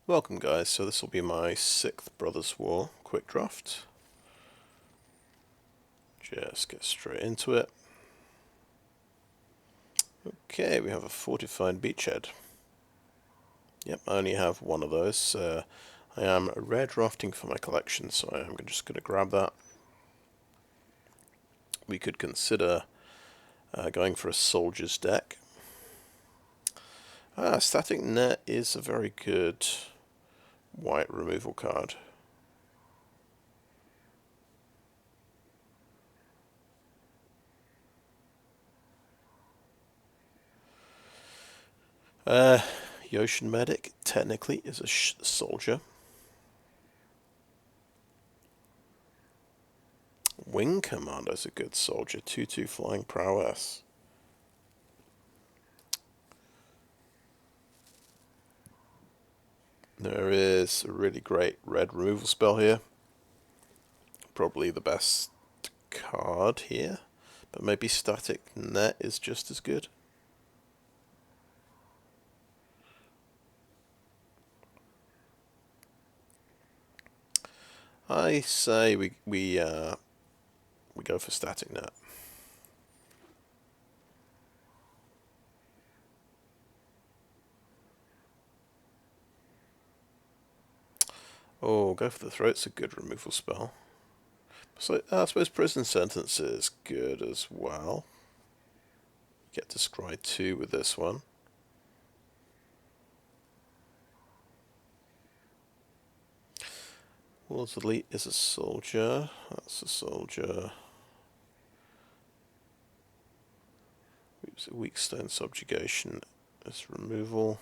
Welcome guys, so this will be my 6th Brothers War quick draft. Just get straight into it. Okay, we have a Fortified Beachhead. Yep, I only have one of those. I am rare drafting for my collection, so I am just going to grab that. We could consider going for a Soldier's deck. Static Net is a very good white removal card. Yotian Medic technically is a soldier. Wing Commander is a good soldier, 2/2 flying prowess. There is a really great red removal spell here. Probably the best card here, but maybe Static Net is just as good. I say we go for Static Net. Oh, go for the Throat's a good removal spell. So I suppose Prison Sentence is good as well. Get to scry 2 with this one. Warlord's Elite is a soldier. That's a soldier. Weakstone Subjugation is removal.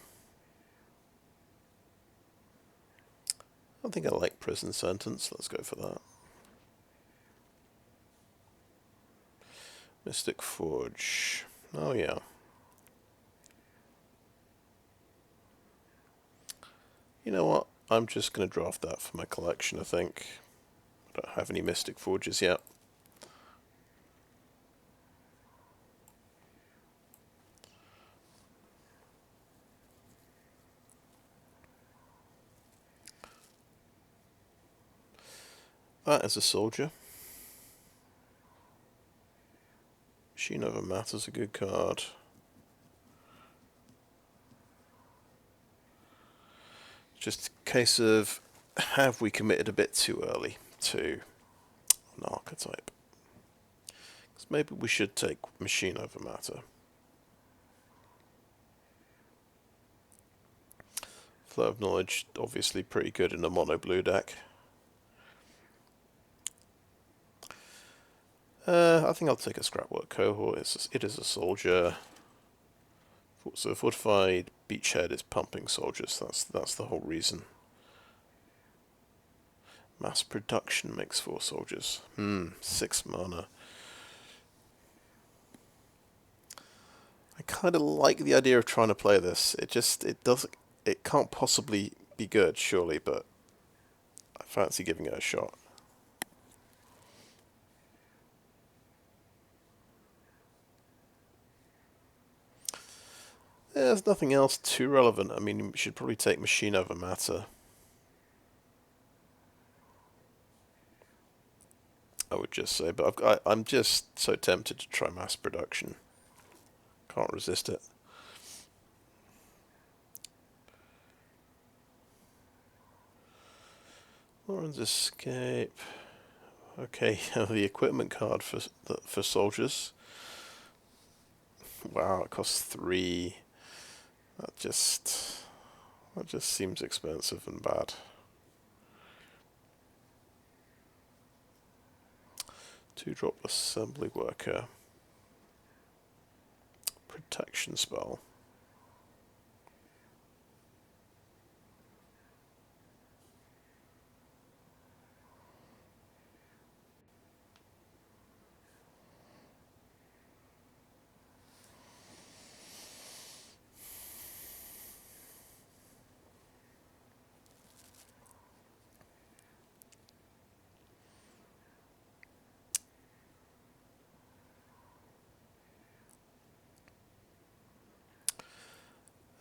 I think I like Prison Sentence. Let's go for that. Mystic Forge. Oh yeah. You know what? I'm just going to draft that for my collection, I think. I don't have any Mystic Forges yet. That is a soldier. Machine Over Matter's a good card. Just a case of, have we committed a bit too early to an archetype? Because maybe we should take Machine Over Matter. Flow of Knowledge, obviously pretty good in a mono-blue deck. I think I'll take a Scrapwork Cohort. It is a soldier. So Fortified Beachhead is pumping soldiers. That's the whole reason. Mass Production makes 4 soldiers. 6 mana. I kind of like the idea of trying to play this. It can't possibly be good, surely, but I fancy giving it a shot. There's nothing else too relevant. I mean, you should probably take Machine Over Matter. I would just say, but I'm just so tempted to try Mass Production. Can't resist it. Loran's Escape. Okay, the equipment card for soldiers. Wow, it costs 3. That just seems expensive and bad. 2-drop Assembly Worker. Protection spell.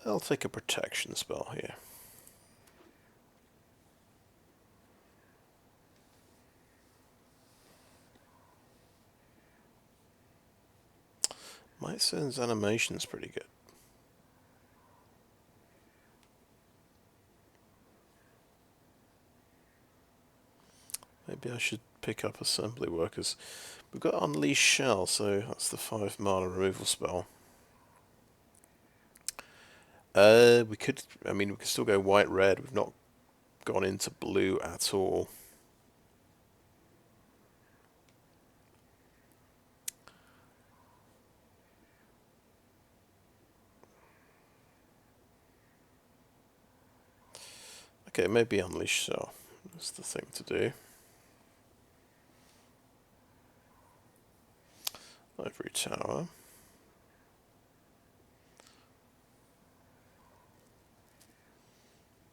I'll take a protection spell here. Mightstone's animation's pretty good. Maybe I should pick up Assembly Workers. We've got Unleash Shell, so that's the 5 mana removal spell. We could still go white-red. We've not gone into blue at all. Okay, maybe Unleash Shell. That's the thing to do. Ivory Tower.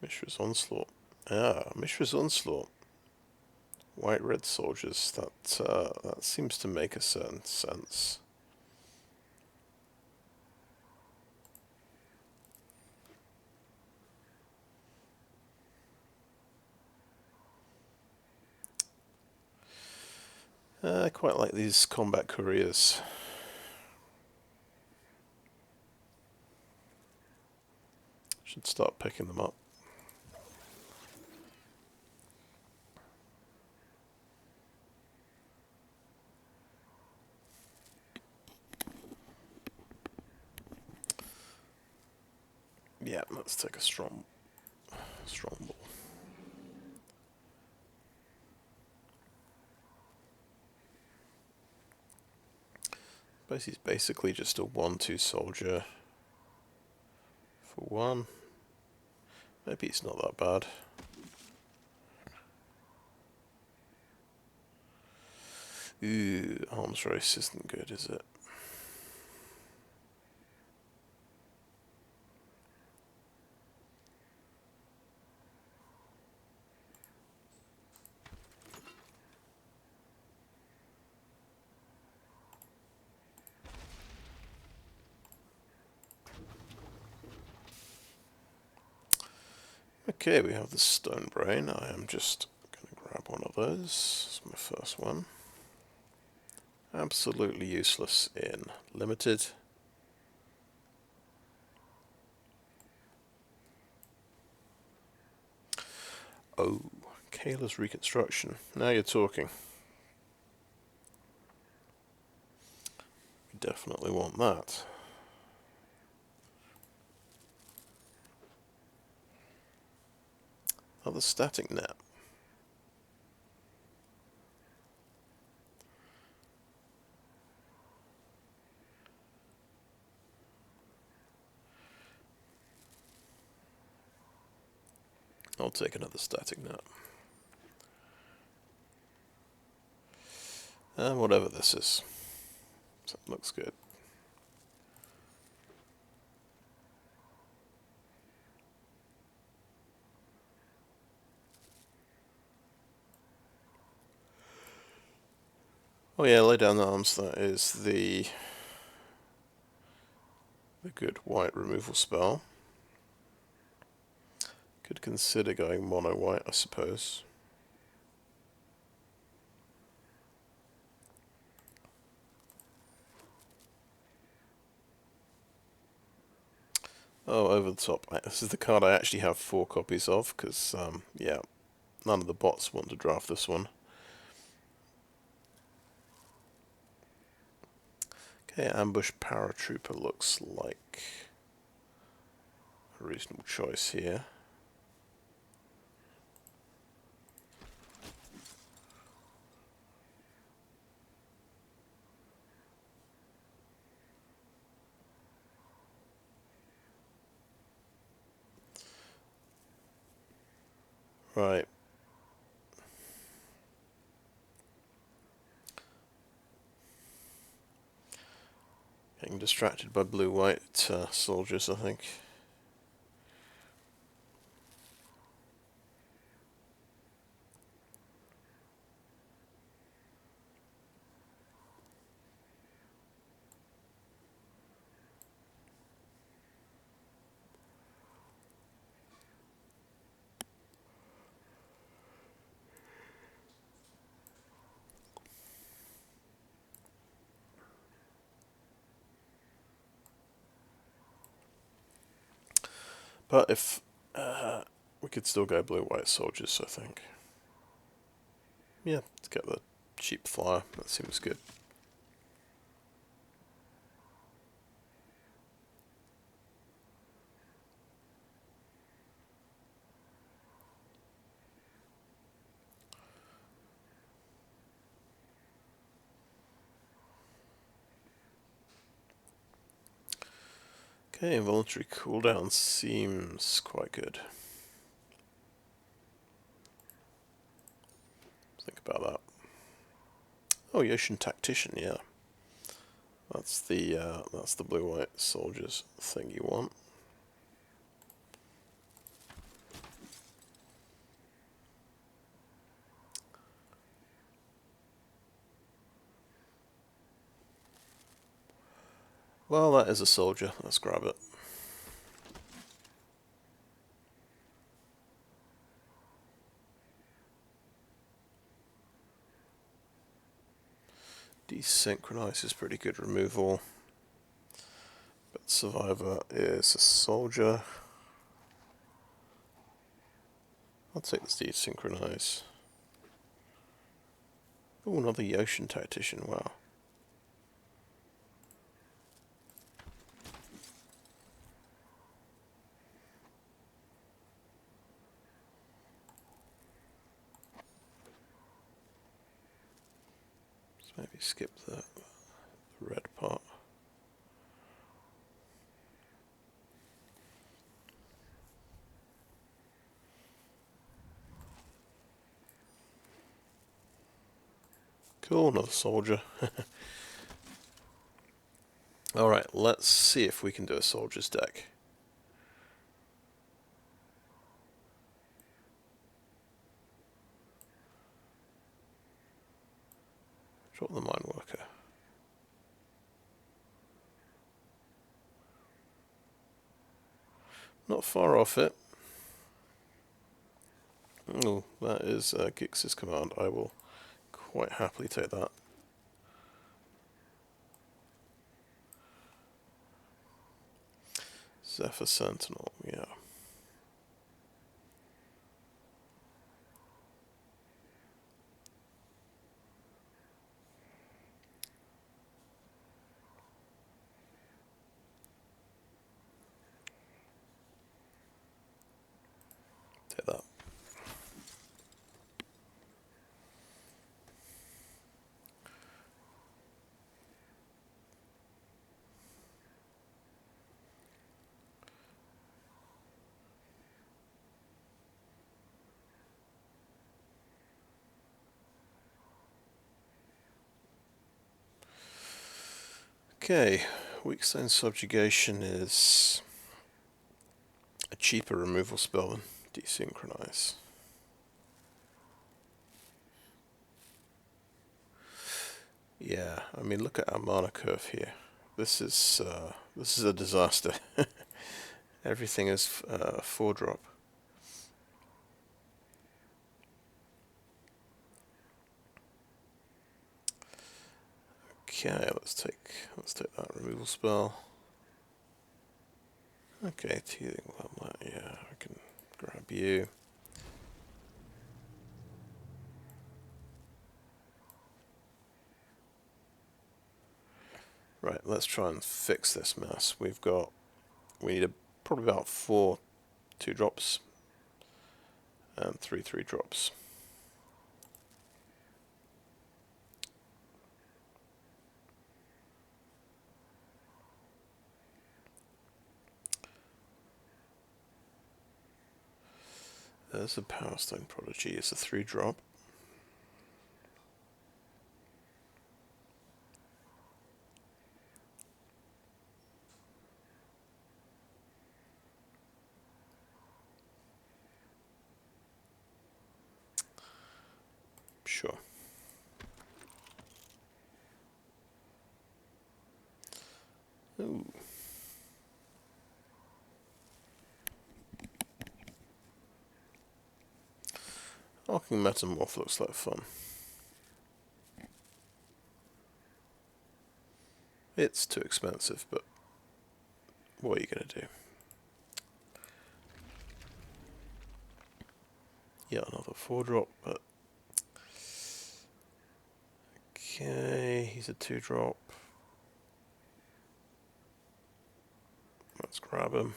Mishra's Onslaught. Ah, Mishra's Onslaught. White-red soldiers. That seems to make a certain sense. I quite like these Combat Couriers. Should start picking them up. Yeah, let's take a Strongbull. But he's basically just a 1/2 soldier for 1. Maybe it's not that bad. Ooh, arms race isn't good, is it? Okay, we have the Stone Brain. I am just going to grab one of those. It's my first one. Absolutely useless in limited. Oh, Kayla's Reconstruction. Now you're talking. We definitely want that. Another static net. I'll take another static net. And whatever this is. That looks good. Oh yeah, lay down the arms. That is the good white removal spell. Could consider going mono white, I suppose. Oh, over the top. This is the card I actually have 4 copies of, because, yeah, none of the bots want to draft this one. Okay, Ambush Paratrooper looks like a reasonable choice here. Right. Getting distracted by blue-white soldiers, I think. But if we could still go blue-white soldiers, I think. Yeah, let's get the cheap flyer. That seems good. Okay, involuntary cooldown seems quite good. Think about that. Oh, Yotian Tactician, yeah. That's the blue-white soldiers thing you want. Well, that is a soldier. Let's grab it. Desynchronize is pretty good removal. But Survivor is a soldier. I'll take this Desynchronize. Oh, another Yotian Tactician, wow. Let's maybe skip the red part. Cool, another soldier. Alright, let's see if we can do a soldier's deck. Drop the mine worker. Not far off it. Oh, that is Gix's command. I will quite happily take that. Zephyr Sentinel, yeah. Take that. Okay, Weakstone Subjugation is a cheaper removal spell than Desynchronize. Yeah, I mean, look at our mana curve here. This is a disaster. Everything is 4-drop. Okay, let's take that removal spell. Okay, teething wildlife. Yeah, I can grab you. Right, let's try and fix this mess. We need probably about 4 2-drops and 3 3-drops. There's a Powerstone Prodigy. It's a 3-drop. Sure. Ooh. Hulking Metamorph looks like fun. It's too expensive, but what are you going to do? Yeah, another 4-drop, but... Okay, he's a 2-drop. Let's grab him.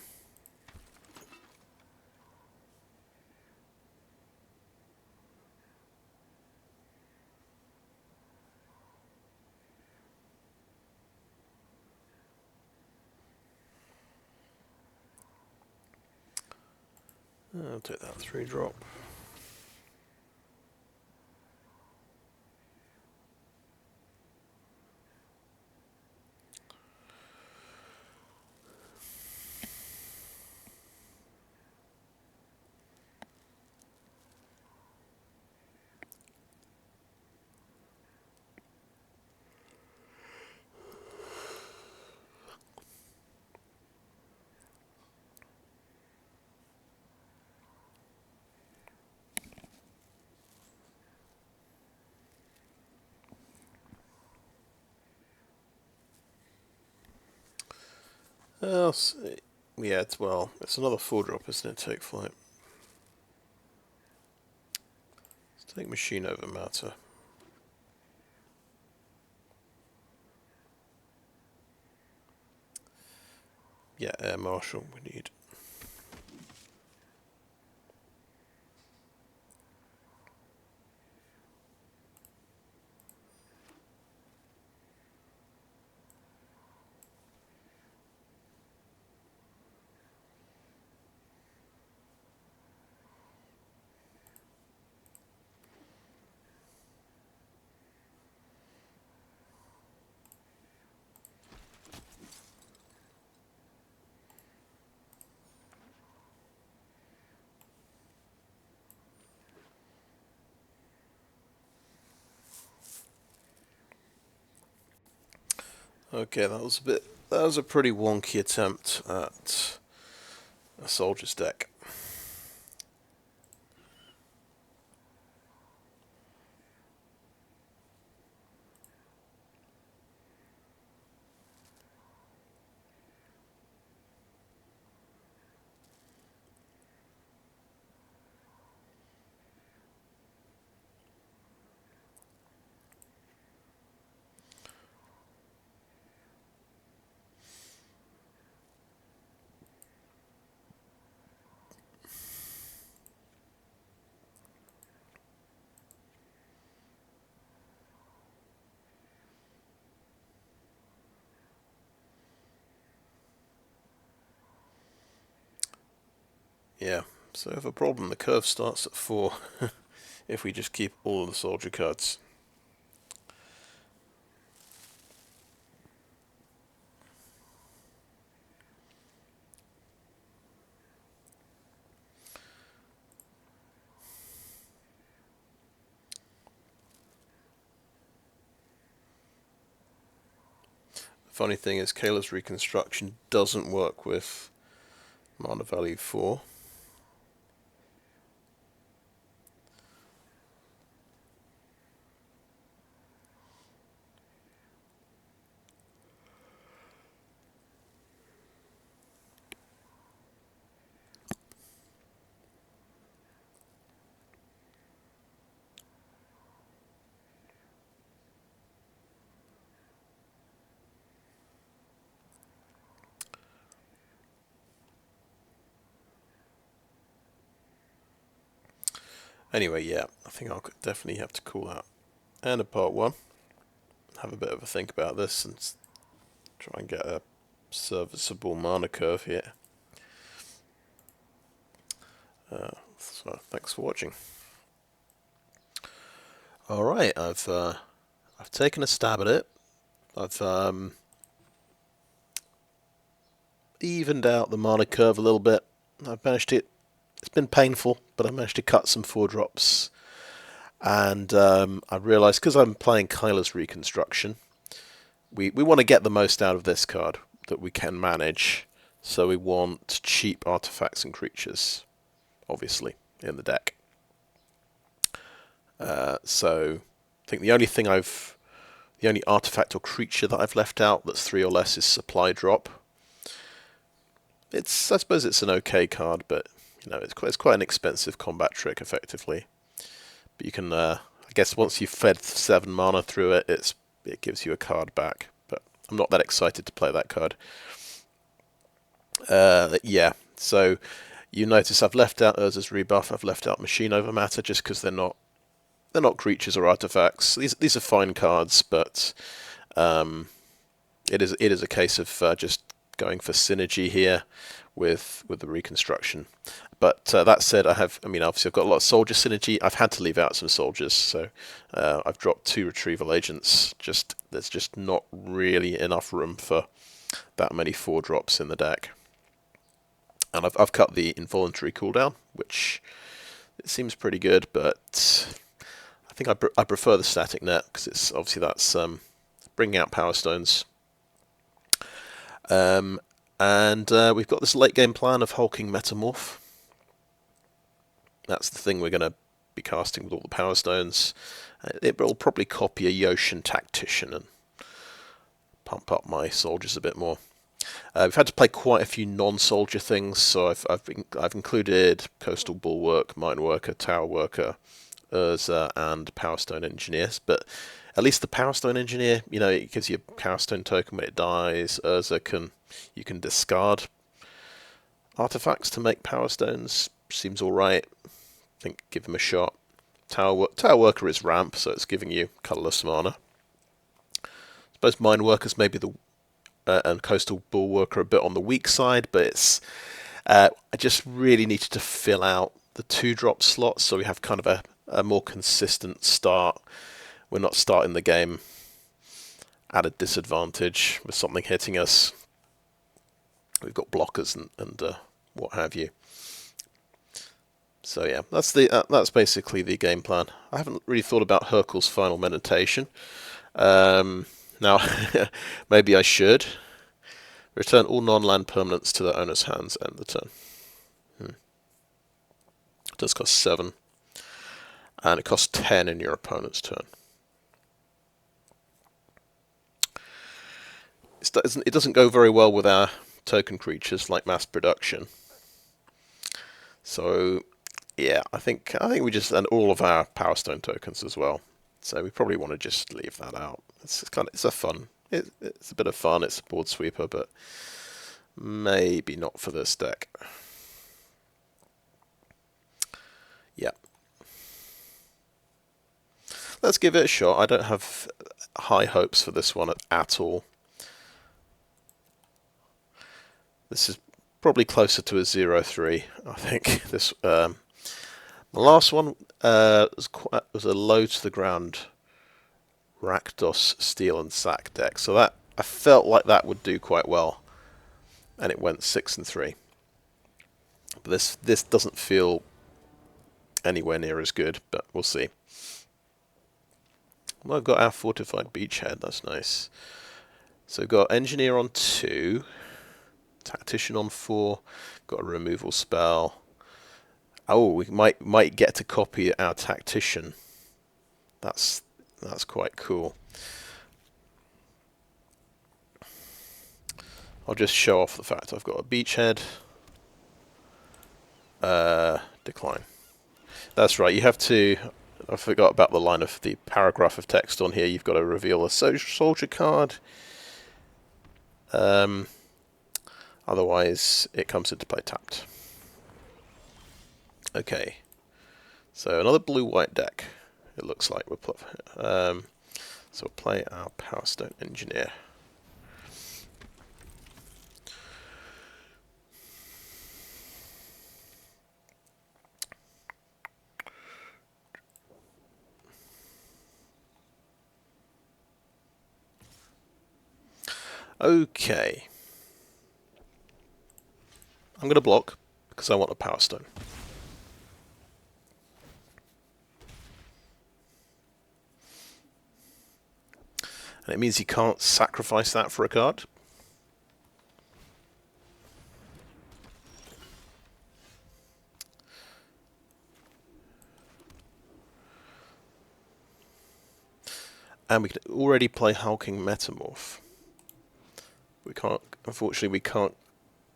I'll take that 3-drop. I'll see. Yeah, it's another 4-drop, isn't it? Take flight. Let's take machine over matter. Yeah, Air Marshal we need. Okay, that was a pretty wonky attempt at a soldier's deck. Yeah, so I have a problem. The curve starts at 4 if we just keep all of the soldier cards. The funny thing is Kayla's Reconstruction doesn't work with mana value 4. Anyway, yeah, I think I'll definitely have to call out end of part 1. Have a bit of a think about this and try and get a serviceable mana curve here. So thanks for watching. Alright, I've taken a stab at it. I've evened out the mana curve a little bit. I've managed to... It's been painful, but I managed to cut some 4-drops. And I realised, because I'm playing Kayla's Reconstruction, we want to get the most out of this card that we can manage. So we want cheap artifacts and creatures, obviously, in the deck. So I think the only artifact or creature that I've left out that's 3 or less is Supply Drop. I suppose it's an okay card, but you know, it's quite an expensive combat trick, effectively. But you can, I guess, once you've fed 7 mana through it, it gives you a card back. But I'm not that excited to play that card. Yeah, so you notice I've left out Urza's Rebuff. I've left out Machine Over Matter just because they're not creatures or artifacts. These are fine cards, but it is a case of just going for synergy here with the Reconstruction. But that said, obviously I've got a lot of soldier synergy. I've had to leave out some soldiers, so I've dropped 2 Retrieval Agents. There's just not really enough room for that many 4-drops in the deck. And I've cut the involuntary cooldown, which it seems pretty good, but I think I prefer the static net because it's obviously that's bringing out Power Stones. And we've got this late game plan of Hulking Metamorph. That's the thing we're going to be casting with all the Power Stones. It will probably copy a Yotian Tactician and pump up my soldiers a bit more. We've had to play quite a few non-soldier things, so I've included Coastal Bulwark, Mine Worker, Tower Worker, Urza, and Powerstone Engineers. But at least the Powerstone Engineer, you know, it gives you a Powerstone token when it dies. Urza you can discard artifacts to make Powerstones. Seems all right. I think give them a shot. Tower Worker is ramp, so it's giving you colourless mana. I suppose Mine Workers maybe and Coastal Bulwark are a bit on the weak side, but it's I just really needed to fill out the 2-drop slots so we have kind of a more consistent start. We're not starting the game at a disadvantage with something hitting us. We've got blockers and what have you. So yeah, that's basically the game plan. I haven't really thought about Hercule's Final Meditation. Now, maybe I should. Return all non-land permanents to their owner's hands end the turn. It does cost 7. And it costs 10 in your opponent's turn. It doesn't go very well with our token creatures like Mass Production. So, yeah, I think we just, and all of our Powerstone tokens as well. So we probably want to just leave that out. It's a bit of fun. It's a board sweeper, but maybe not for this deck. Yeah. Let's give it a shot. I don't have high hopes for this one at all. This is probably closer to a 0-3, I think. This the last one was a low to the ground Rakdos Steel and Sack deck, so that I felt like that would do quite well, and it went 6-3. But this doesn't feel anywhere near as good, but we'll see. Well, I've got our Fortified Beachhead. That's nice. So we've got Engineer on 2, Tactician on 4. Got a removal spell. Oh, we might get to copy our Tactician. That's quite cool. I'll just show off the fact I've got a Beachhead. Decline. That's right, you have to... I forgot about the line of the paragraph of text on here. You've got to reveal a soldier card. Otherwise, it comes into play tapped. Okay. So another blue-white deck, it looks like. So we'll play our Powerstone Engineer. Okay. I'm going to block because I want a Powerstone. And it means you can't sacrifice that for a card. And we can already play Hulking Metamorph. Unfortunately, we can't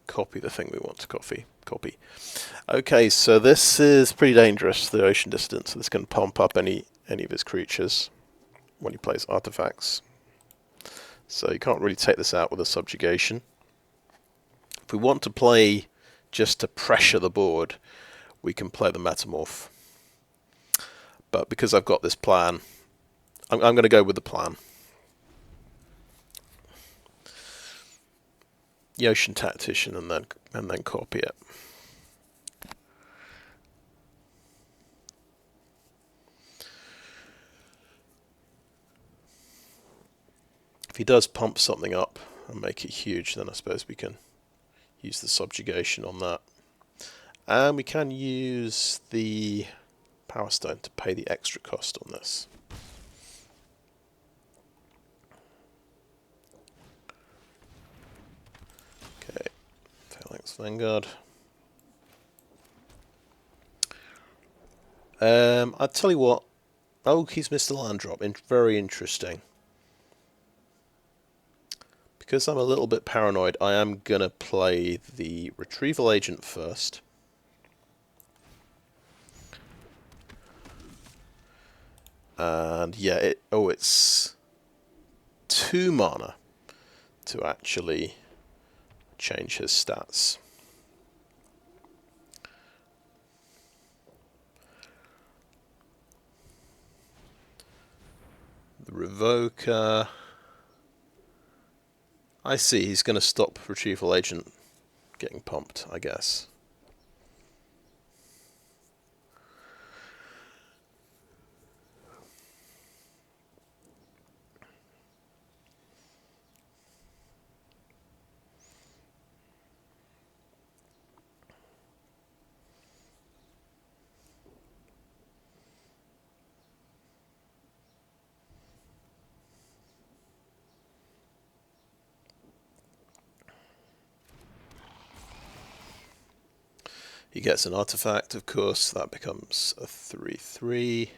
copy the thing we want to copy. Okay, so this is pretty dangerous, the Ocean Distance. So this can pump up any of his creatures when he plays artifacts. So you can't really take this out with a Subjugation. If we want to play just to pressure the board, we can play the Metamorph. But because I've got this plan, I'm going to go with the plan. Yotian Tactician and then copy it. If he does pump something up and make it huge, then I suppose we can use the Subjugation on that. And we can use the Powerstone to pay the extra cost on this. Okay, Phalanx Vanguard. I'll tell you what. Oh, he's missed a land drop. Very interesting. Because I'm a little bit paranoid, I am going to play the Retrieval Agent first. And yeah, it's 2 mana to actually change his stats. The Revoker. I see, he's going to stop Retrieval Agent getting pumped, I guess. He gets an artifact, of course, that becomes a 3/3.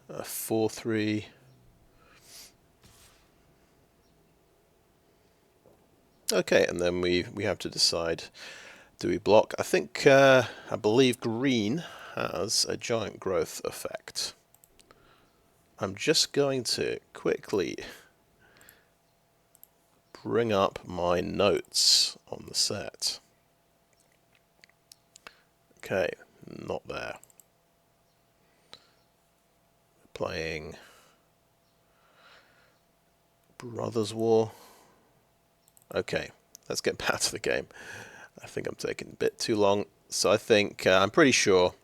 A 4/3. Okay, and then we have to decide, do we block? I believe green has a giant growth effect. I'm just going to quickly bring up my notes on the set. Okay, not there. Playing Brothers War. Okay, let's get back to the game. I think I'm taking a bit too long. So I think, I'm pretty sure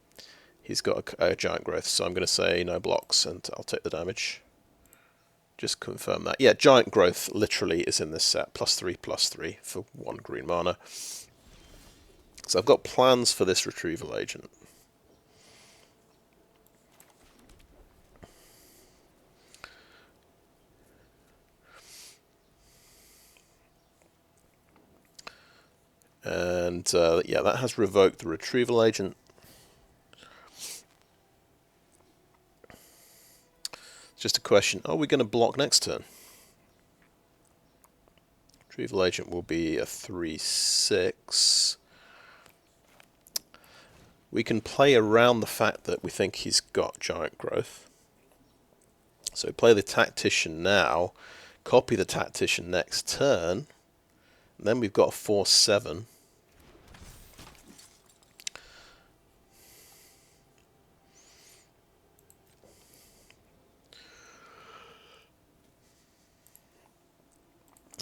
he's got a giant growth, so I'm going to say no blocks and I'll take the damage. Just confirm that. Yeah, giant growth literally is in this set. +3/+3 for 1 green mana. So I've got plans for this Retrieval Agent. And yeah, that has revoked the Retrieval Agent. Just a question, are we going to block next turn? Retrieval Agent will be a 3/6. We can play around the fact that we think he's got giant growth. So play the Tactician now, copy the Tactician next turn, and then we've got a 4/7.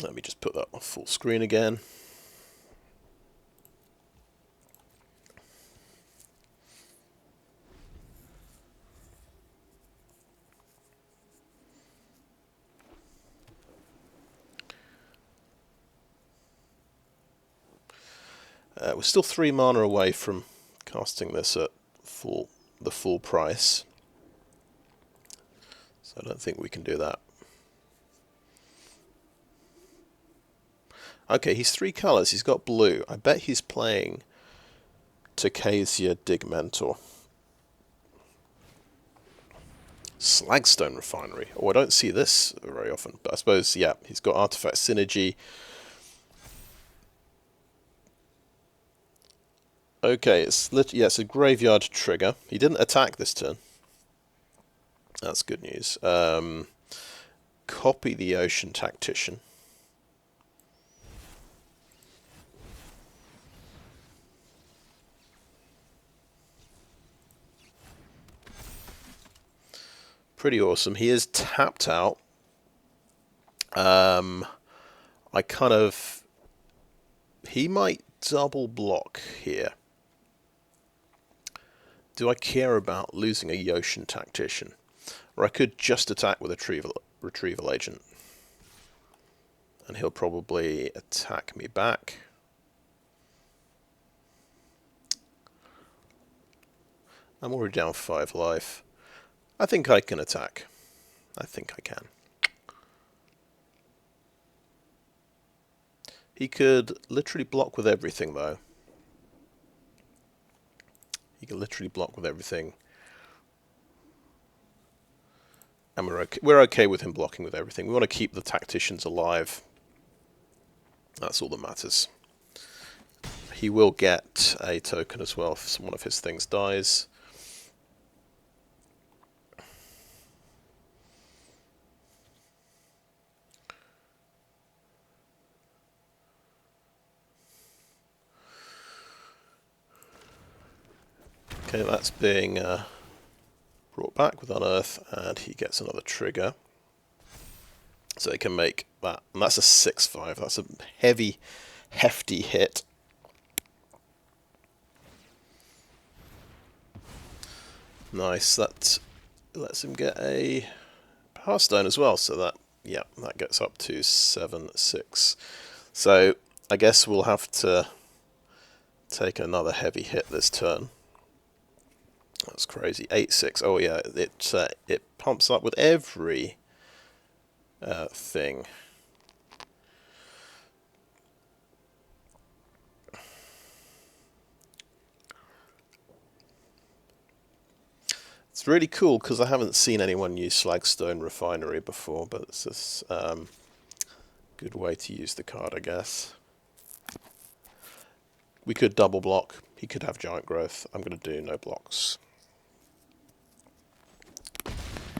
Let me just put that on full screen again. We're still 3 mana away from casting this at the full price. So I don't think we can do that. Okay, he's 3 colours. He's got blue. I bet he's playing Tomakul Digmentor. Slagstone Refinery. Oh, I don't see this very often, but I suppose, yeah, he's got Artifact Synergy. Okay, it's a Graveyard trigger. He didn't attack this turn. That's good news. Copy the Yotian Tactician. Pretty awesome. He is tapped out. He might double block here. Do I care about losing a Yotian Tactician? Or I could just attack with a Retrieval Agent. And he'll probably attack me back. I'm already down 5 life. I think I can attack. I think I can. He could literally block with everything, though. He can literally block with everything. And we're okay with him blocking with everything. We want to keep the tacticians alive. That's all that matters. He will get a token as well if one of his things dies. Okay, that's being brought back with Unearth, and he gets another trigger. So he can make that, and that's a 6/5. That's a heavy, hefty hit. Nice, that lets him get a Powerstone as well, so that, yeah, that gets up to 7/6. So I guess we'll have to take another heavy hit this turn. That's crazy. 8/6. Oh yeah, it pumps up with every thing. It's really cool because I haven't seen anyone use Slagstone Refinery before, but it's this good way to use the card, I guess. We could double block. He could have Giant Growth. I'm going to do no blocks.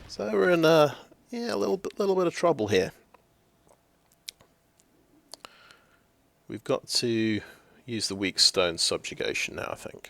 So we're in a little bit of trouble here. We've got to use the Weakstone Subjugation now, I think.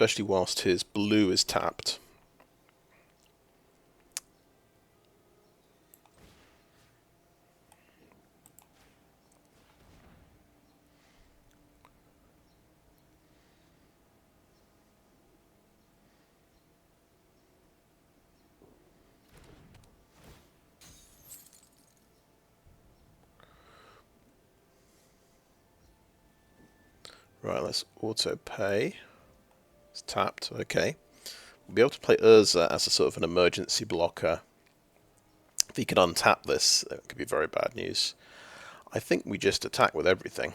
Especially whilst his blue is tapped. Right, let's auto pay. It's tapped, okay. We'll be able to play Urza as a sort of an emergency blocker. If he could untap this, it could be very bad news. I think we just attack with everything.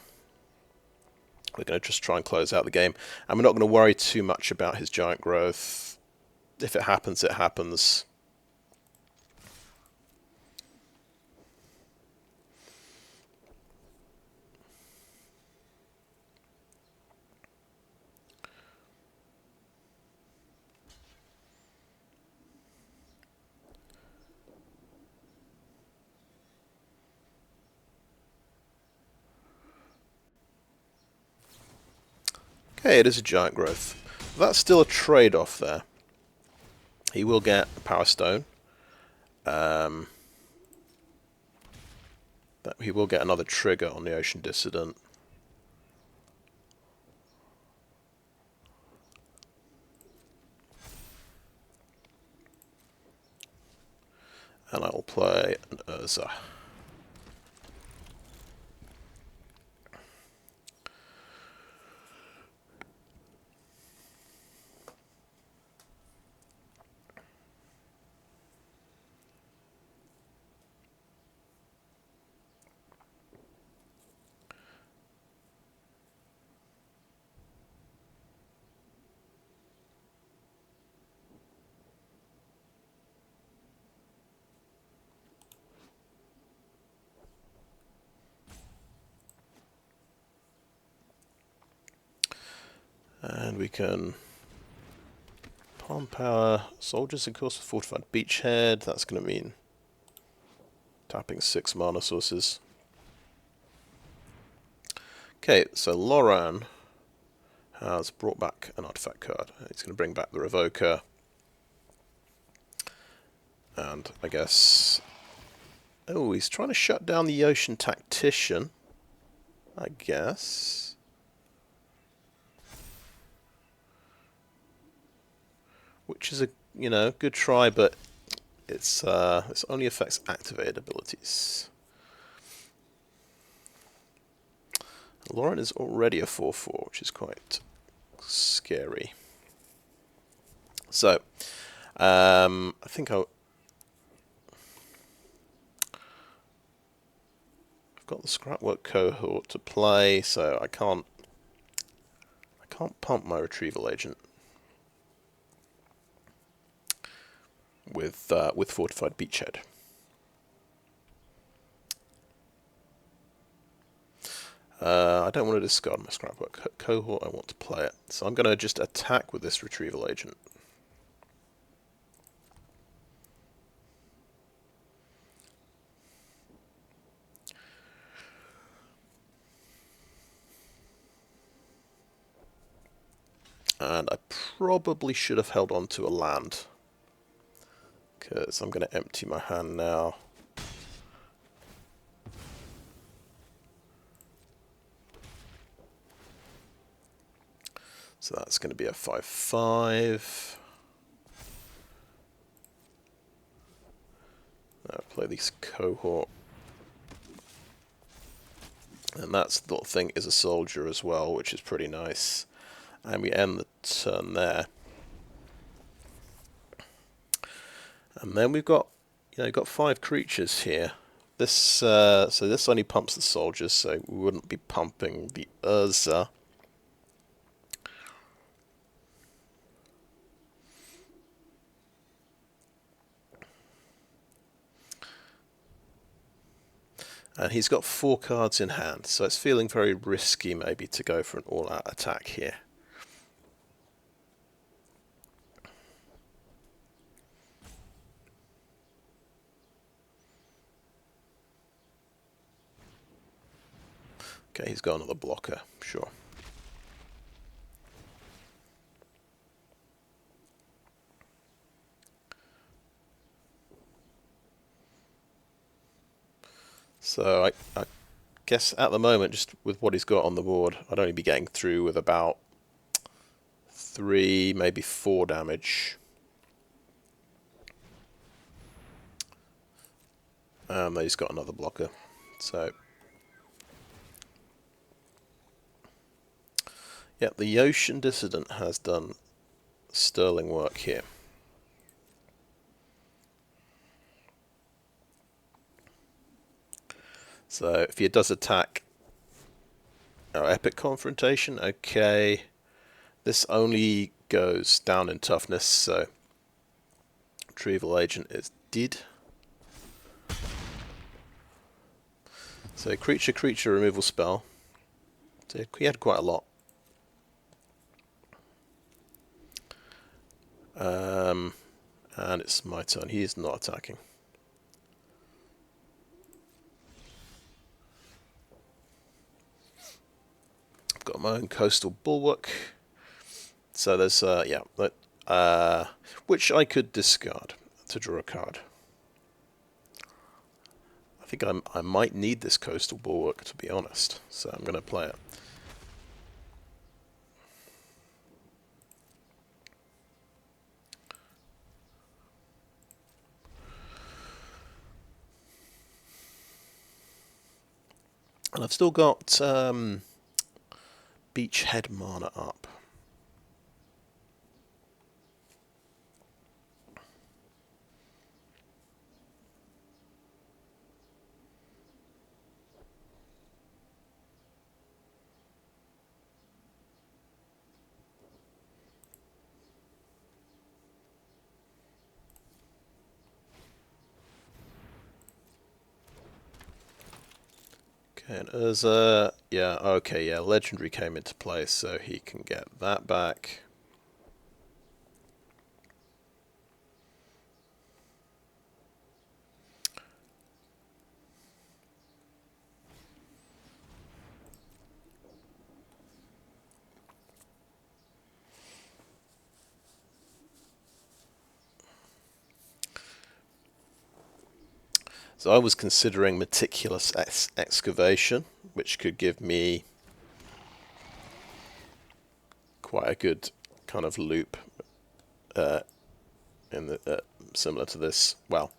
We're going to just try and close out the game. And we're not going to worry too much about his Giant Growth. If it happens, it happens. Okay, it is a Giant Growth. That's still a trade-off there. He will get a Power Stone. He will get another trigger on the Ocean Dissident. And I will play an Urza. And we can pump our soldiers, of course, with Fortified Beachhead. That's going to mean tapping 6 mana sources. Okay, so Loran has brought back an artifact card. He's going to bring back the Revoker. And I guess... Oh, he's trying to shut down the Yotian Tactician, I guess. Which is a, you know, good try, but it's this only affects activated abilities. Loran is already a 4/4, which is quite scary. So, I think I've got the Scrapwork Cohort to play, so I can't pump my Retrieval Agent with Fortified Beachhead. I don't want to discard my Scrapwork Cohort, I want to play it. So I'm going to just attack with this Retrieval Agent. And I probably should have held on to a land, because I'm going to empty my hand now. So that's going to be a 5/5. I'll play this Cohort. And that sort of thing is a soldier as well, which is pretty nice. And we end the turn there. And then we've got, you know, got 5 creatures here. This so this only pumps the soldiers, so we wouldn't be pumping the Urza. And he's got 4 cards in hand, so it's feeling very risky maybe to go for an all-out attack here. Okay, he's got another blocker, sure. So I guess at the moment, just with what he's got on the board, I'd only be getting through with about 3, maybe 4 damage. And he's got another blocker. So, yeah, the Yotian Dissident has done sterling work here. So if he does attack, epic confrontation, okay. This only goes down in toughness, so Retrieval Agent is dead. So creature removal spell. So he had quite a lot. And it's my turn. He is not attacking. I've got my own Coastal Bulwark. So there's, which I could discard to draw a card. I think I might need this Coastal Bulwark, to be honest, so I'm going to play it. And I've still got Beachhead mana up. Okay, and Urza, Yeah, okay, yeah, Legendary came into play, so he can get that back. So I was considering Meticulous Excavation, which could give me quite a good kind of loop in the similar to this. Well,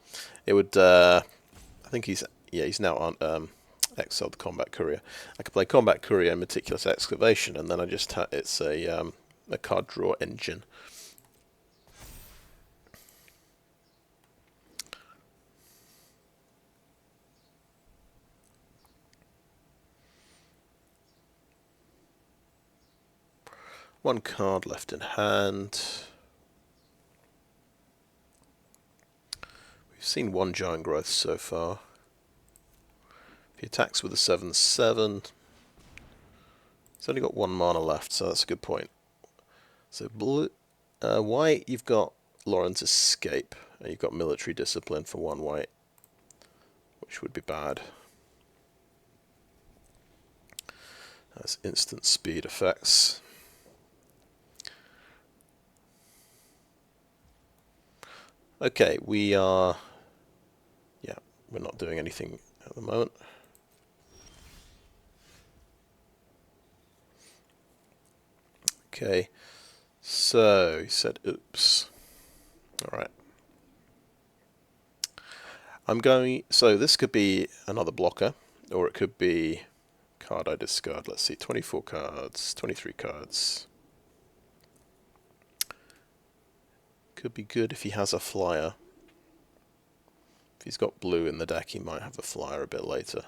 it would. I think he's now on exiled Combat Courier. I could play Combat Courier and Meticulous Excavation, and then I just it's a card draw engine. One card left in hand. We've seen one Giant Growth so far. If he attacks with a 7/7, he's only got one mana left, so that's a good point. So blue, white, you've got Loran's Escape, and you've got Military Discipline for one white, which would be bad. That's instant speed effects. Okay, we're not doing anything at the moment. Okay, so he said oops. Alright. So this could be another blocker, or it could be card I discard. Let's see, 24 cards, 23 cards. Could be good if he has a flyer. If he's got blue in the deck, he might have a flyer a bit later.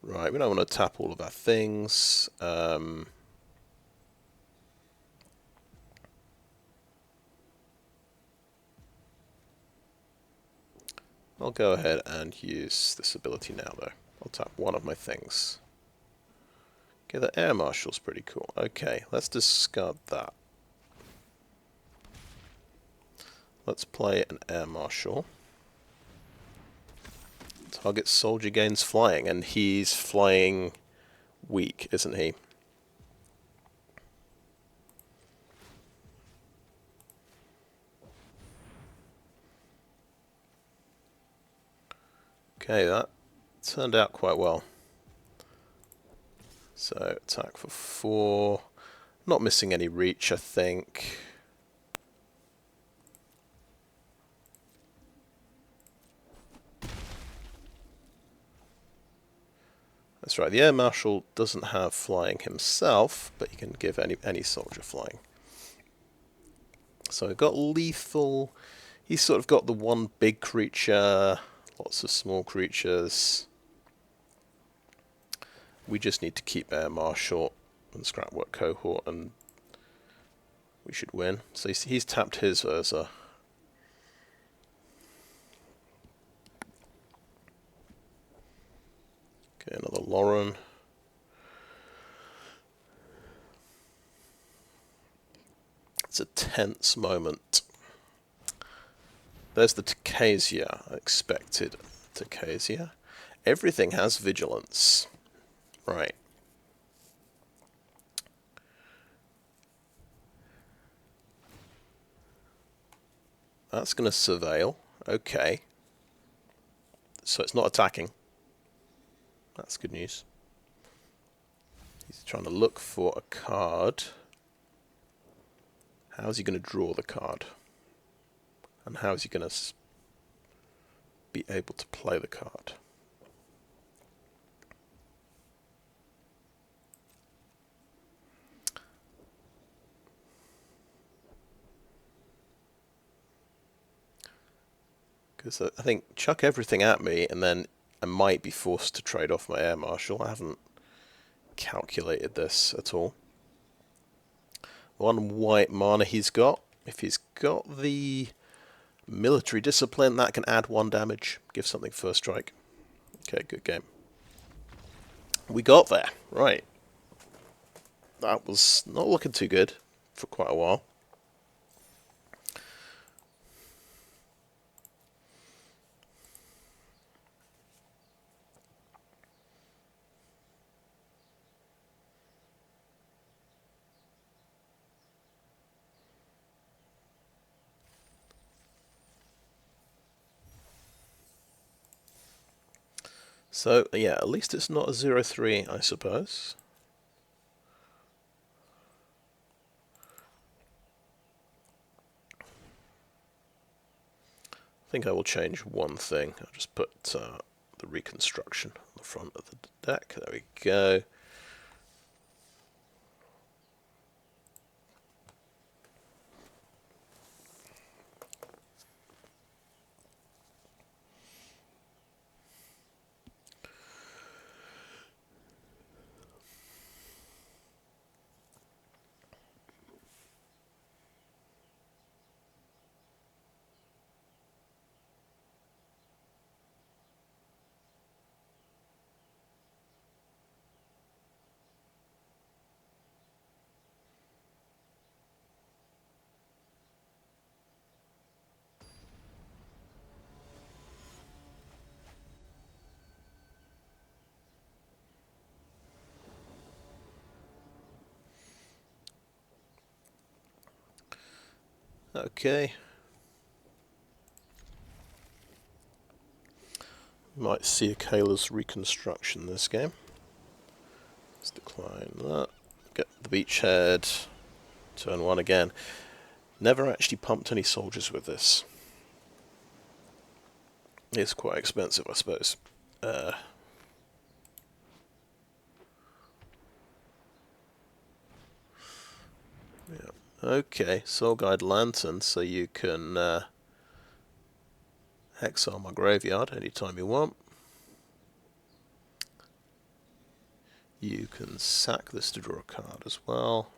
Right, we don't want to tap all of our things. I'll go ahead and use this ability now, though. I'll tap one of my things. Okay, the Air Marshal's pretty cool. Okay, let's discard that. Let's play an Air Marshal. Target soldier gains flying, and he's flying weak, isn't he? Okay, that turned out quite well. So, attack for 4. Not missing any reach, I think. That's right, the Air Marshal doesn't have flying himself, but he can give any soldier flying. So we've got lethal. He's sort of got the one big creature, lots of small creatures. We just need to keep Air Marshal and Scrapwork Cohort, and we should win. So he's tapped his Urza. Okay, another Loran. It's a tense moment. There's the Tacasia. I expected Tacasia. Everything has vigilance. Right. That's going to surveil. Okay. So it's not attacking. That's good news. He's trying to look for a card. How's he going to draw the card? And how is he going to be able to play the card? Because I think chuck everything at me, and then I might be forced to trade off my Air Marshal. I haven't calculated this at all. 1 white mana he's got. If he's got the military discipline, that can add 1 damage. Give something first strike. Okay, good game. We got there. Right. That was not looking too good for quite a while. So, yeah, at least it's not a 0-3, I suppose. I think I will change one thing. I'll just put the Reconstruction on the front of the deck. There we go. Okay. Might see a Kayla's Reconstruction this game. Let's decline that. Get the Beachhead. Turn 1 again. Never actually pumped any soldiers with this. It's quite expensive, I suppose. Yeah. Okay, Soul Guide Lantern, so you can exile my graveyard anytime you want. You can sack this to draw a card as well.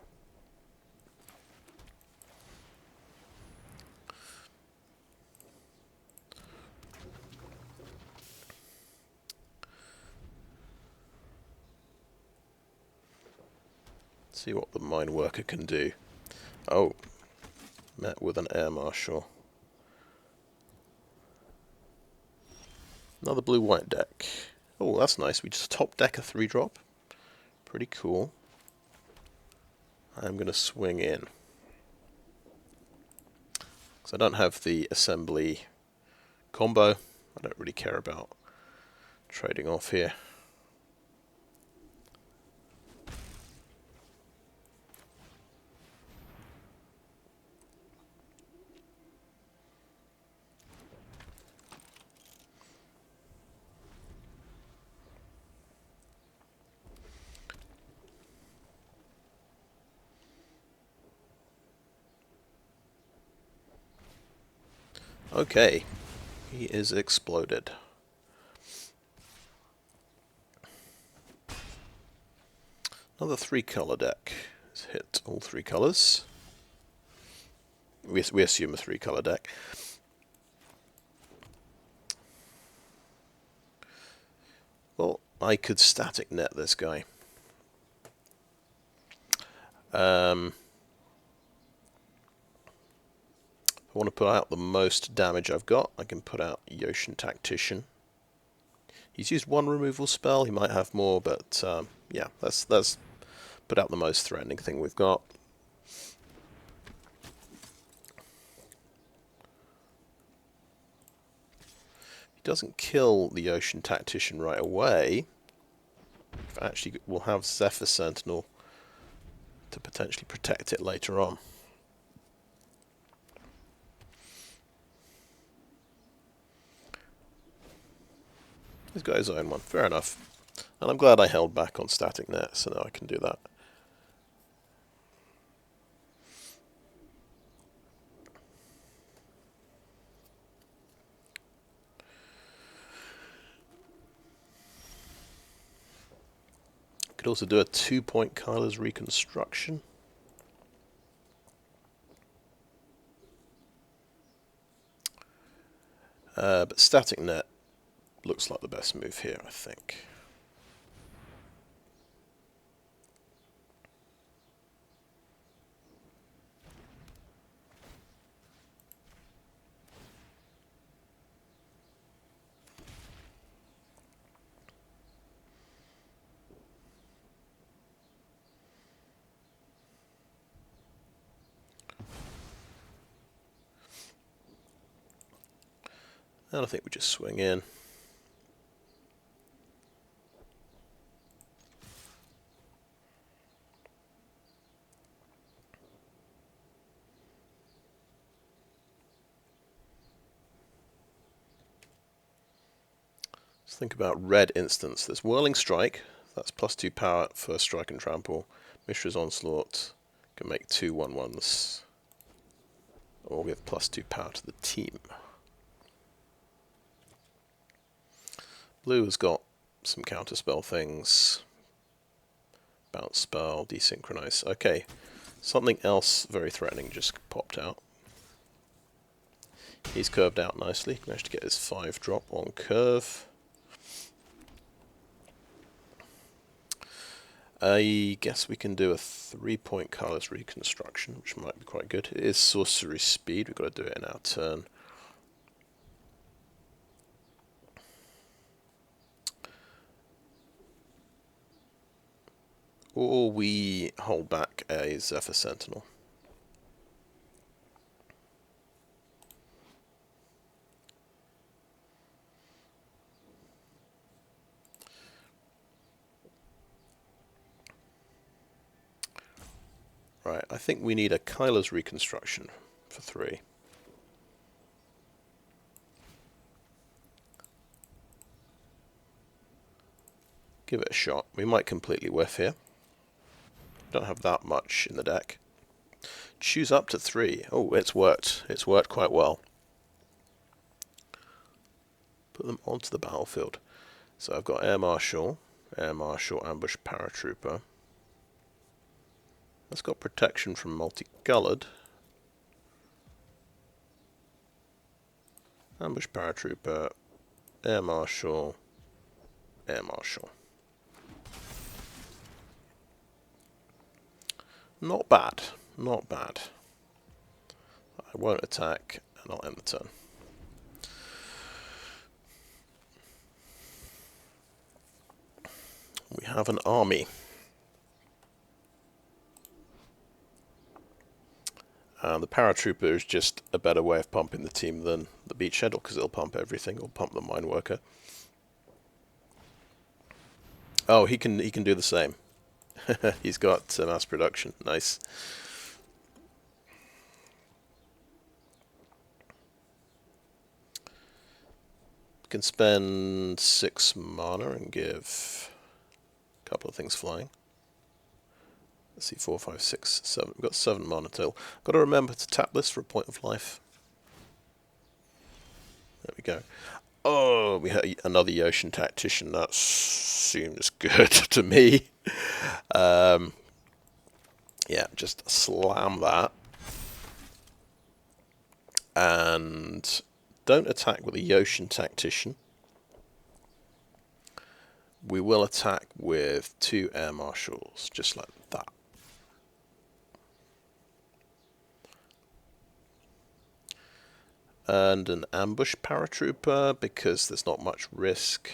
See what the Mine Worker can do. Oh, met with an Air Marshal. Another blue-white deck. Oh, that's nice. We just top deck a 3-drop. Pretty cool. I'm going to swing in. Because I don't have the assembly combo. I don't really care about trading off here. Okay, he is exploded. Another 3-color deck. Let's hit all 3 colors. We assume a 3-color deck. Well, I could static net this guy. I want to put out the most damage I've got. I can put out Yotian Tactician. He's used 1 removal spell. He might have more, but yeah, let's put out the most threatening thing we've got. He doesn't kill the Yotian Tactician right away. Actually, we'll have Zephyr Sentinel to potentially protect it later on. He's got his own one, fair enough. And I'm glad I held back on static net, so now I can do that. Could also do a 2-point Kyla's Reconstruction. But Static Net looks like the best move here, I think. And I think we just swing in. Let's think about red instance. There's Whirling Strike. That's +2 power for Strike and Trample. Mishra's Onslaught can make 2 1/1s. Or give +2 power to the team. Blue has got some counterspell things. Bounce spell, desynchronize. Okay, something else very threatening just popped out. He's curved out nicely. Managed to get his 5 drop on curve. I guess we can do a 3-point Kyla's Reconstruction, which might be quite good. It is sorcery speed. We've got to do it in our turn. Or we hold back a Zephyr Sentinel. Right, I think we need a Kyla's Reconstruction for 3. Give it a shot. We might completely whiff here. Don't have that much in the deck. Choose up to 3. Oh, it's worked. It's worked quite well. Put them onto the battlefield. So I've got Air Marshal, Ambush Paratrooper. That's got protection from multicolored. Ambush Paratrooper, Air Marshal, Air Marshal. Not bad, not bad. I won't attack, and I'll end the turn. We have an army. The Paratrooper is just a better way of pumping the team than the Beachhead, because it'll pump everything. It'll pump the Mine Worker. Oh, he can do the same. He's got mass production. Nice. Can spend 6 mana and give a couple of things flying. Let's see, 4, 5, 6, 7. We've got 7 mana total. Got to remember to tap this for a point of life. There we go. Oh, we had another Yotian Tactician. That seems good to me. Yeah, just slam that. And don't attack with a Yotian Tactician. We will attack with 2 Air Marshals, just like that. And an Ambush Paratrooper, because there's not much risk.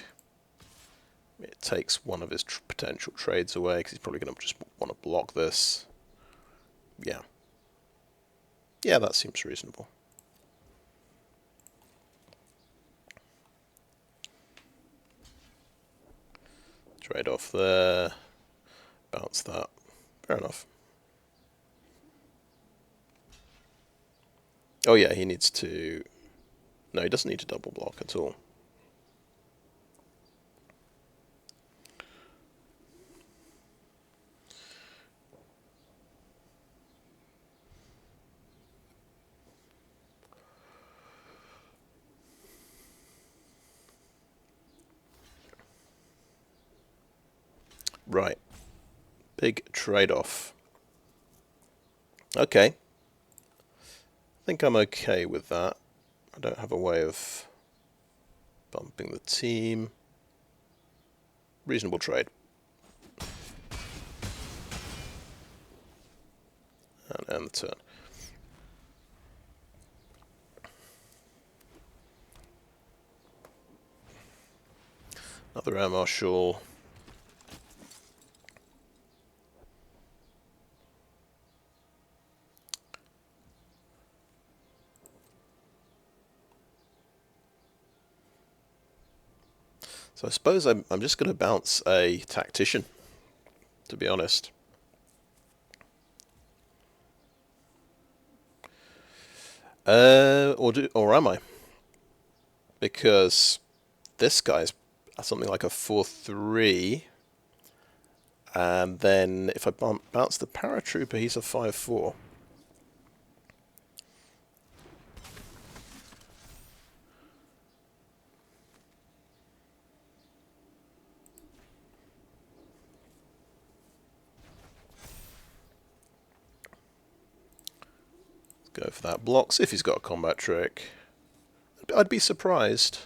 It takes one of his potential trades away, because he's probably going to just want to block this. Yeah. Yeah, that seems reasonable. Trade off there. Bounce that. Fair enough. Oh yeah, he needs to... No, he doesn't need to double block at all. Right. Big trade-off. Okay. I think I'm okay with that. I don't have a way of bumping the team. Reasonable trade. And end the turn. Another Air Marshal. So I suppose I'm just going to bounce a Tactician, to be honest. Or am I? Because this guy's something like a 4/3, and then if I bounce the Paratrooper, he's a 5/4. Go for that block, see if he's got a combat trick. I'd be surprised.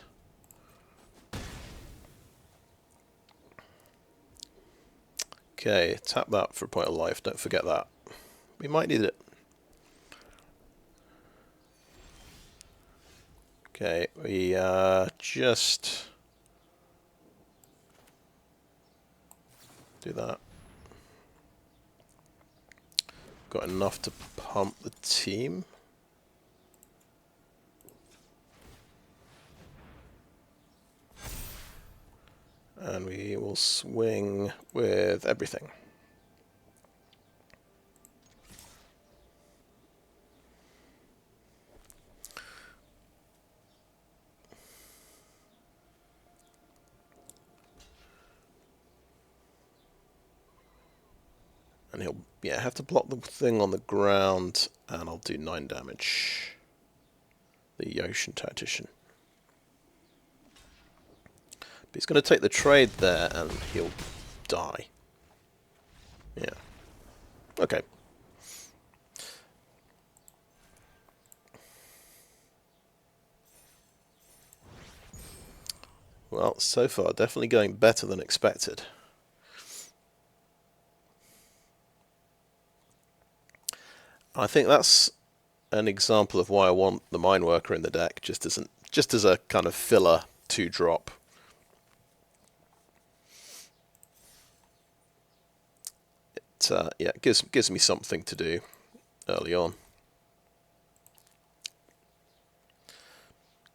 Okay, tap that for a point of life, don't forget that. We might need it. Okay, we just do that. Got enough to pump the team. And we will swing with everything. And he'll have to block the thing on the ground, and I'll do 9 damage. The Yotian Tactician. But he's going to take the trade there, and he'll die. Yeah. Okay. Well, so far, definitely going better than expected. I think that's an example of why I want the Mine Worker in the deck, just as a kind of filler 2-drop. It gives me something to do early on.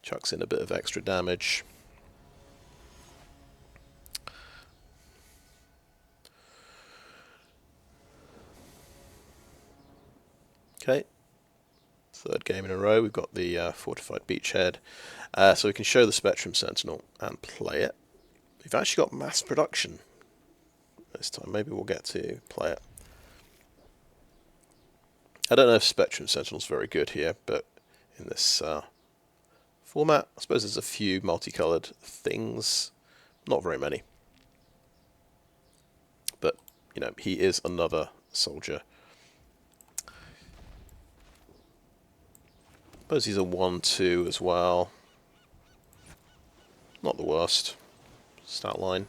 Chucks in a bit of extra damage. Okay, 3rd game in a row, we've got the Fortified Beachhead. So we can show the Spectrum Sentinel and play it. We've actually got mass production this time, maybe we'll get to play it. I don't know if Spectrum Sentinel's very good here, but in this format, I suppose there's a few multicolored things, not very many. But, you know, he is another soldier. I suppose he's a 1/2 as well. Not the worst. Stat line.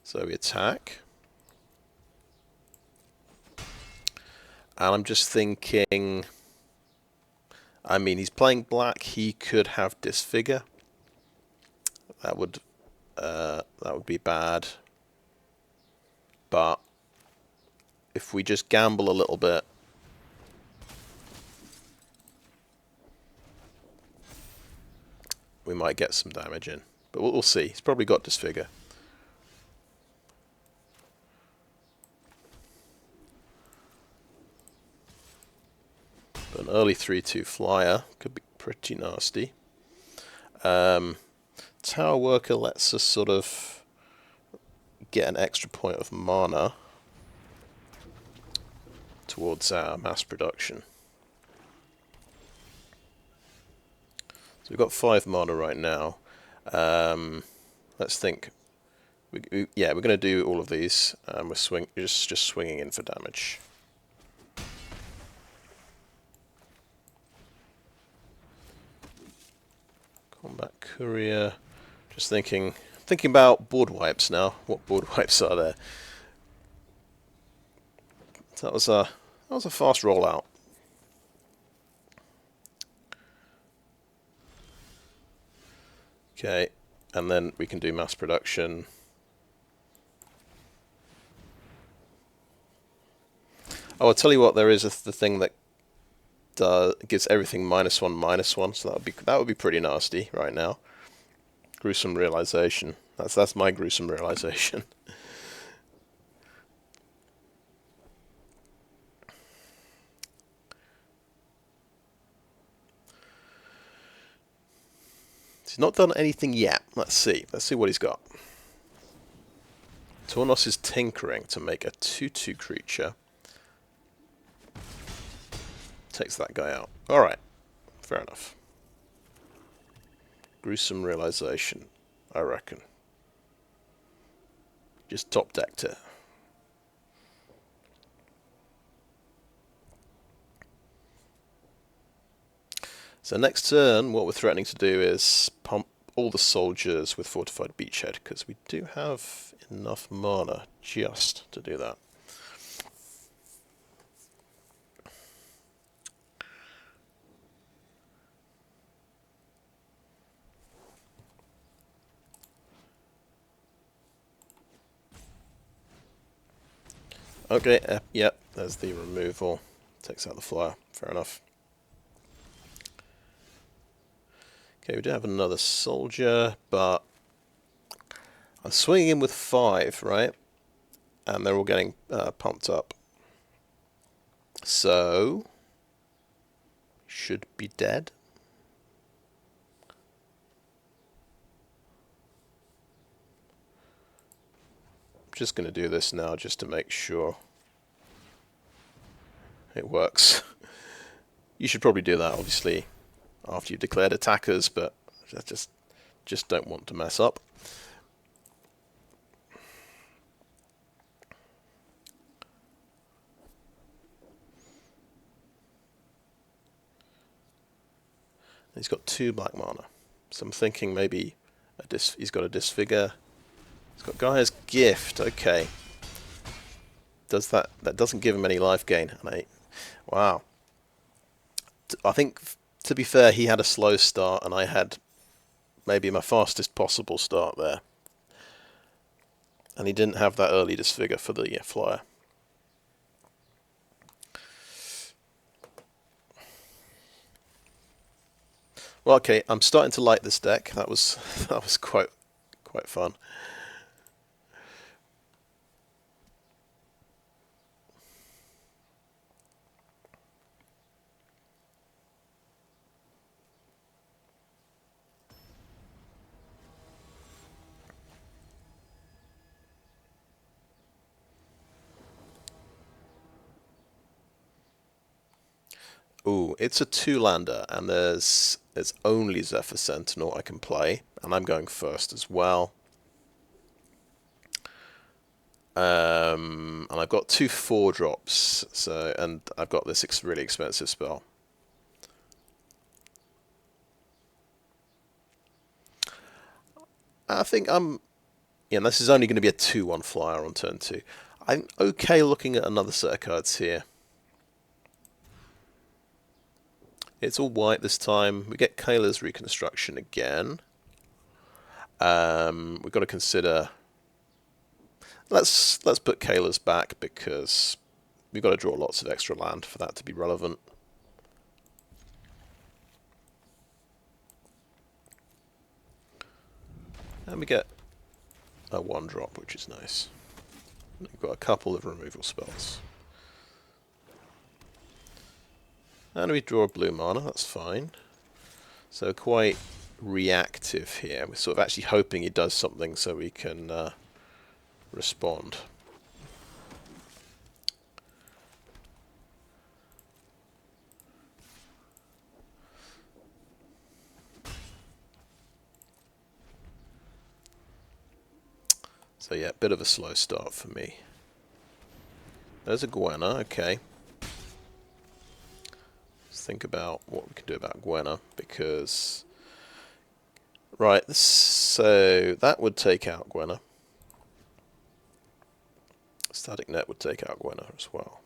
So we attack. And I'm just thinking, I mean, he's playing black, he could have Disfigure. That would be bad. But if we just gamble a little bit, we might get some damage in. But we'll see. He's probably got Disfigure. An early 3/2 flyer could be pretty nasty. Tower Worker lets us sort of get an extra point of mana. towards our mass production. So we've got 5 mana right now. Let's think. Yeah, we're going to do all of these. We're just swinging in for damage. Combat Courier. Just thinking about board wipes now. What board wipes are there? So that was a fast rollout. Okay, and then we can do mass production. Oh, I'll tell you what. There is the thing that gives everything -1/-1, so that would be pretty nasty right now. Gruesome realization. That's my gruesome realization. He's not done anything yet. Let's see what he's got. Tornos is tinkering to make a 2/2 creature. Takes that guy out. Alright, fair enough. Gruesome realization, I reckon. Just top decked it. So next turn, what we're threatening to do is pump all the soldiers with Fortified Beachhead, because we do have enough mana just to do that. Okay, yep, there's the removal. Takes out the flyer, fair enough. Okay, we do have another soldier, but I'm swinging in with 5, right? And they're all getting pumped up. So, should be dead. I'm just going to do this now just to make sure it works. You should probably do that, obviously, after you've declared attackers, but I just don't want to mess up. He's got 2 black mana, so I'm thinking maybe he's got a disfigure. He's got Gaia's Gift. Okay, that doesn't give him any life gain? Wow. I think, to be fair, he had a slow start, and I had maybe my fastest possible start there, and he didn't have that early disfigure for the flyer. Well, okay, I'm starting to like this deck. That was quite fun. Ooh, it's a 2-lander, and there's only Zephyr Sentinel I can play, and I'm going first as well. And I've got 2 4-drops, and I've got this really expensive spell. I think this is only going to be a 2/1 flyer on turn 2. I'm okay looking at another set of cards here. It's all white this time. We get Kayla's Reconstruction again. We've got to consider. Let's put Kayla's back, because we've got to draw lots of extra land for that to be relevant. And we get a 1-drop, which is nice. We've got a couple of removal spells. And we draw a blue mana, that's fine. So quite reactive here. We're sort of actually hoping he does something so we can respond. So yeah, bit of a slow start for me. There's a Gwenna, okay. Let's think about what we can do about Gwenna, because... Right, so that would take out Gwenna. Static Net would take out Gwenna as well.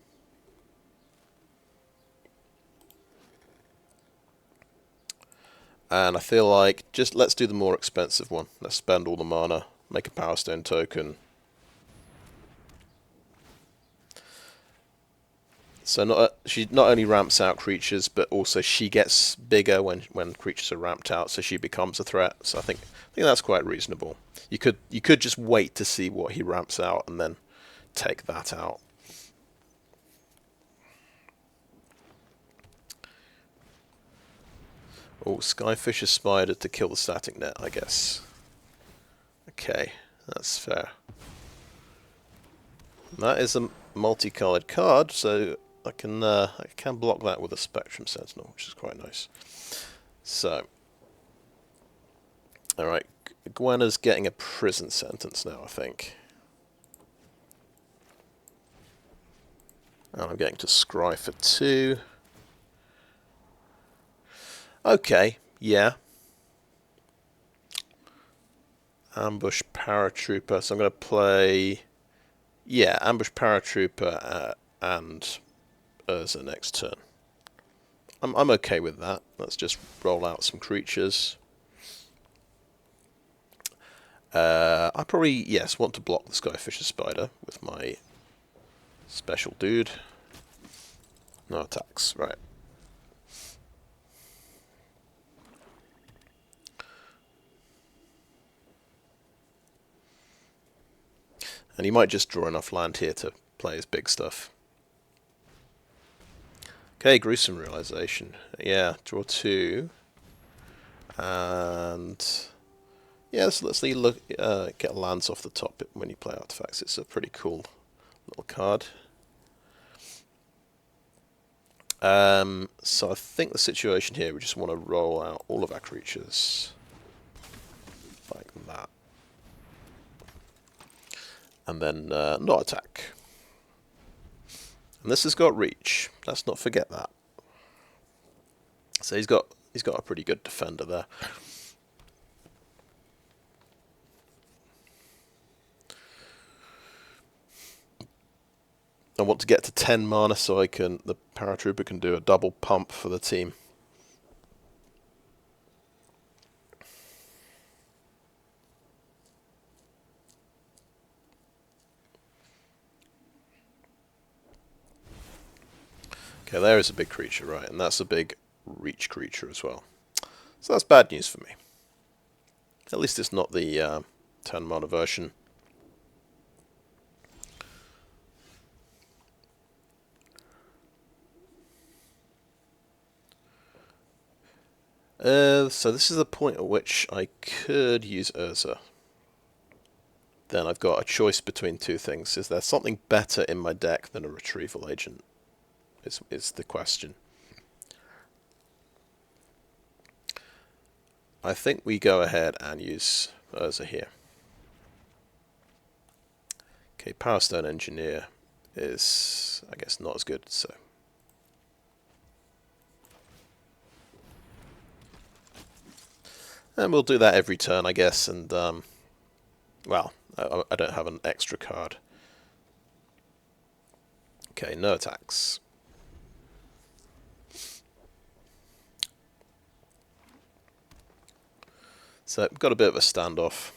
And I feel like, just let's do the more expensive one. Let's spend all the mana, make a Powerstone token. So she not only ramps out creatures, but also she gets bigger when creatures are ramped out, so she becomes a threat. So I think that's quite reasonable. You could just wait to see what he ramps out and then take that out. Oh, Skyfisher Spider to kill the Static Net, I guess. Okay, that's fair. That is a multicolored card, so I can block that with a Spectrum Sentinel, which is quite nice. So, all right, Gwenna's getting a prison sentence now, I think. And I'm getting to scry for 2. Okay, yeah. Ambush Paratrooper, so I'm going to play... Yeah, Ambush Paratrooper and Urza next turn. I'm okay with that. Let's just roll out some creatures. I probably, yes, want to block the Skyfisher Spider with my special dude. No attacks, right. And he might just draw enough land here to play his big stuff. Okay, Gruesome Realization. Yeah, draw 2. And... yeah, let's look, get lands off the top when you play artifacts. It's a pretty cool little card. So I think the situation here, we just want to roll out all of our creatures. Like that. And then not attack. And this has got reach. Let's not forget that. So he's got a pretty good defender there. I want to get to 10 mana so the Paratrooper can do a double pump for the team. Okay, there is a big creature, right, and that's a big reach creature as well. So that's bad news for me. At least it's not the 10 mana version. So this is the point at which I could use Urza. Then I've got a choice between two things. Is there something better in my deck than a Retrieval Agent? Is the question. I think we go ahead and use Urza here. Okay, Powerstone Engineer is, I guess, not as good, so... and we'll do that every turn, I guess, and, well, I don't have an extra card. Okay, no attacks. So, we've got a bit of a standoff.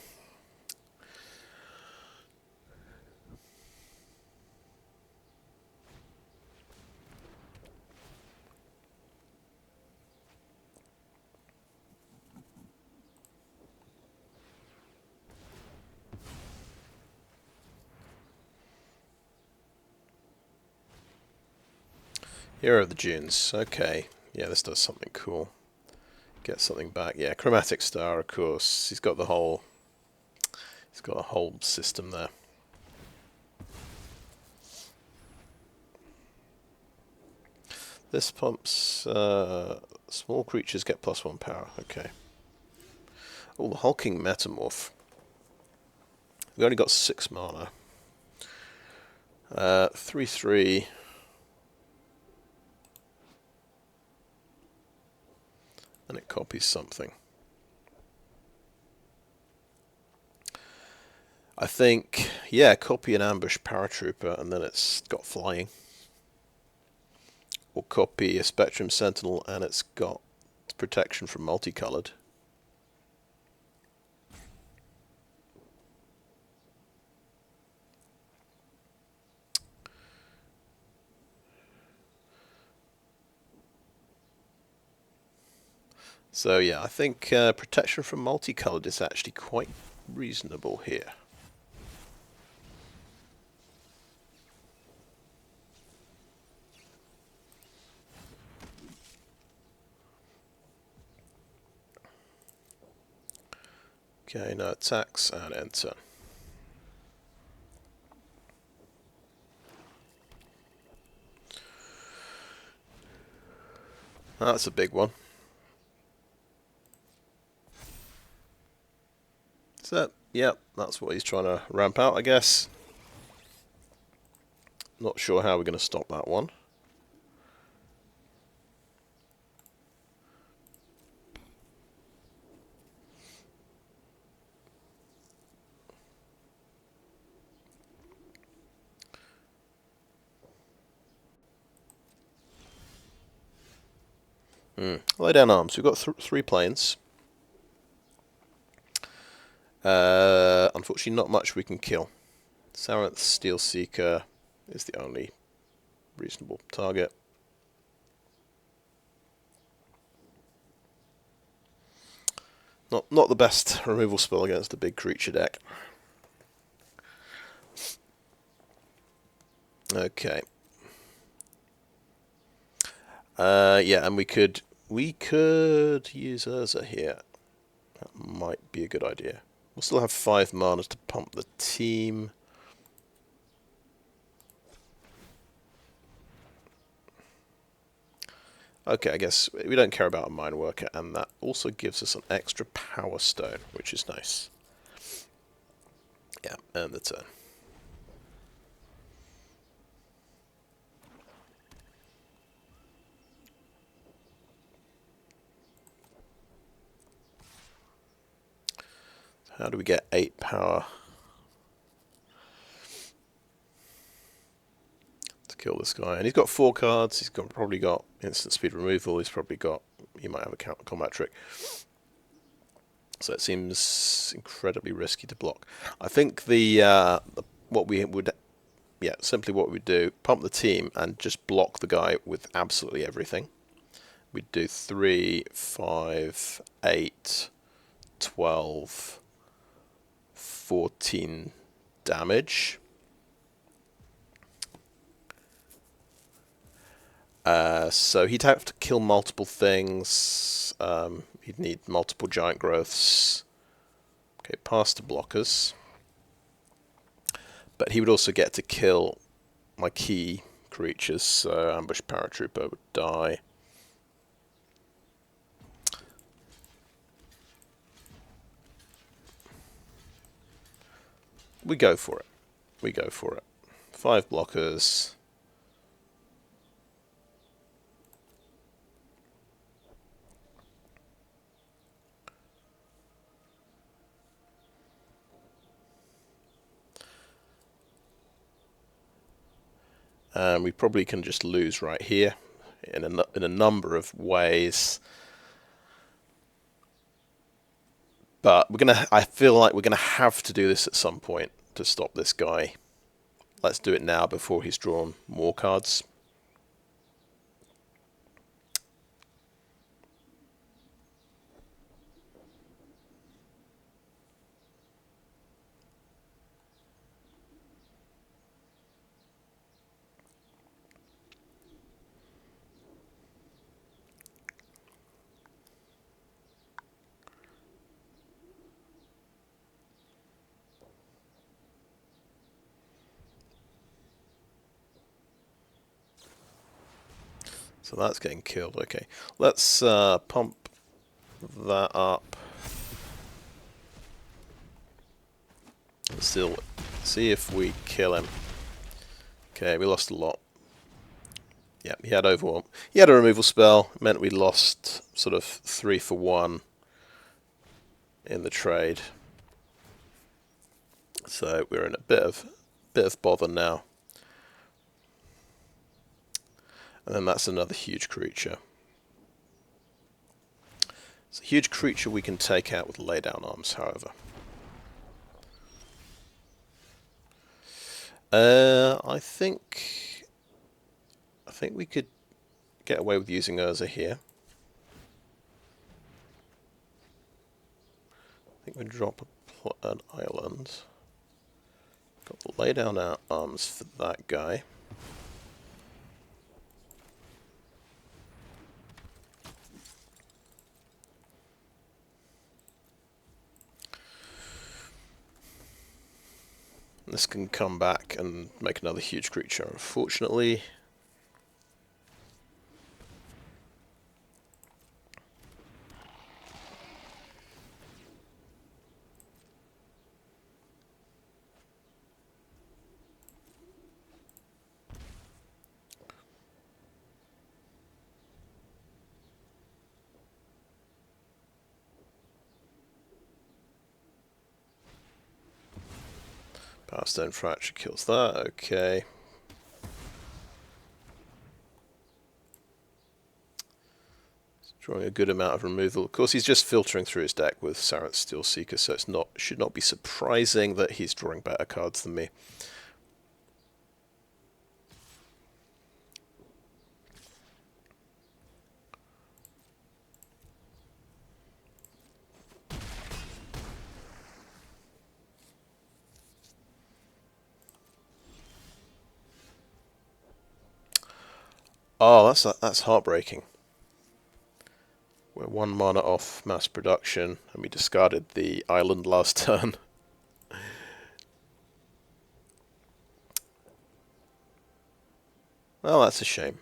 Hero of the Dunes. Okay. Yeah, this does something cool. Get something back. Yeah, Chromatic Star, of course. He's got a whole system there. This pumps small creatures get +1 power. Okay. Oh, the Hulking Metamorph. We only got 6 mana. 3/3. And it copies something. I think, yeah, copy an Ambush Paratrooper and then it's got flying. Or copy a Spectrum Sentinel and it's got protection from multicolored. So yeah, I think protection from multicolored is actually quite reasonable here. Okay, no attacks and enter. That's a big one. So, yep, that's what he's trying to ramp out, I guess. Not sure how we're going to stop that one. Lay down arms. We've got 3 planes. Unfortunately, not much we can kill. Saranth Steel Seeker is the only reasonable target. Not the best removal spell against the big creature deck. Okay. Yeah, and we could use Urza here. That might be a good idea. We'll still have 5 mana to pump the team. Okay, I guess we don't care about a Mine Worker, and that also gives us an extra Power Stone, which is nice. Yeah, and the turn. How do we get 8 power to kill this guy? And he's got 4 cards. He's probably got instant speed removal. He might have a combat trick. So it seems incredibly risky to block. I think what we would do, pump the team and just block the guy with absolutely everything. We'd do 3, 5, 8, 12, 14 damage. So he'd have to kill multiple things. He'd need multiple giant growths. Okay, past the blockers. But he would also get to kill my key creatures, so Ambush Paratrooper would die. We go for it. 5 blockers. And we probably can just lose right here in a number of ways. But I feel like we're gonna have to do this at some point to stop this guy. Let's do it now before he's drawn more cards. So that's getting killed. Okay, let's pump that up. Let's see if we kill him. Okay, we lost a lot. Yeah, he had overwhelm. He had a removal spell. It meant we lost sort of 3 for 1 in the trade. So we're in a bit of bother now. And then that's another huge creature. It's a huge creature we can take out with laydown arms, however. I think we could get away with using Urza here. I think we drop an island. Got to lay down our arms for that guy. This can come back and make another huge creature, unfortunately. Powerstone Fracture kills that, okay. Drawing a good amount of removal. Of course, he's just filtering through his deck with Saren's Steelseeker, so should not be surprising that he's drawing better cards than me. Oh, that's heartbreaking. We're 1 mana off mass production, and we discarded the island last turn. Well, that's a shame.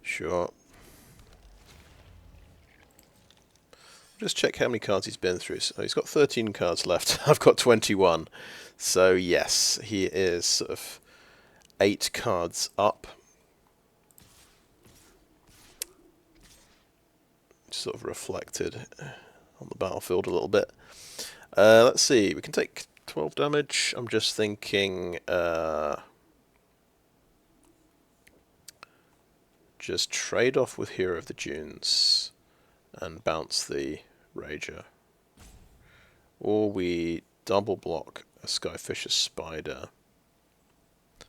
Sure. Just check how many cards he's been through. So he's got 13 cards left. I've got 21. So yes, he is sort of 8 cards up. Sort of reflected on the battlefield a little bit. Let's see, we can take 12 damage. I'm just thinking just trade off with Hero of the Dunes and bounce the Rager. Or we double block a Skyfisher Spider. I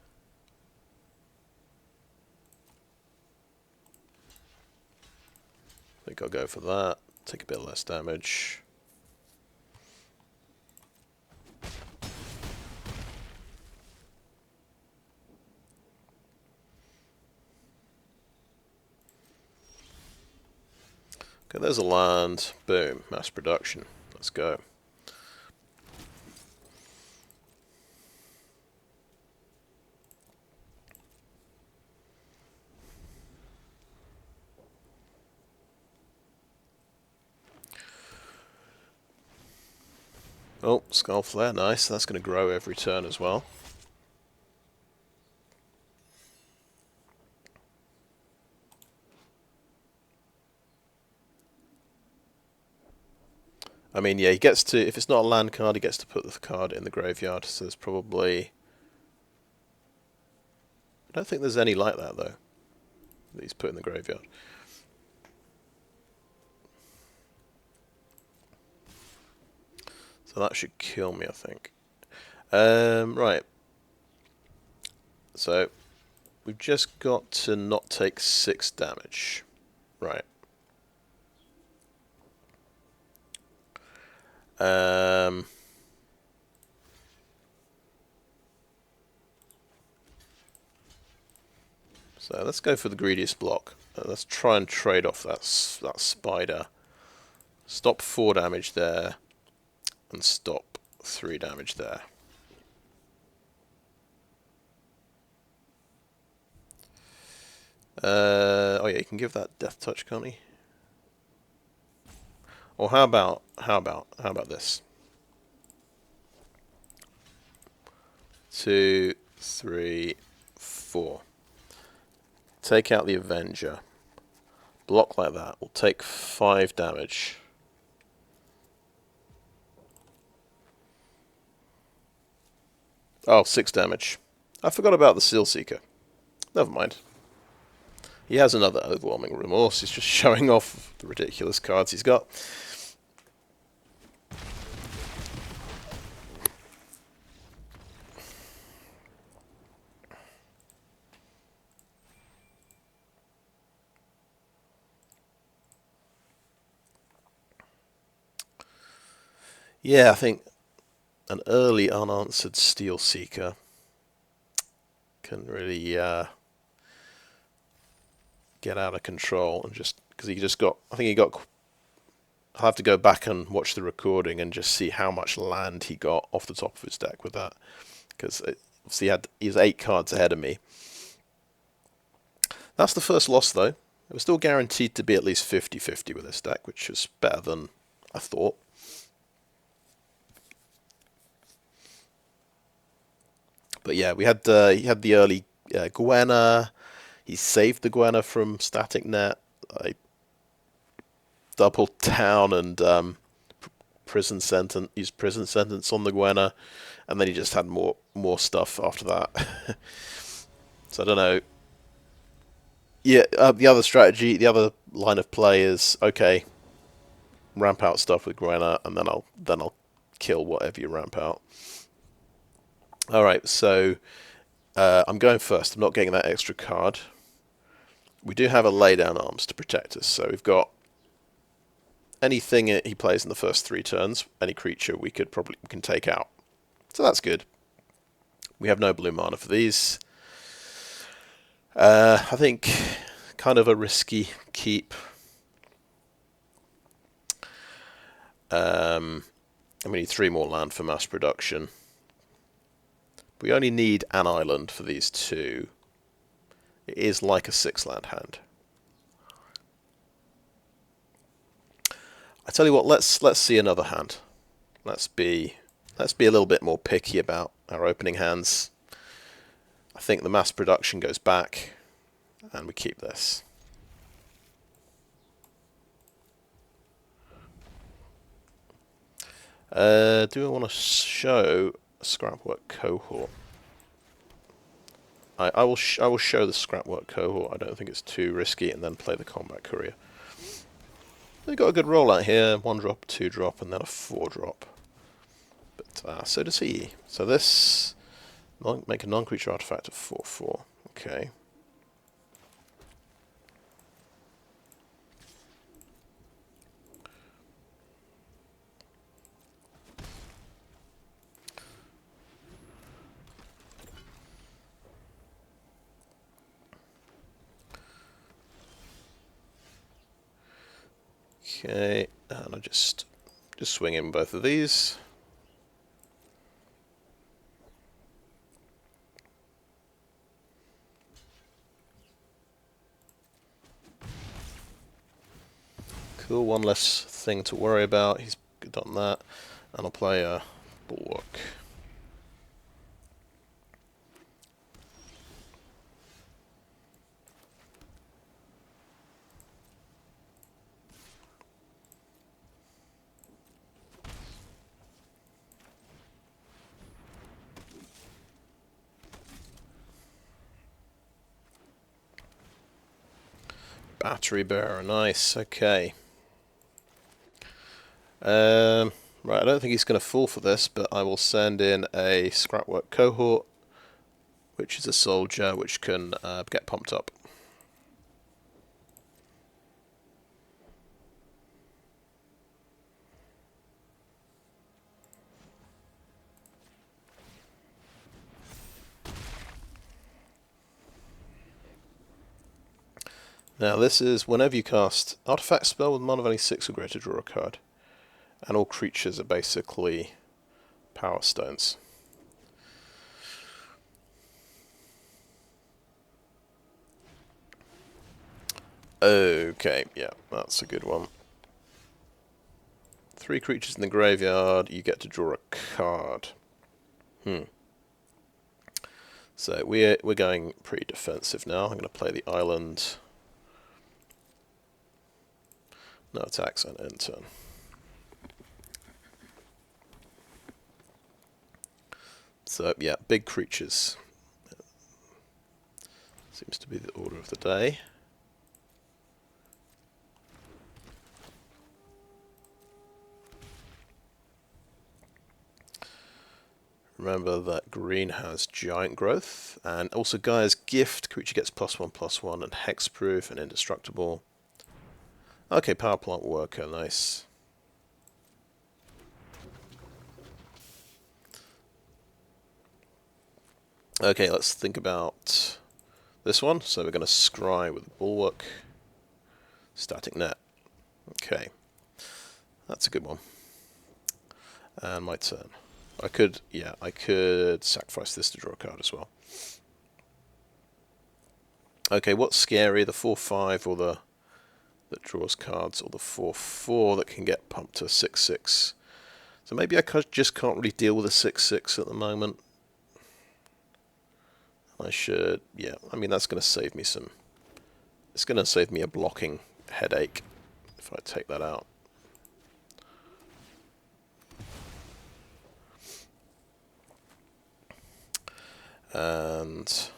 think I'll go for that. Take a bit less damage. Okay, there's a land. Boom. Mass production. Let's go. Oh, Skull Flare, nice. That's going to grow every turn as well. I mean, yeah, he gets to, if it's not a land card, he gets to put the card in the graveyard, so there's probably... I don't think there's any like that, though, that he's put in the graveyard. So that should kill me, I think. Right. So, we've just got to not take 6 damage. Right. So let's go for the greediest block. Let's try and trade off that spider. Stop 4 damage there, and stop 3 damage there. Oh yeah, you can give that death touch, can't he? Or how about this? 2, 3, 4. Take out the Avenger. Block like that. We'll take 5 damage. Oh, 6 damage. I forgot about the Seal Seeker. Never mind. He has another Overwhelming Remorse. He's just showing off the ridiculous cards he's got. Yeah, I think an early unanswered Steel Seeker can really get out of control, and just because he just got, I think he got. I'll have to go back and watch the recording and just see how much land he got off the top of his deck with that, because obviously he was 8 cards ahead of me. That's the first loss though. It was still guaranteed to be at least 50-50 with this deck, which is better than I thought. But yeah, he had the early Gwenna. He saved the Gwenna from Static Net. I doubled down and prison sentence, used prison sentence on the Gwenna, and then he just had more stuff after that. So I don't know. Yeah, the other strategy, the other line of play is okay. Ramp out stuff with Gwenna, and then I'll kill whatever you ramp out. All right, so I'm going first. I'm not getting that extra card. We do have a laydown arms to protect us, so we've got anything he plays in the first 3 turns, any creature we can take out. So that's good. We have no blue mana for these. I think kind of a risky keep. And we need 3 more land for mass production. We only need an island for these 2. It is like a 6-land hand. I tell you what, let's see another hand. Let's be a little bit more picky about our opening hands. I think the mass production goes back, and we keep this. Do I want to show a Scrapwork Cohort? I will show the Scrapwork Cohort. I don't think it's too risky, and then play the Combat Courier. They got a good rollout here: 1-drop, 2-drop, and then a 4-drop. But so does he. So this make a non-creature artifact of 4/4. Okay. Okay, and I just swing in both of these. Cool, one less thing to worry about. He's good on that. And I'll play a Bulwark. Battery Bearer, nice, okay. Right, I don't think he's going to fall for this, but I will send in a Scrapwork Cohort, which is a soldier which can get pumped up. Now this is whenever you cast artifact spell with mana of only 6 or greater, draw a card. And all creatures are basically Power Stones. Okay, yeah, that's a good one. 3 creatures in the graveyard, you get to draw a card. So we're going pretty defensive now. I'm going to play the island. No attacks on end turn. So yeah, big creatures. Seems to be the order of the day. Remember that green has giant growth, and also Gaia's Gift, creature gets +1/+1 and hexproof and indestructible. Okay, power plant worker, nice. Okay, let's think about this one. So we're going to scry with Bulwark, static net. Okay, that's a good one. And my turn. I could sacrifice this to draw a card as well. Okay, what's scary, the 4/5 or the that draws cards, or the 4/4 that can get pumped to 6/6? So maybe I just can't really deal with a 6/6 at the moment. I should, yeah. I mean, that's going to save me some. It's going to save me a blocking headache if I take that out. And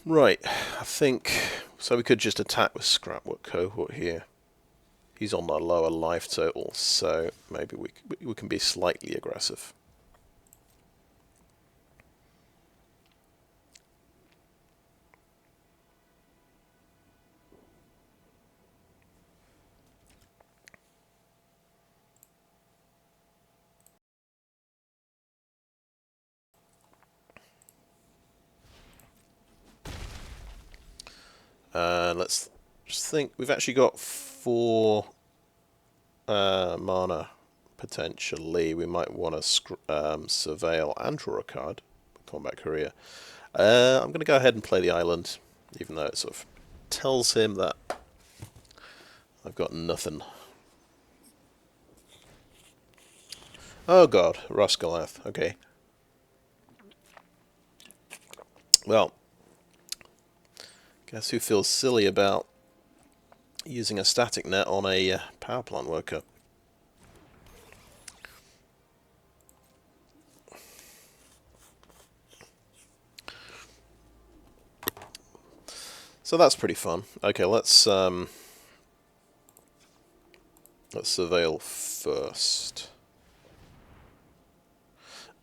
right, I think so. We could just attack with Scrapwork Cohort here. He's on a lower life total, so maybe we can be slightly aggressive. Let's just think. We've actually got 4 mana potentially. We might want to surveil and draw a card. Combat Courier. I'm going to go ahead and play the island, even though it sort of tells him that I've got nothing. Oh god, Rascalath. Okay. Well, guess who feels silly about using a static net on a power plant worker? So that's pretty fun. Okay, let's surveil first.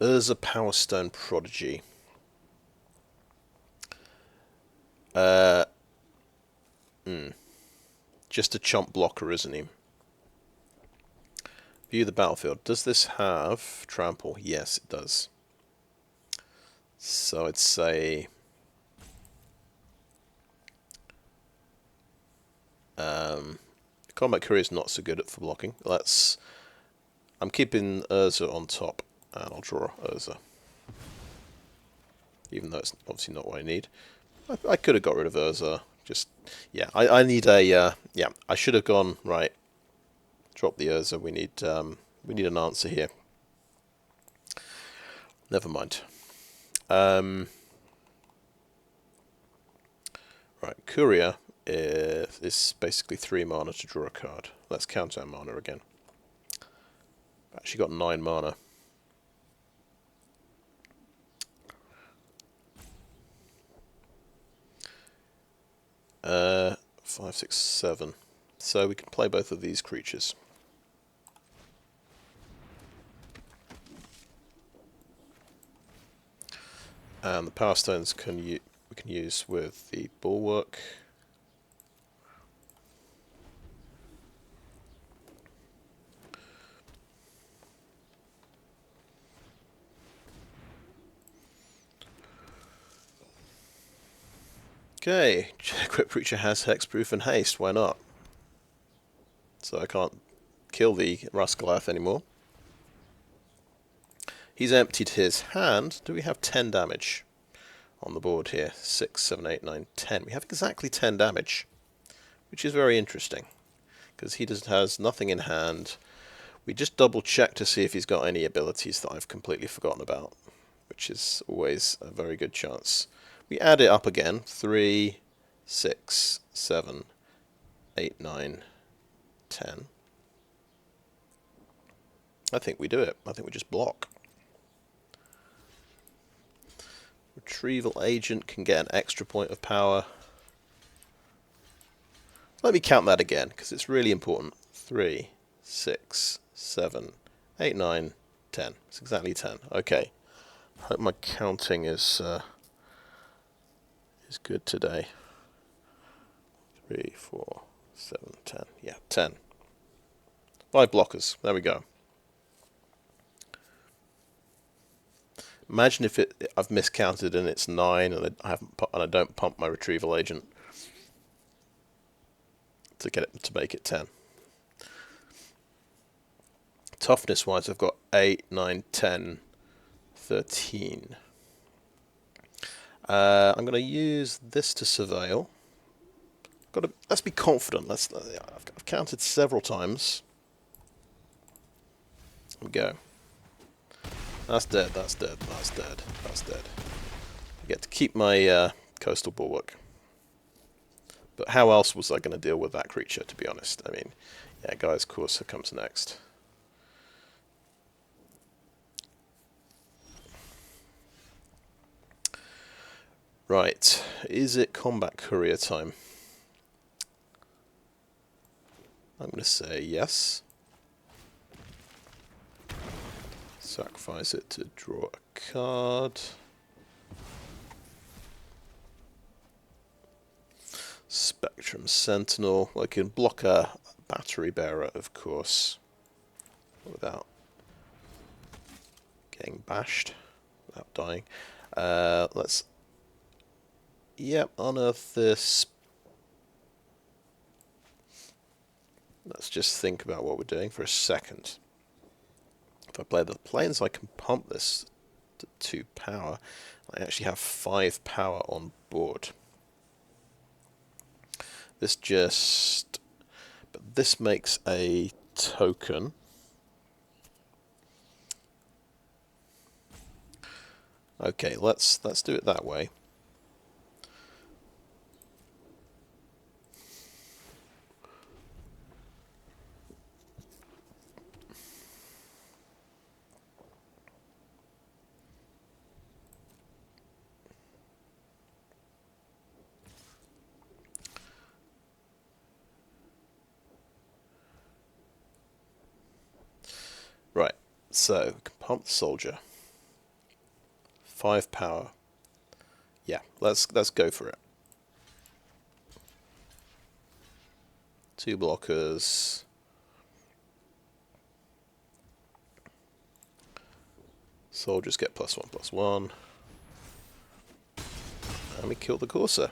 Urza Powerstone Prodigy. Just a chump blocker, isn't he? View the battlefield. Does this have trample? Yes, it does. So I'd say Combat Courier is not so good for blocking. I'm keeping Urza on top, and I'll draw Urza. Even though it's obviously not what I need. I could have got rid of Urza. Just, yeah, I need a, yeah, I should have gone, right, drop the Urza. We need an answer here. Never mind. Right, Courier is basically 3 mana to draw a card. Let's count our mana again. Actually got 9 mana. Five, 6, 7. So we can play both of these creatures. And the Power Stones we can use with the Bulwark. Okay, Equipped Creature has Hexproof and Haste, why not? So I can't kill the Rascalath anymore. He's emptied his hand. Do we have 10 damage on the board here? 6, 7, 8, 9, 10. We have exactly 10 damage, which is very interesting, because he has nothing in hand. We just double check to see if he's got any abilities that I've completely forgotten about, which is always a very good chance. We add it up again. 3, 6, 7, 8, 9, 10. I think we do it. I think we just block. Retrieval Agent can get an extra point of power. Let me count that again, because it's really important. 3, 6, 7, 8, 9, 10. It's exactly 10. Okay. I hope my counting is good today. 3, 4, 7, 10. Yeah, 10. 5 blockers. There we go. Imagine if I've miscounted and it's 9 and I don't pump my Retrieval Agent to make it 10. Toughness wise, I've got 8, 9, 10, 13. I'm going to use this to surveil. Let's be confident. I've counted several times. There we go. That's dead, that's dead, that's dead, that's dead. I get to keep my Coastal Bulwark. But how else was I going to deal with that creature, to be honest? I mean, yeah, Gaia's Courser comes next. Right, is it Combat Courier time? I'm going to say yes. Sacrifice it to draw a card. Spectrum Sentinel. Well, I can block a battery bearer, of course, without getting bashed, without dying. Let's, yep, unearth this. Let's just think about what we're doing for a second. If I play the planes, I can pump this to 2 power. I actually have 5 power on board. But this makes a token. Okay, let's do it that way. Right, so we can pump the soldier. 5 power. Yeah, let's go for it. 2 blockers. Soldiers get +1/+1. And we kill the Courser.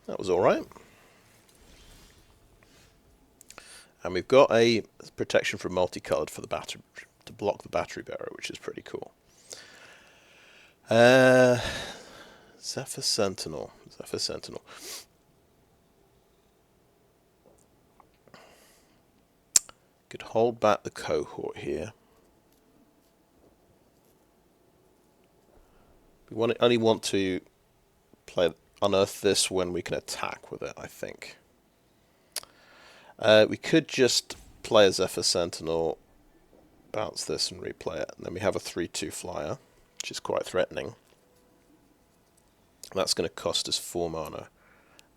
That was alright. And we've got a protection from multicolored for the battery to block the battery bearer, which is pretty cool. Zephyr Sentinel. Zephyr Sentinel. Could hold back the Cohort here. We only want to unearth this when we can attack with it, I think. We could just play a Zephyr Sentinel, bounce this and replay it, and then we have a 3/2 flyer, which is quite threatening. That's going to cost us 4 mana,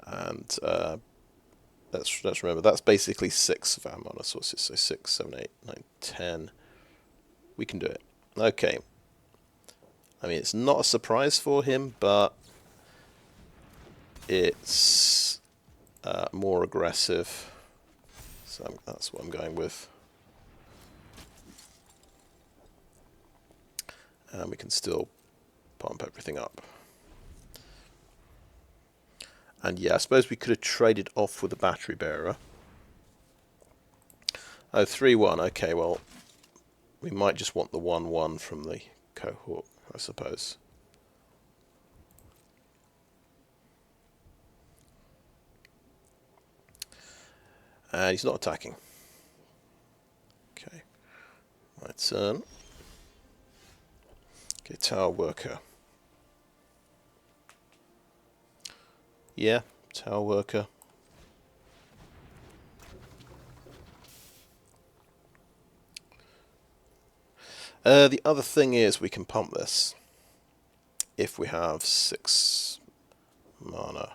and let's remember that's basically 6 of our mana sources, so 6, 7, 8, 9, 10. We can do it. Okay. I mean, it's not a surprise for him, but it's more aggressive. So that's what I'm going with. And we can still pump everything up. And yeah, I suppose we could have traded off with the battery bearer. Oh, 3-1. Okay, well, we might just want the 1-1 from the cohort, I suppose. And he's not attacking. Okay, my turn. Okay, tower worker. Yeah, tower worker. The other thing is we can pump this if we have 6 mana.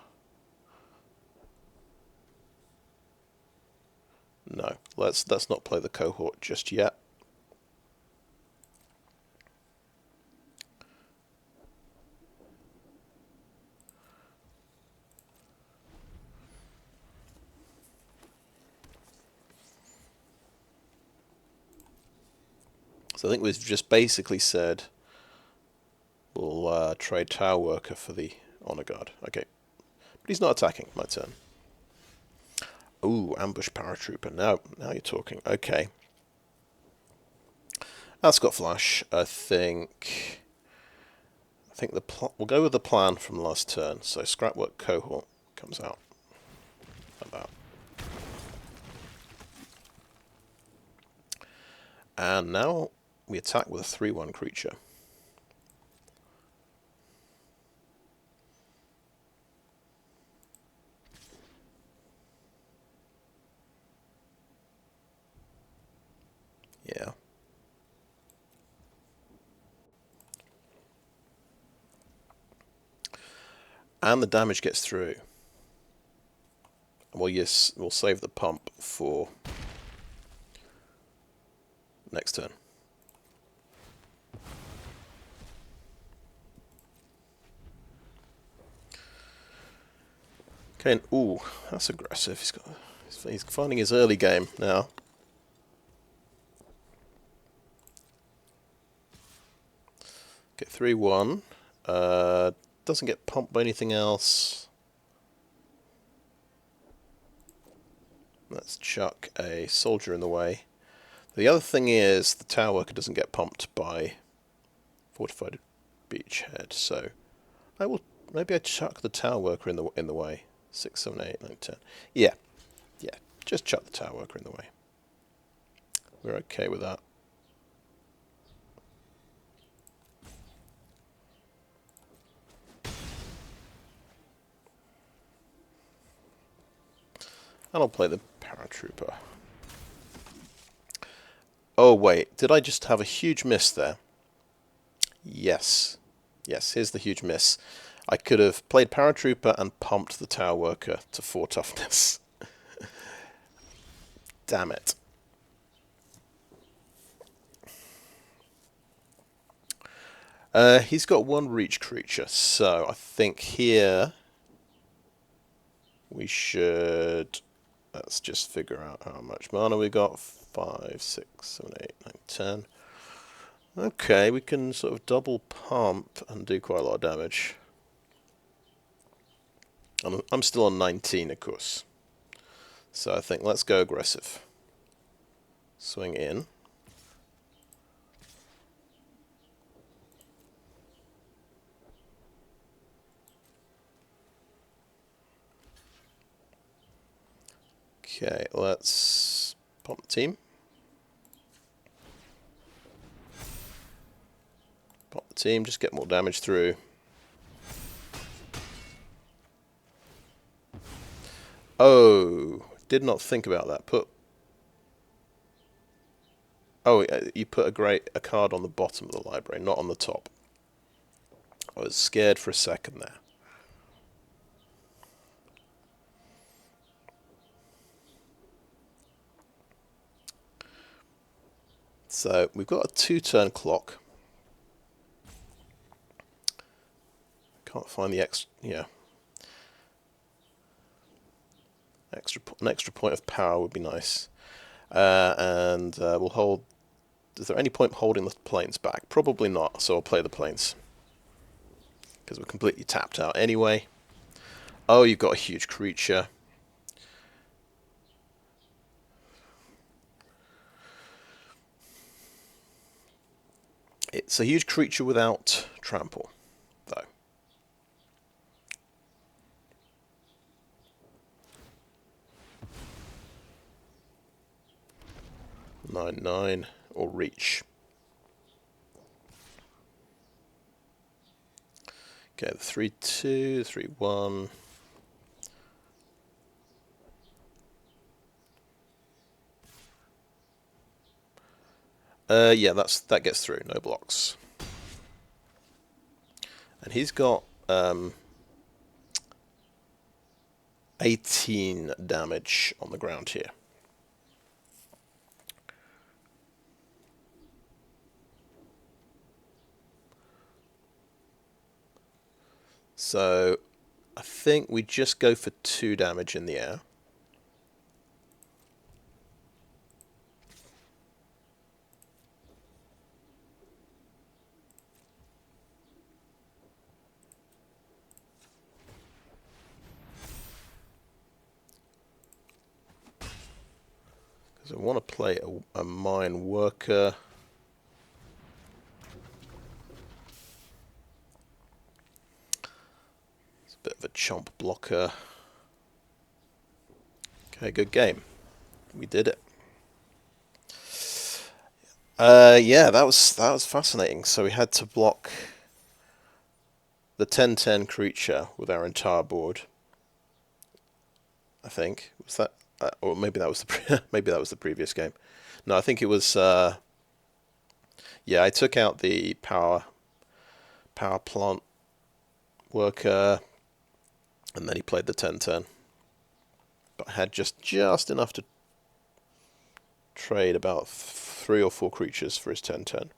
No, let's not play the cohort just yet. So I think we've just basically said we'll trade Tower Worker for the Honor Guard. Okay, but he's not attacking. My turn. Ooh, Ambush Paratrooper. Now you're talking. Okay, that's got flash. I think we'll go with the plan from last turn. So Scrapwork Cohort comes out. Like that. And now we attack with a 3-1 creature. Yeah. And the damage gets through. Well, yes, we'll save the pump for next turn. Okay, and, ooh, that's aggressive. He's finding his early game now. Okay, 3-1. Doesn't get pumped by anything else. Let's chuck a soldier in the way. The other thing is the tower worker doesn't get pumped by Fortified Beachhead, so maybe I chuck the tower worker in the way. 6, 7, 8, 9, 10. Yeah, just chuck the tower worker in the way. We're okay with that. And I'll play the Paratrooper. Oh wait, did I just have a huge miss there? Yes. Yes, here's the huge miss. I could have played Paratrooper and pumped the Tower Worker to 4 toughness. Damn it. He's got 1 reach creature, so I think here we should... Let's just figure out how much mana we got. 5, 6, 7, 8, 9, 10. Okay, we can sort of double pump and do quite a lot of damage. I'm still on 19, of course. So I think let's go aggressive. Swing in. Okay, let's pump the team. Pop the team, just get more damage through. Oh, did not think about that. You put a card on the bottom of the library, not on the top. I was scared for a second there. So we've got a 2-turn clock. Can't find the extra. Yeah. An extra point of power would be nice. And we'll hold... Is there any point holding the planes back? Probably not, so I'll play the planes. because we're completely tapped out anyway. Oh, you've got a huge creature. It's a huge creature without trample, though. 9/9 or reach. Okay, the 3/2, 3/1. Yeah, that gets through, no blocks. And he's got 18 damage on the ground here. So I think we just go for 2 damage in the air. Because I want to play a mine worker. It's a bit of a chomp blocker. Okay, good game. We did it. Yeah, that was fascinating. So we had to block the 10/10 creature with our entire board. I think was that, or maybe that was the maybe that was the previous game. No, I think it was. Yeah, I took out the power plant worker, and then he played the 10/10. But I had just enough to trade about 3 or 4 creatures for his 10/10.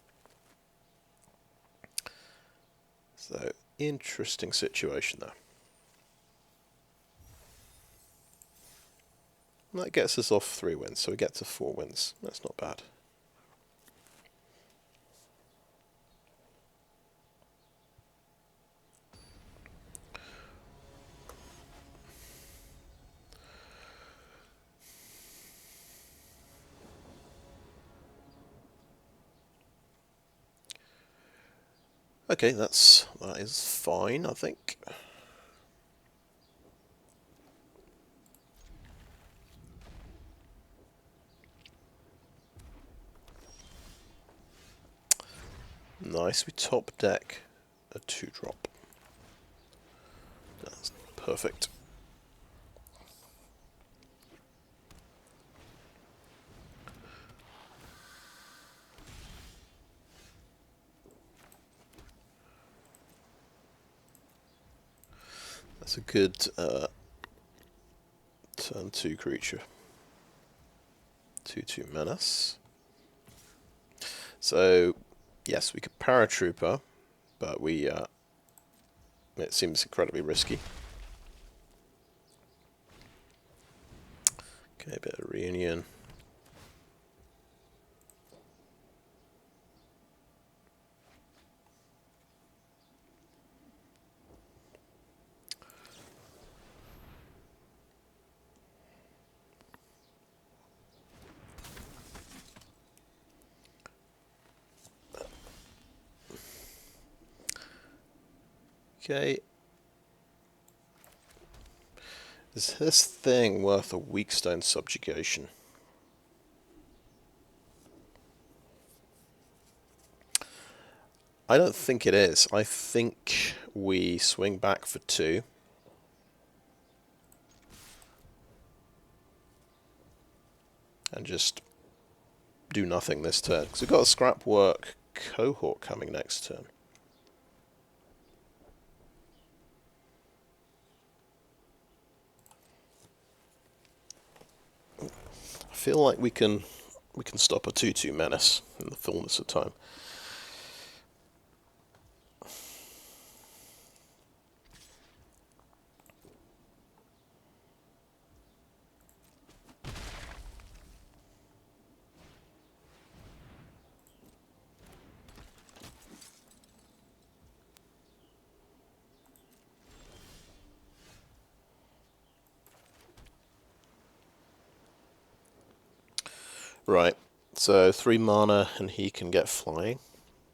So interesting situation there. And that gets us off 3 wins, so we get to 4 wins. That's not bad. Okay, that is fine, I think. Nice, we top deck a 2-drop. That's perfect. That's a good turn 2 creature. 2/2 menace. So yes, we could Paratrooper, but it seems incredibly risky. Okay, a bit of reunion. Okay. Is this thing worth a Weakstone Subjugation? I don't think it is. I think we swing back for 2. And just do nothing this turn. Because we've got a Scrapwork Cohort coming next turn. I feel like we can stop a 2/2 menace in the fullness of time. Right, so 3 mana and he can get flying.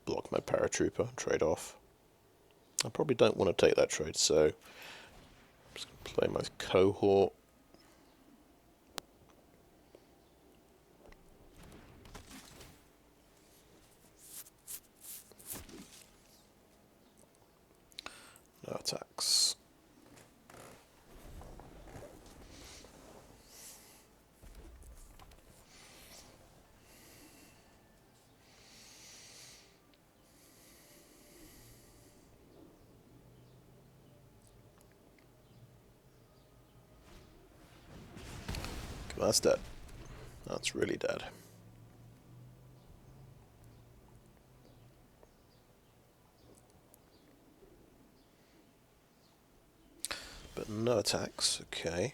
Block my Paratrooper, trade off. I probably don't want to take that trade, so I'm just going to play my Cohort. No attacks. That's dead. That's really dead. But no attacks, okay.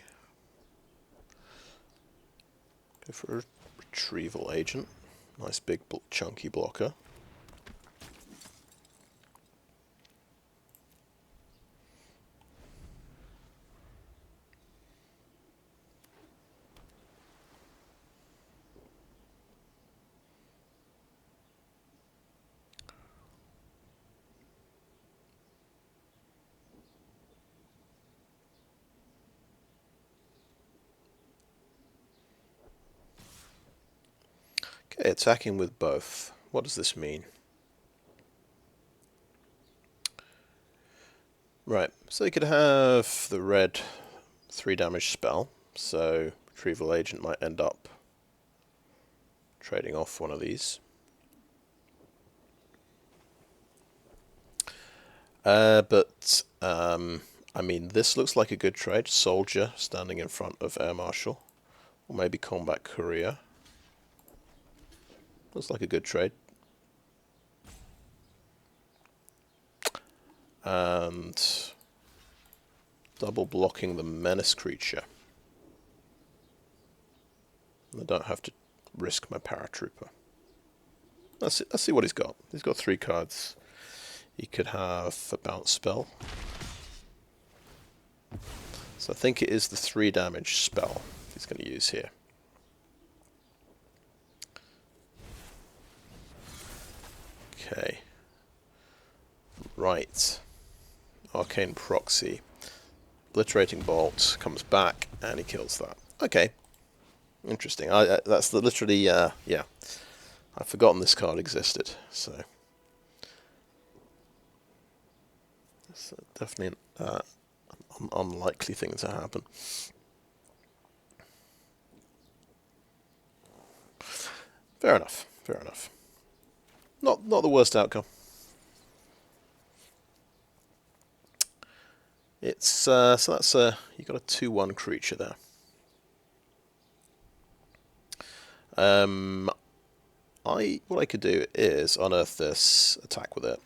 Go for a Retrieval Agent. Nice big chunky blocker. Okay, attacking with both. What does this mean? Right, so you could have the red 3 damage spell, so Retrieval Agent might end up trading off one of these. I mean, this looks like a good trade. Soldier standing in front of Air Marshal, or maybe Combat Courier. Looks like a good trade. And double blocking the menace creature. I don't have to risk my Paratrooper. Let's see what he's got. He's got 3 cards. He could have a bounce spell. So I think it is the 3 damage spell he's going to use here. Okay. Right. Arcane Proxy. Obliterating Bolt comes back and he kills that. Okay. Interesting. That's literally, yeah. I've forgotten this card existed, so. It's definitely an unlikely thing to happen. Fair enough. Fair enough. Not the worst outcome. It's so that's you got a 2/1 creature there. What I could do is unearth this, attack with it.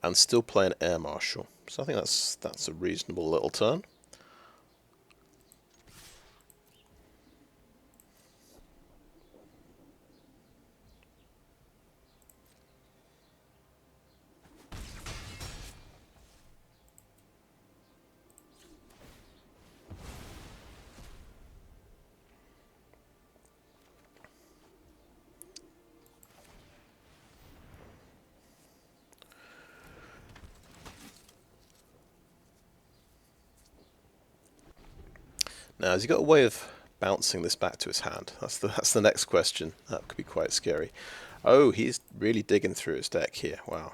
And still play an Air Marshal. So I think that's a reasonable little turn. Now, has he got a way of bouncing this back to his hand? That's the next question. That could be quite scary. Oh, he's really digging through his deck here. Wow.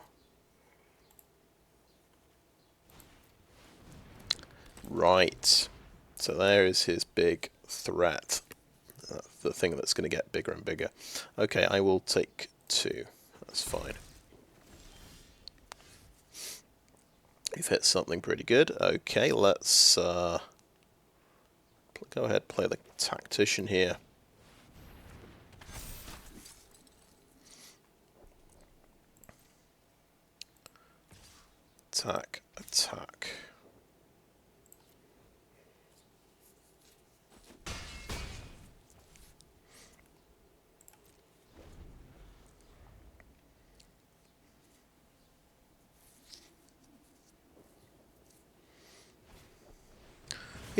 Right. So there is his big threat. The thing that's going to get bigger and bigger. Okay, I will take 2. That's fine. You've hit something pretty good. Okay, let's go ahead, play the Tactician here. Attack, attack.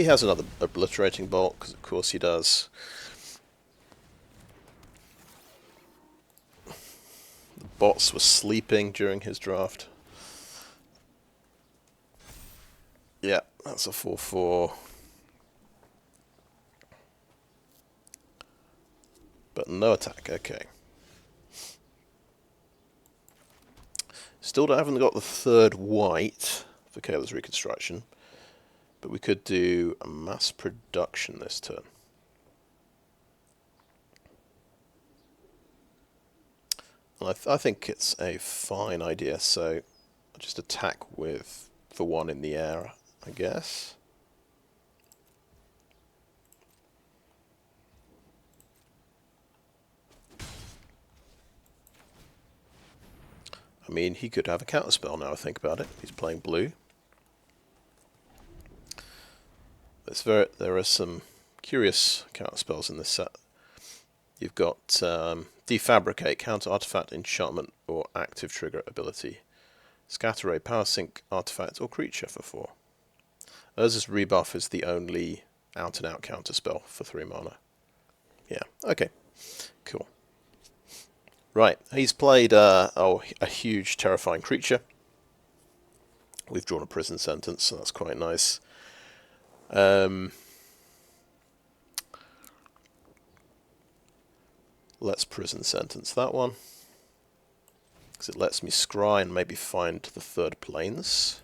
He has another obliterating bolt, because of course he does. The bots were sleeping during his draft. Yeah, that's a 4/4. But no attack, okay. Still haven't got the third white for Kayla's Reconstruction, but we could do a mass production this turn. And I think it's a fine idea, so I'll just attack with the one in the air, I guess. I mean, he could have a counterspell now I think about it. He's playing blue. There are some curious counterspells in this set. You've got Defabricate, counter artifact, enchantment, or active trigger ability. Scatter Ray, power sink, artifact, or creature for 4. Urza's Rebuff is the only out-and-out counterspell for 3 mana. Yeah, okay, cool. Right, he's played a huge, terrifying creature. We've drawn a prison sentence, so that's quite nice. Let's prison sentence that one, because it lets me scry and maybe find the third planes.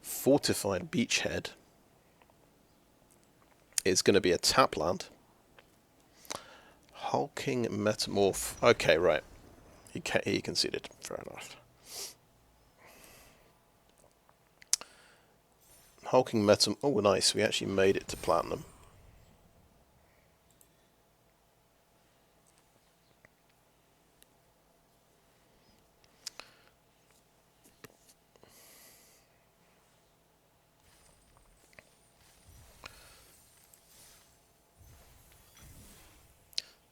Fortified Beachhead is going to be a tap land. Hulking Metamorph. Okay, right. He conceded. Fair enough. Hulking Metamorph. Oh, nice. We actually made it to platinum.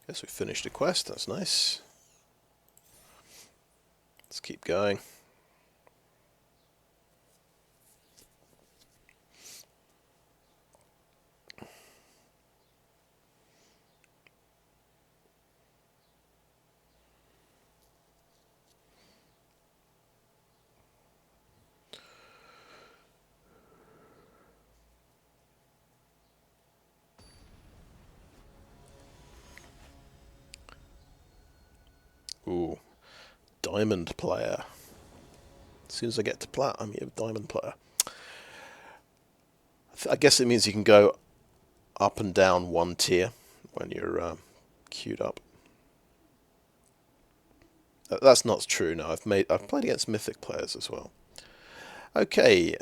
Guess we finished a quest. That's nice. Let's keep going. Ooh, diamond player. As soon as I get to plat, I'm a diamond player. I guess it means you can go up and down one tier when you're queued up. That's not true. No, I've played against mythic players as well. Okay,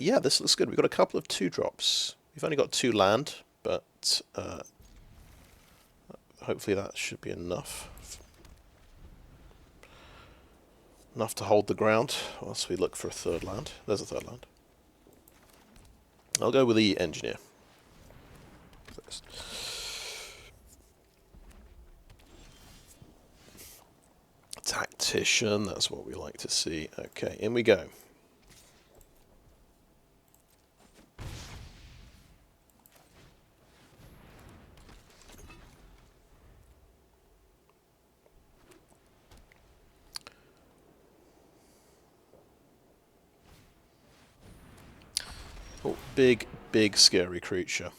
yeah, this looks good. We've got a couple of 2-drops. We've only got 2 land, but hopefully that should be enough. Enough to hold the ground whilst we look for a third land. There's a third land. I'll go with the Engineer first. Tactician, that's what we like to see. Okay, in we go. Oh, big, big scary creature.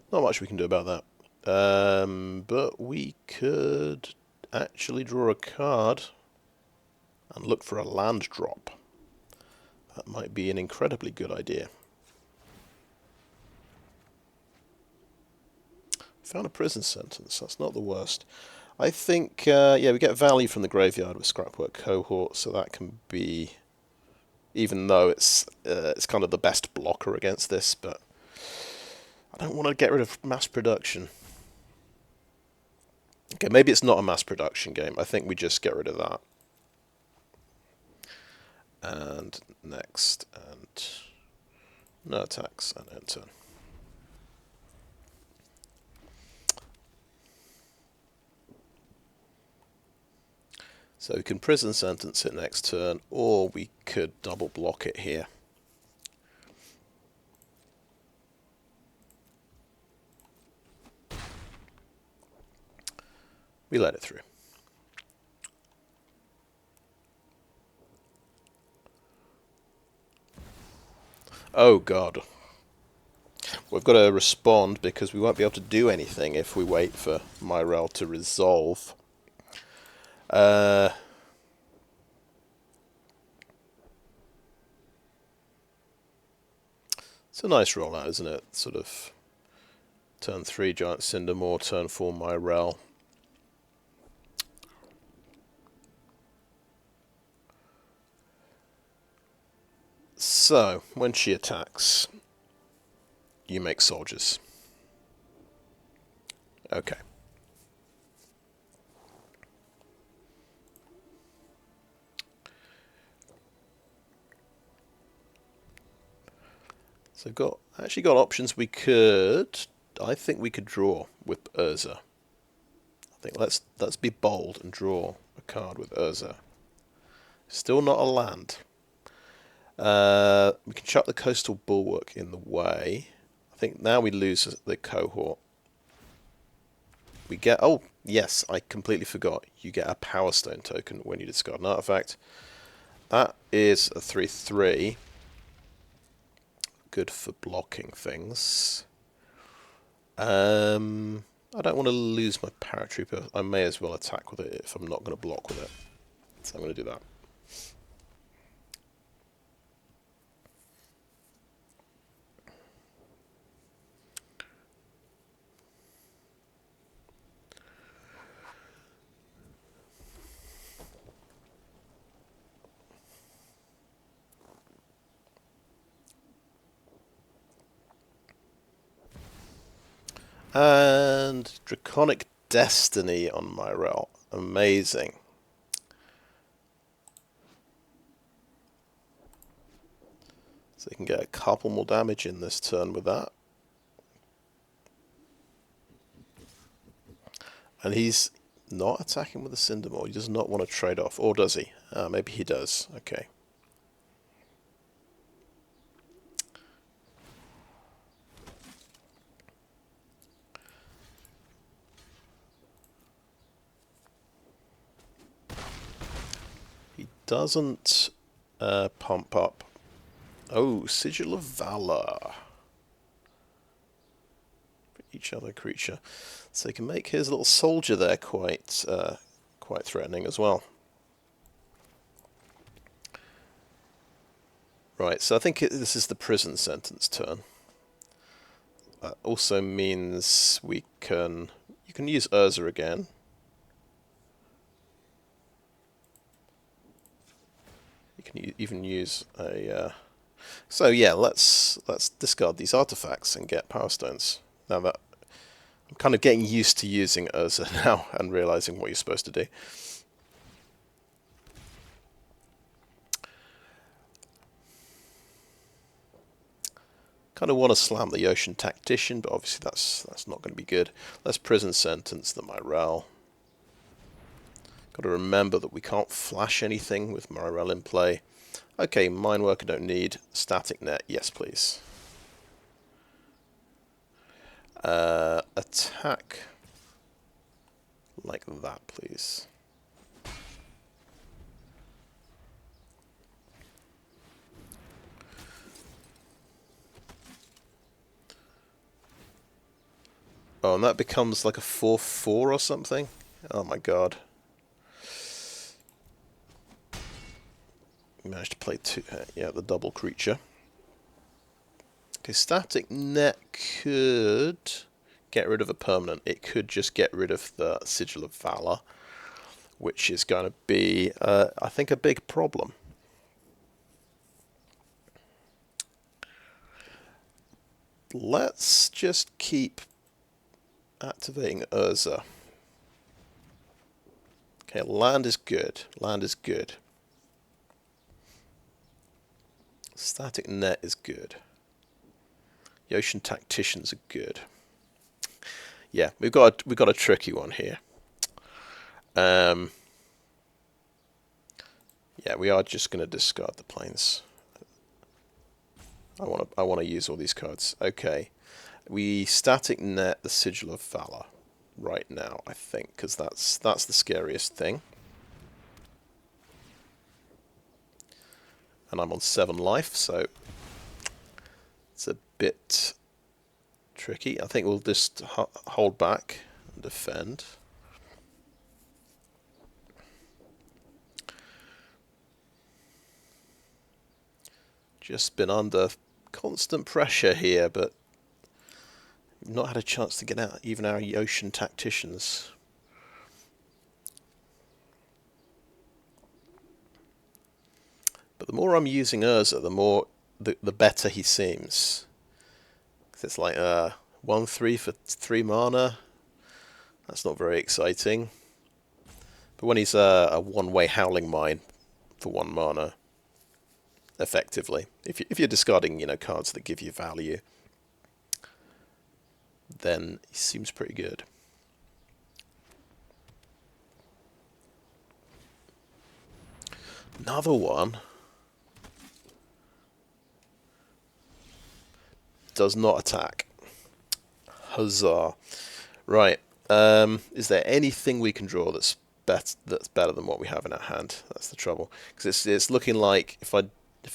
Not much we can do about that. But we could actually draw a card and look for a land drop. That might be an incredibly good idea. Found a prison sentence. That's not the worst. I think, yeah, we get value from the graveyard with Scrapwork Cohort, so that can be, even though it's kind of the best blocker against this, but I don't want to get rid of mass production. Okay, maybe it's not a mass production game. I think we just get rid of that. And next, and No attacks and end turn. So we can prison sentence it next turn, or we could double block it here. We let it through. Oh god. We've got to respond because we won't be able to do anything if we wait for Myrel to resolve. It's a nice rollout, isn't it? Sort of turn 3 Giant Cindermore, turn 4 Myrel. So, when she attacks, you make soldiers. Okay. So actually got options we could. I think we could draw with Urza. I think let's be bold and draw a card with Urza. Still not a land. We can chuck the Coastal Bulwark in the way. I think now we lose the cohort. We get... Oh, yes, I completely forgot. You get a Powerstone token when you discard an artifact. That is a 3/3. Good for blocking things. I don't want to lose my Paratrooper. I may as well attack with it if I'm not going to block with it. So I'm going to do that. And Draconic Destiny on Myrel. Amazing. So you can get a couple more damage in this turn with that. And he's not attacking with the Cindermore. He does not want to trade off. Or does he? Maybe he does. Okay. He doesn't pump up. Oh, Sigil of Valor. For each other creature. So he can make his little soldier there quite threatening as well. Right, so I think this is the prison sentence turn. Also means you can use Urza again. You can even use a... So yeah, let's discard these artifacts and get Power Stones. Now that I'm kind of getting used to using Urza now and realizing what you're supposed to do. Kind of want to slam the Yotian Tactician, but obviously that's not going to be good. Let's prison sentence the Myrel. Got to remember that we can't flash anything with Myrel in play. Okay, Mine Worker don't need. Static Net, yes please. Attack like that, please. Oh, and that becomes like a 4/4 or something? Oh my god. We managed to play two, yeah, the double creature. Okay, Static Net could get rid of a permanent. It could just get rid of the Sigil of Valor, which is going to be, I think, a big problem. Let's just keep activating Urza. Okay, land is good. Land is good. Static Net is good. Yotian Tacticians are good. Yeah, we've got a tricky one here. Yeah, we are just going to discard the planes. I want to use all these cards. Okay, we static net the Sigil of Valor right now, I think, because that's the scariest thing. And I'm on 7 life, so it's a bit tricky. I think we'll just hold back and defend. Just been under constant pressure here, but we've not had a chance to get out even our Yotian Tacticians. But the more I'm using Urza, the better he seems. 'Cause it's like 1/3 for 3 mana. That's not very exciting. But when he's a one-way Howling Mine for 1 mana, effectively, if you're discarding cards that give you value, then he seems pretty good. Another one does not attack. Huzzah! Right. Is there anything we can draw that's better than what we have in our hand? That's the trouble, because it's looking like if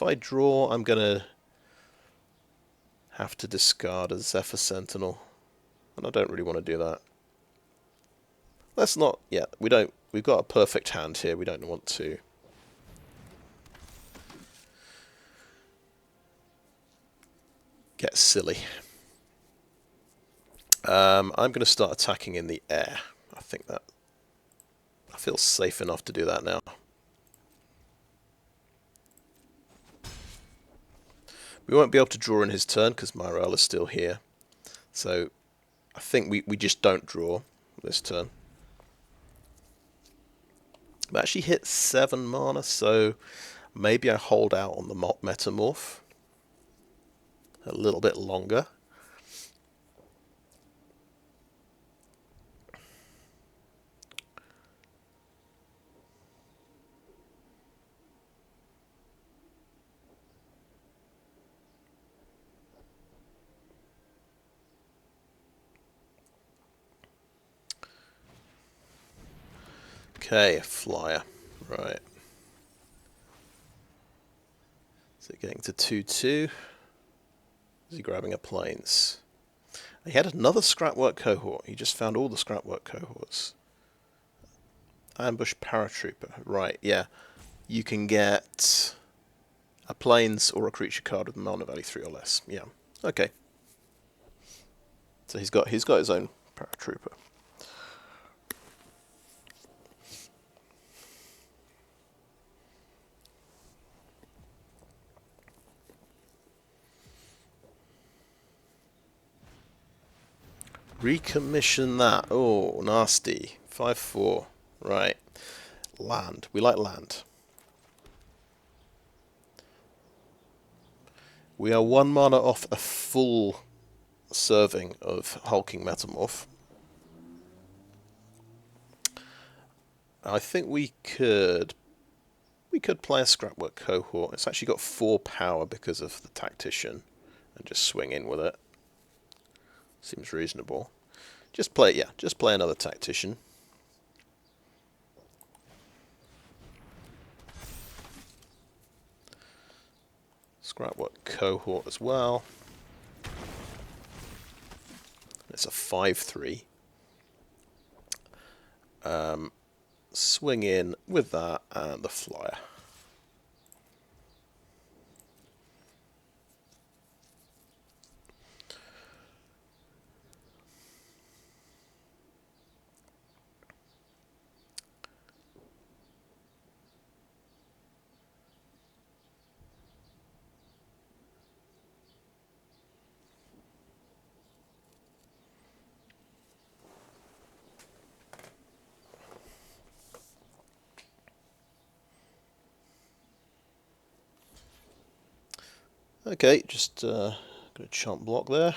I draw, I'm gonna have to discard a Zephyr Sentinel, and I don't really want to do that. Let's not. Yeah, we don't. We've got a perfect hand here. We don't want to. Get silly. I'm going to start attacking in the air. I feel safe enough to do that now. We won't be able to draw in his turn because Myrel is still here. So I think we just don't draw this turn. We actually hit 7 mana, so maybe I hold out on the Metamorph a little bit longer. Okay, a flyer. Right. Is it getting to 2/2? Is he grabbing a planes? He had another Scrapwork Cohort. He just found all the Scrapwork Cohorts. Ambush Paratrooper. Right, yeah. You can get a planes or a creature card with mana value 3 or less. Yeah. Okay. So he's got his own Paratrooper. Recommission that. Oh, nasty. 5/4. Right. Land. We like land. We are 1 mana off a full serving of Hulking Metamorph. I think we could play a Scrapwork Cohort. It's actually got 4 power because of the Tactician, and just swing in with it. Seems reasonable. Just play another Tactician. Scrapwork Cohort as well. It's a 5/3. Swing in with that and the flyer. Okay, just gonna Gonna chump block there.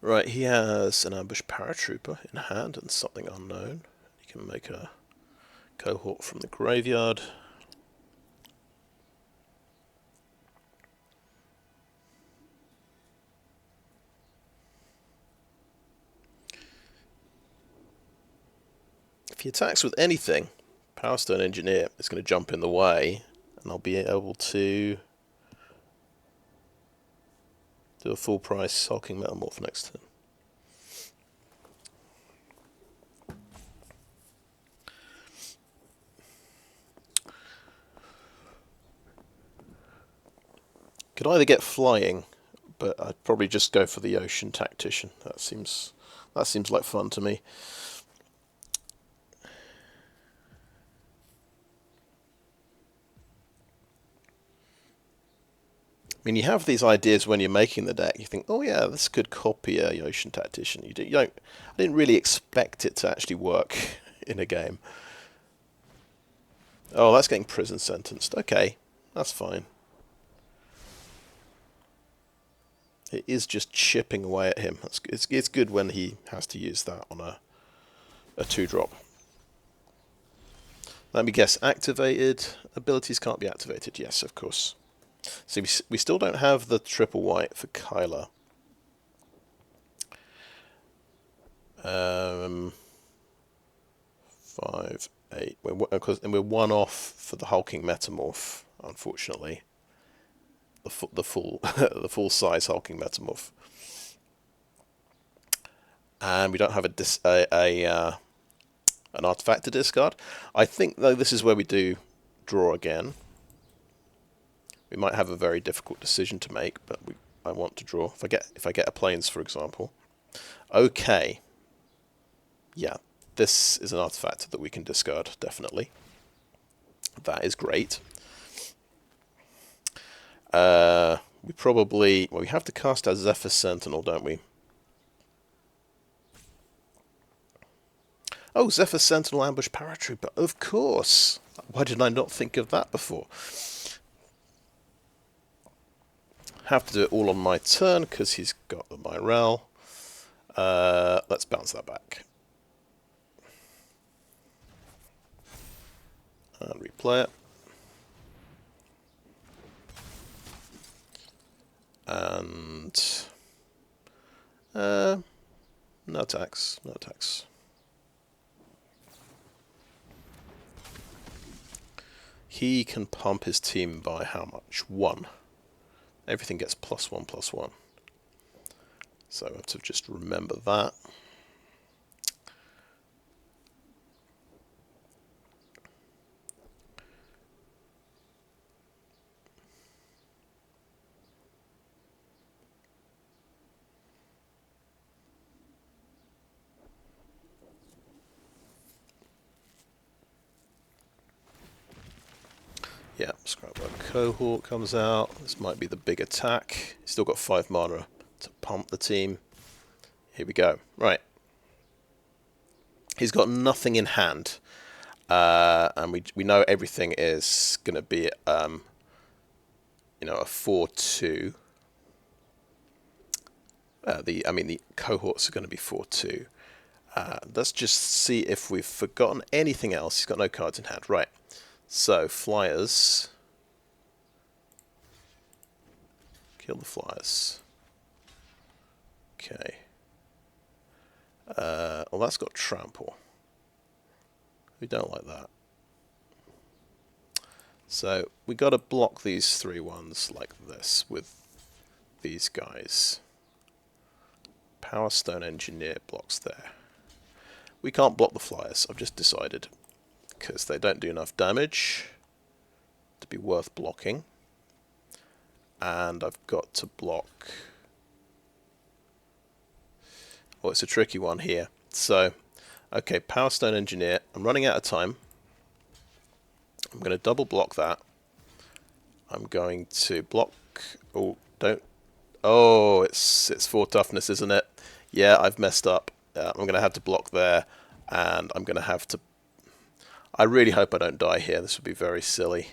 Right, he has an Ambush Paratrooper in hand and something unknown. He can make a cohort from the graveyard. If he attacks with anything, Powerstone Engineer is going to jump in the way, and I'll be able to do a full price Hulking Metamorph next turn. Could either get flying, but I'd probably just go for the Yotian Tactician. That seems like fun to me. I mean, you have these ideas when you're making the deck. You think, oh yeah, this could copy a Yotian Tactician. I didn't really expect it to actually work in a game. Oh, that's getting prison sentenced. Okay, that's fine. It is just chipping away at him. It's good when he has to use that on a 2-drop. Let me guess, activated. Abilities can't be activated. Yes, of course. So we still don't have the triple white for Kayla. 5, 8. We're 1 off for the Hulking Metamorph, unfortunately. The full size Hulking Metamorph, and we don't have an artifact to discard. I think though this is where we do draw again. We might have a very difficult decision to make, but I want to draw. If I get a planes, for example. Okay. Yeah, this is an artifact that we can discard, definitely. That is great. We have to cast our Zephyr Sentinel, don't we? Oh, Zephyr Sentinel Ambush Paratrooper, of course! Why did I not think of that before? Have to do it all on my turn, because he's got the Myrel. Let's bounce that back. And replay it. And no attacks. He can pump his team by how much? 1. Everything gets +1/+1. So I have to just remember that. Yeah, Scrapwork Cohort comes out. This might be the big attack. He's still got 5 mana to pump the team. Here we go. Right. He's got nothing in hand. And we know everything is going to be, a 4/2. The cohorts are going to be 4/2. Let's just see if we've forgotten anything else. He's got no cards in hand. Right. So, flyers. Kill the flyers. Okay. Well, that's got trample. We don't like that. So, we got to block these 3 ones like this with these guys. Powerstone Engineer blocks there. We can't block the flyers, I've just decided, because they don't do enough damage to be worth blocking. And I've got to block... Well, it's a tricky one here. So, okay, Powerstone Engineer. I'm running out of time. I'm going to double block that. I'm going to block... Oh, don't... Oh, it's 4 toughness, isn't it? Yeah, I've messed up. I'm going to have to block there, and I'm going to have to... I really hope I don't die here. This would be very silly.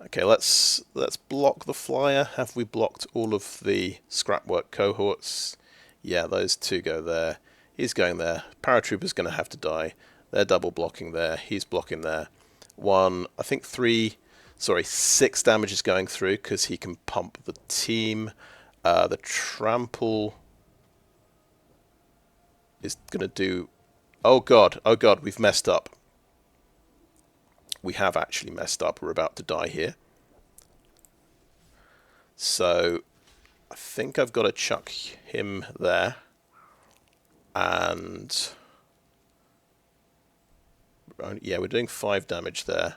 Okay, let's block the flyer. Have we blocked all of the Scrapwork Cohorts? Yeah, those 2 go there. He's going there. Paratrooper's going to have to die. They're double blocking there. He's blocking there. 6 damage is going through because he can pump the team. The trample is going to do... Oh god, we've messed up. We have actually messed up. We're about to die here. So I think I've got to chuck him there. And yeah, we're doing 5 damage there.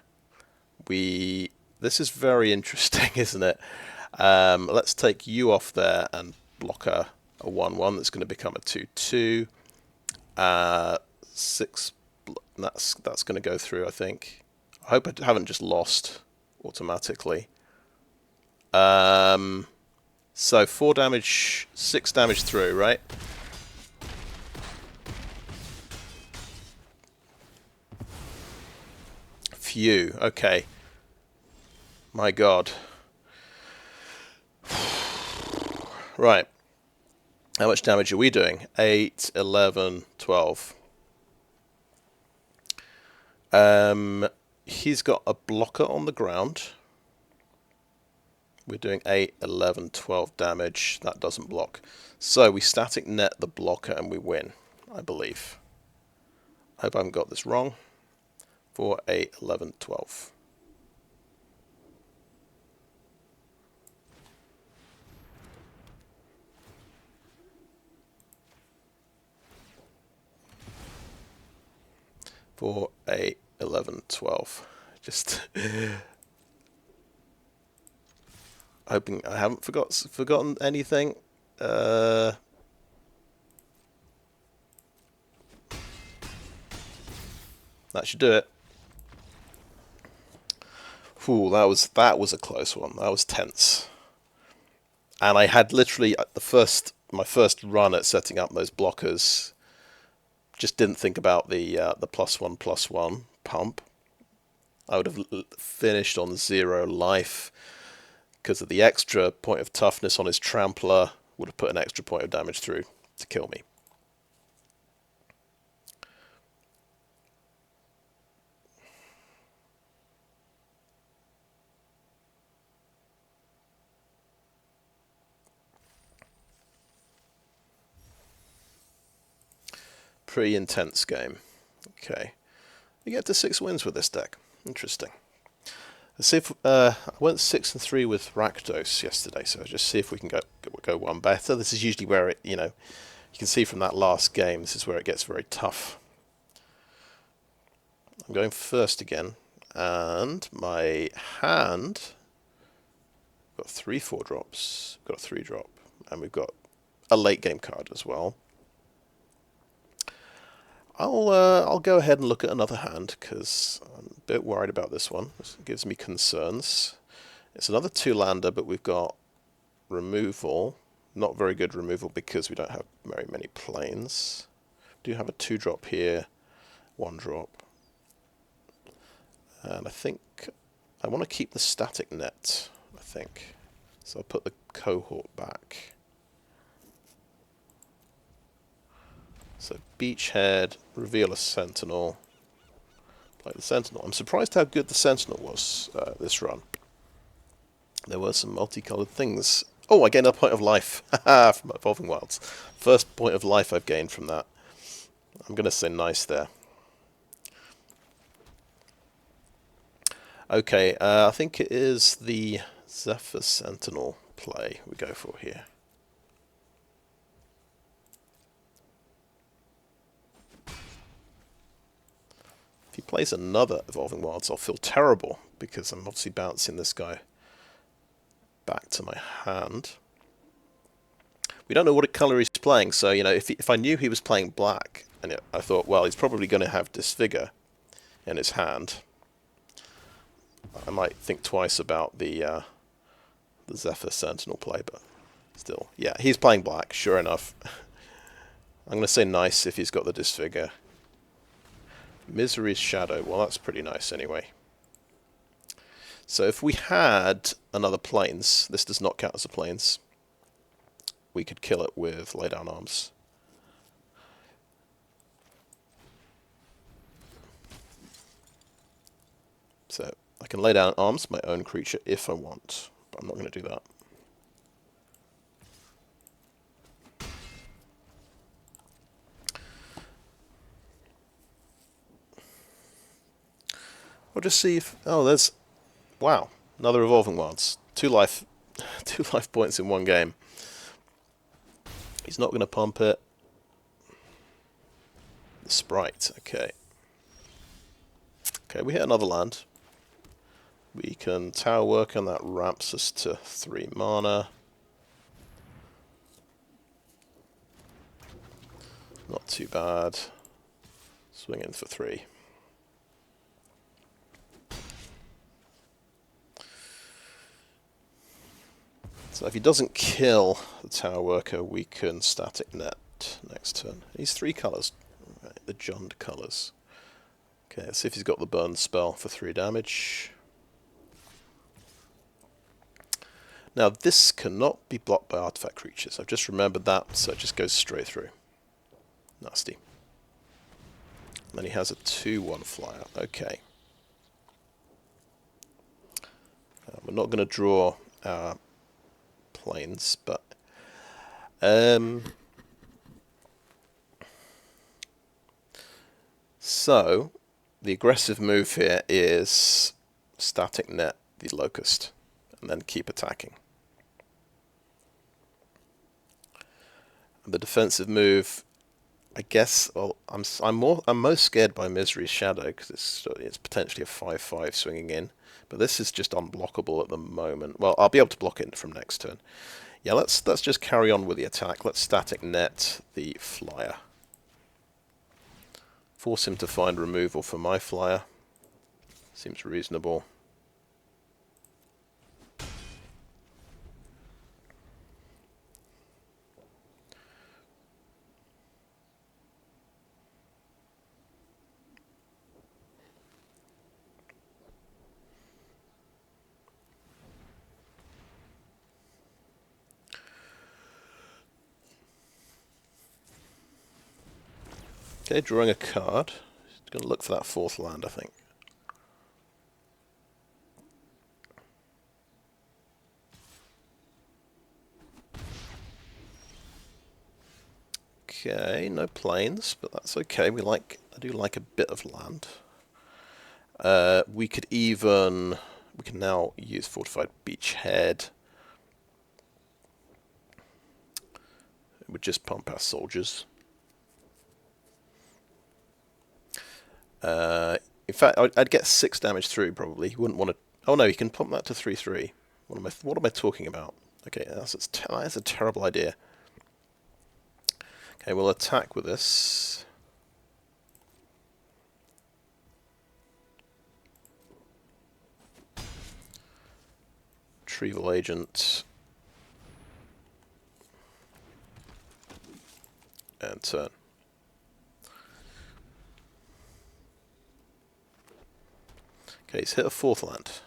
This is very interesting, isn't it? Let's take you off there and block a 1/1 that's going to become a 2/2. 6. That's going to go through, I think. I hope I haven't just lost automatically. So 4 damage, 6 damage through, right? Phew. Okay. My god. Right. How much damage are we doing? 8, 11, 12. He's got a blocker on the ground. We're doing 8, 11, 12 damage. That doesn't block. So we static net the blocker and we win, I believe. I hope I haven't got this wrong. 4, 8, 11, 12. For 8, 11, 12. Just hoping I haven't forgotten anything. That should do it. Ooh, that was a close one. That was tense. And I had literally my first run at setting up those blockers. Just didn't think about the +1/+1 pump. I would have finished on 0 life because of the extra point of toughness on his trampler. Would have put an extra point of damage through to kill me. Pretty intense game. Okay. We get to 6 wins with this deck. Interesting. Let's see if I went 6-3 with Rakdos yesterday, so just see if we can go one better. This is usually where it, you can see from that last game, this is where it gets very tough. I'm going first again, and my hand got 3 4-drops, got a 3-drop, and we've got a late game card as well. I'll go ahead and look at another hand because I'm a bit worried about this one. This gives me concerns. It's another 2-lander, but we've got removal. Not very good removal because we don't have very many planes. We do have a 2-drop here, 1-drop. And I think I want to keep the static net, I think. So I'll put the cohort back. So Beachhead, reveal a Sentinel, play the Sentinel. I'm surprised how good the Sentinel was this run. There were some multicolored things. Oh, I gained a point of life from Evolving Wilds. First point of life I've gained from that. I'm going to say nice there. Okay, I think it is the Zephyr Sentinel play we go for here. If he plays another Evolving Wilds, I'll feel terrible, because I'm obviously bouncing this guy back to my hand. We don't know what colour he's playing, so, if I knew he was playing black, and I thought, well, he's probably going to have Disfigure in his hand, I might think twice about the Zephyr Sentinel play, but Still, yeah, he's playing black, sure enough. I'm going to say nice if he's got the disfigure. Misery's Shadow, well that's pretty nice anyway. So if we had another plains, this does not count as a plains, we could kill it with Lay Down Arms. So I can lay down arms, my own creature, if I want, but I'm not going to do that. We'll just see if... Oh, there's... Wow, another Evolving Wilds. 2 life, 2 life points in one game. He's not going to pump it. The Sprite, okay. Okay, we hit another land. We can Tower Work, and that ramps us to 3 mana. Not too bad. Swing in for 3. So if he doesn't kill the Tower Worker, we can Static Net next turn. He's 3 colours. Right, the Jund colours. Okay, let's see if he's got the burn spell for 3 damage. Now this cannot be blocked by artifact creatures. I've just remembered that, so it just goes straight through. Nasty. And then he has a 2/1 flyer. Okay. We're not going to draw our planes, but so the aggressive move here is Static Net the Locust, and then keep attacking. And the defensive move, I guess. Well, I'm most scared by Misery's Shadow because it's potentially a 5/5 swinging in, but this is just unblockable at the moment. Well, I'll be able to block it from next turn. Yeah, let's just carry on with the attack. Let's Static Net the flyer. Force him to find removal for my flyer. Seems reasonable. Okay, drawing a card. Just going to look for that 4th land, I think. Okay, no planes, but that's okay. I do like a bit of land. We can now use Fortified Beachhead. It would just pump our soldiers. In fact, I'd get 6 damage through probably. You wouldn't want to. Oh no, you can pump that to 3/3. What am I talking about? Okay, that's a terrible idea. Okay, we'll attack with this. Retrieval Agent. And turn. Okay, he's hit a 4th land.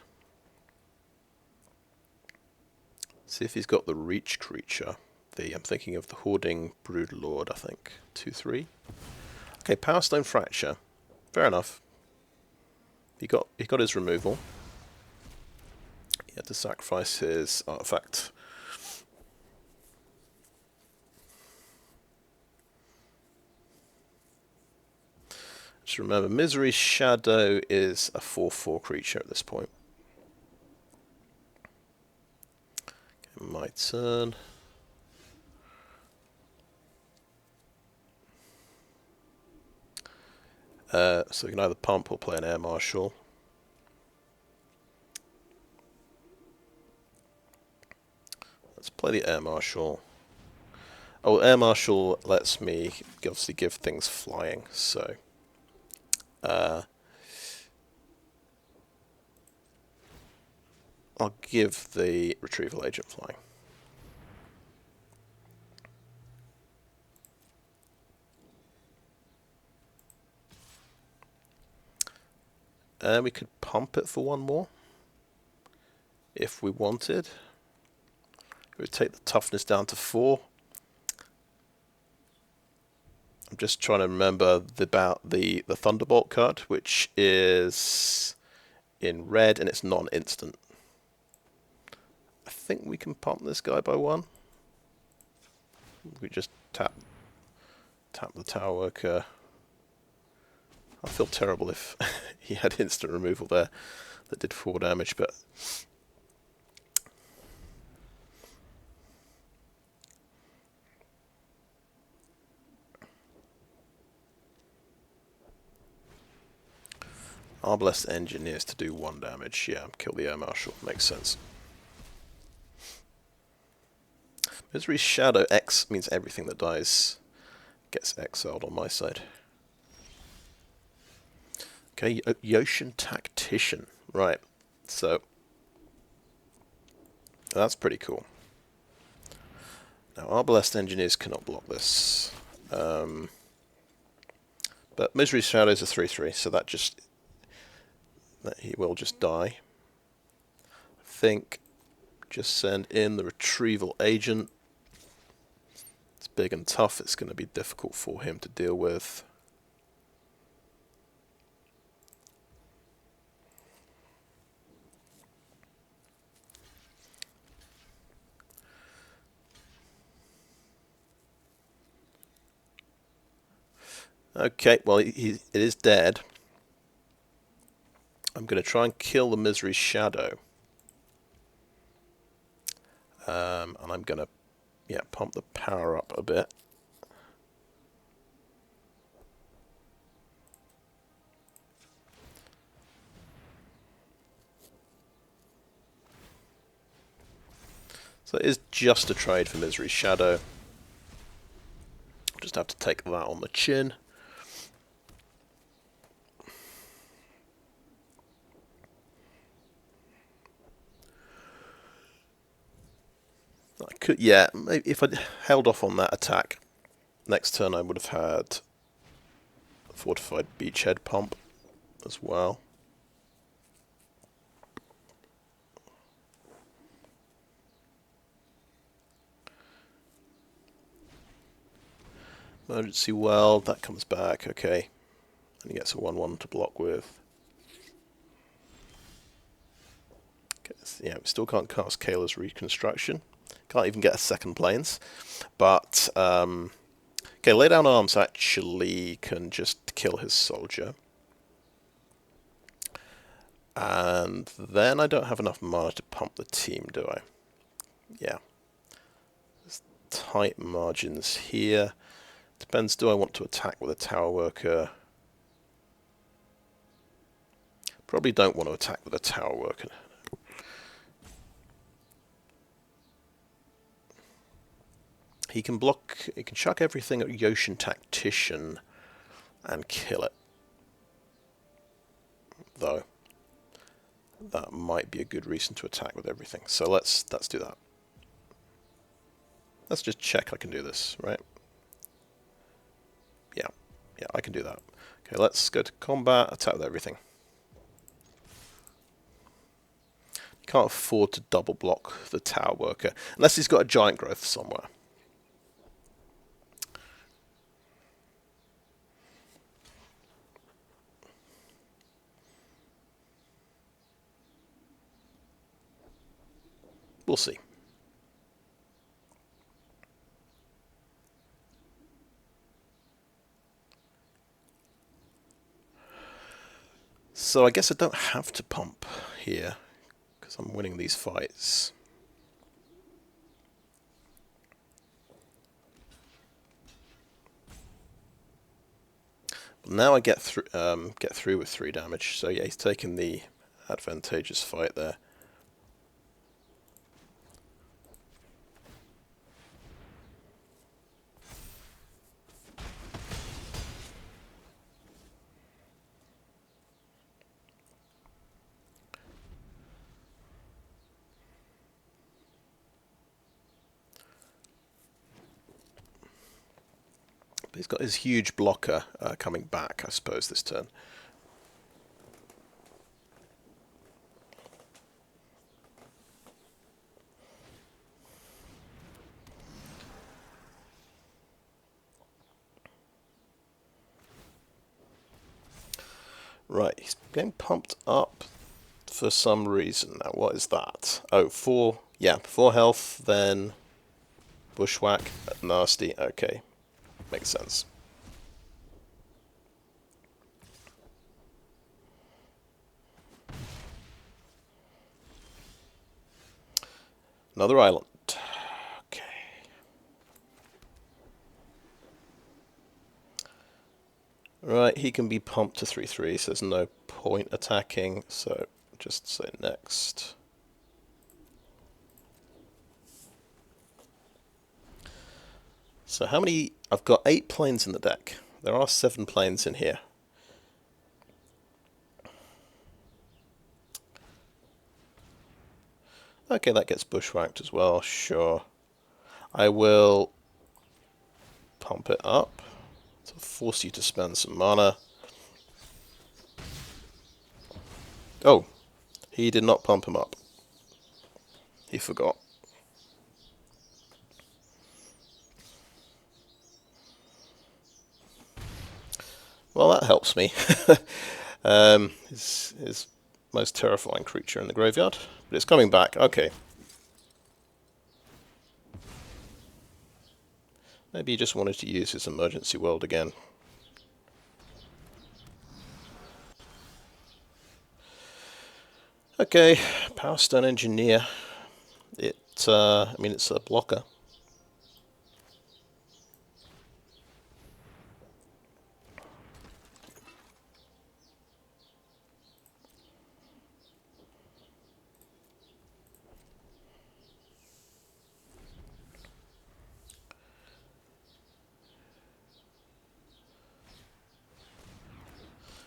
See if he's got the reach creature. I'm thinking of the Hoarding Broodlord, I think. 2/3. Okay, Powerstone Fracture. Fair enough. He got his removal. He had to sacrifice his artifact. Just remember, Misery's Shadow is a 4/4 creature at this point. Okay, my turn. So we can either pump or play an Air Marshal. Let's play the Air Marshal. Oh, Air Marshal lets me obviously give things flying, so... I'll give the Retrieval Agent flying. And we could pump it for one more if we wanted. It would take the toughness down to 4. I'm just trying to remember about the Thunderbolt card, which is in red and it's not an instant. I think we can pump this guy by 1. We just tap the Tower Worker. I feel terrible if he had instant removal there that did 4 damage, but Arbalest Engineers to do 1 damage. Yeah, kill the Air Marshal. Makes sense. Misery Shadow X means everything that dies gets exiled on my side. Okay, Yotian Tactician. Right, so that's pretty cool. Now, Arbalest Engineers cannot block this. But Misery Shadow is a 3/3, so that he will just die. I think just send in the Retrieval Agent. It's big and tough. It's going to be difficult for him to deal with. Okay, well, it is dead. I'm going to try and kill the Misery Shadow. And I'm going to, pump the power up a bit. So it is just a trade for Misery Shadow. Just have to take that on the chin. I could, maybe if I'd held off on that attack, next turn I would have had a Fortified Beachhead pump as well. Emergency Weld, that comes back, okay. And he gets a 1/1 to block with. Okay, yeah, we still can't cast Kayla's Reconstruction. Can't even get a second planes. But, okay, Lay Down Arms actually can just kill his soldier. And then I don't have enough mana to pump the team, do I? Yeah. There's tight margins here. Depends, do I want to attack with a Tower Worker? Probably don't want to attack with a Tower Worker. He can chuck everything at Yotian Tactician and kill it. Though, that might be a good reason to attack with everything. So let's do that. Let's just check I can do this, right? Yeah, I can do that. Okay, let's go to combat, attack with everything. You can't afford to double block the Tower Worker, unless he's got a Giant Growth somewhere. We'll see. So I guess I don't have to pump here, because I'm winning these fights. But now I get through with 3 damage, so yeah, he's taking the advantageous fight there. But he's got his huge blocker coming back, I suppose, this turn. Right, he's getting pumped up for some reason. Now, what is that? Oh, 4 health, then bushwhack, nasty. Okay, makes sense. Another island. Okay. Right, he can be pumped to 3/3, so there's no point attacking, so just say next. So how many... I've got 8 planes in the deck. There are 7 planes in here. Okay, that gets bushwhacked as well, sure. I will pump it up to force you to spend some mana. Oh, he did not pump him up. He forgot. Well, that helps me. His most terrifying creature in the graveyard. But it's coming back. Okay. Maybe he just wanted to use his emergency world again. Okay, Powerstone Engineer. I mean, it's a blocker.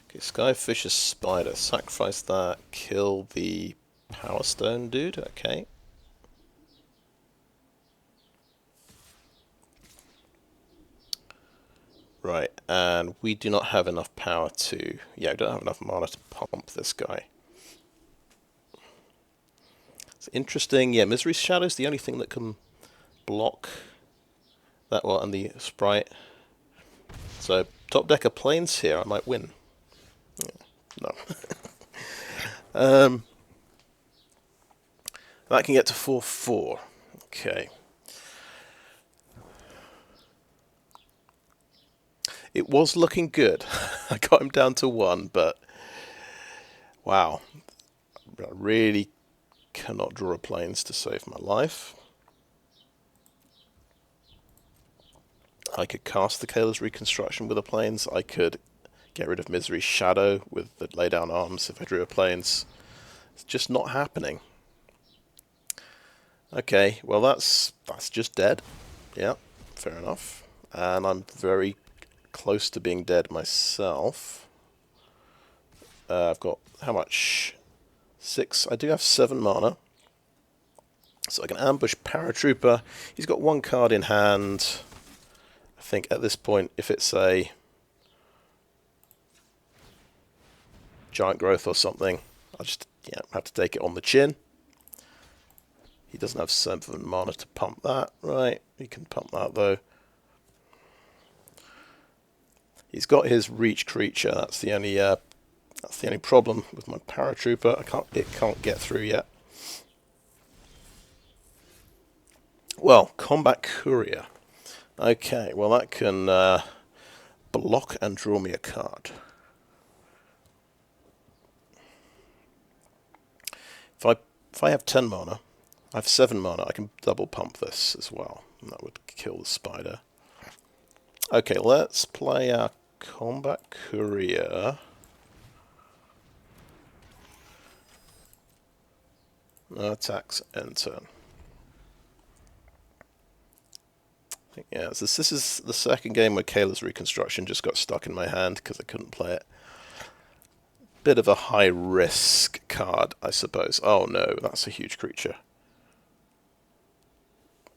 Okay, Skyfisher's Spider. Sacrifice that, kill the Powerstone dude. Okay. Right, and we do not have enough power to... Yeah, we don't have enough mana to pump this guy. It's interesting. Yeah, Misery Shadow's the only thing that can block that one, and the Sprite. So, top deck of planes here, I might win. Yeah, no. That can get to 4/4. Okay. It was looking good. I got him down to 1, but wow. I really cannot draw planes to save my life. I could cast the Kayla's Reconstruction with the planes. I could get rid of Misery Shadow with the lay down arms if I drew a planes. It's just not happening. Okay, well that's just dead. Yeah, fair enough. And I'm very close to being dead myself. I've got how much? 6. I do have 7 mana. So I can ambush Paratrooper. He's got 1 card in hand. I think at this point, if it's a giant growth or something, I'll just have to take it on the chin. He doesn't have 7 mana to pump that. Right, he can pump that though. He's got his reach creature. That's the only problem with my Paratrooper. It can't get through yet. Well, Combat Courier. Okay, well that can block and draw me a card. If I have 10 mana, I have 7 mana, I can double pump this as well. And that would kill the spider. Okay, let's play our Combat Courier. No attacks, end turn. Yeah, so this is the second game where Kayla's Reconstruction just got stuck in my hand because I couldn't play it. Bit of a high risk card, I suppose. Oh no, that's a huge creature.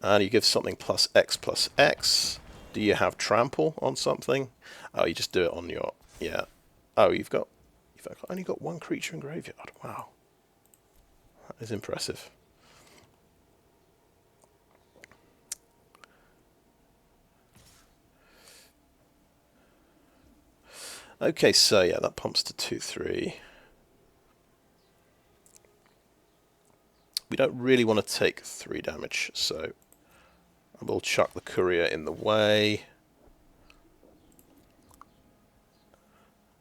And you give something +X+X. Do you have trample on something? Oh, you just do it on your... Yeah. Oh, you've only got 1 creature in graveyard. Wow. That is impressive. Okay, so yeah, that pumps to 2-3. We don't really want to take 3 damage, so I will chuck the courier in the way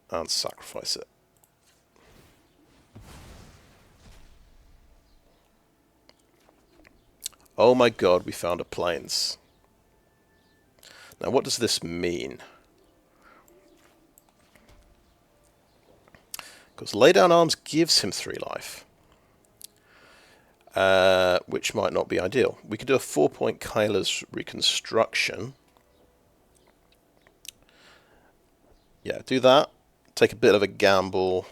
and sacrifice it. Oh my god, we found a plains. Now what does this mean? Because lay down arms gives him 3 life. Which might not be ideal. We could do a 4-point Kayla's Reconstruction. Yeah, do that. Take a bit of a gamble.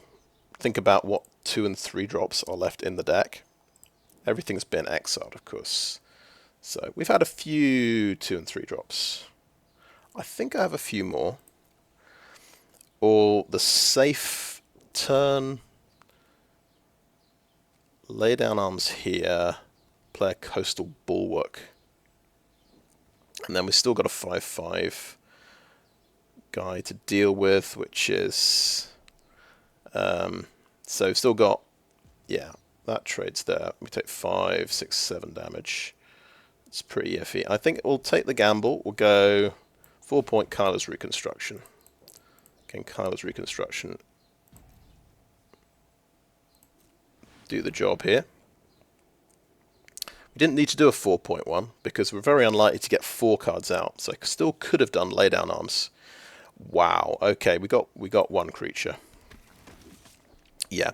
Think about what 2 and 3 drops are left in the deck. Everything's been exiled, of course. So we've had a few 2 and 3 drops. I think I have a few more. Or the safe turn. Lay down arms here. Play a Coastal Bulwark. And then we've still got a 5/5 guy to deal with, which is... so we've still got... Yeah, that trade's there. We take 5, 6, 7 damage. It's pretty iffy. I think we'll take the gamble. We'll go 4-point Kayla's Reconstruction. Can Kayla's Reconstruction do the job here? We didn't need to do a 4-point one because we're very unlikely to get 4 cards out. So I still could have done lay down arms. Wow. Okay, we got 1 creature. Yeah.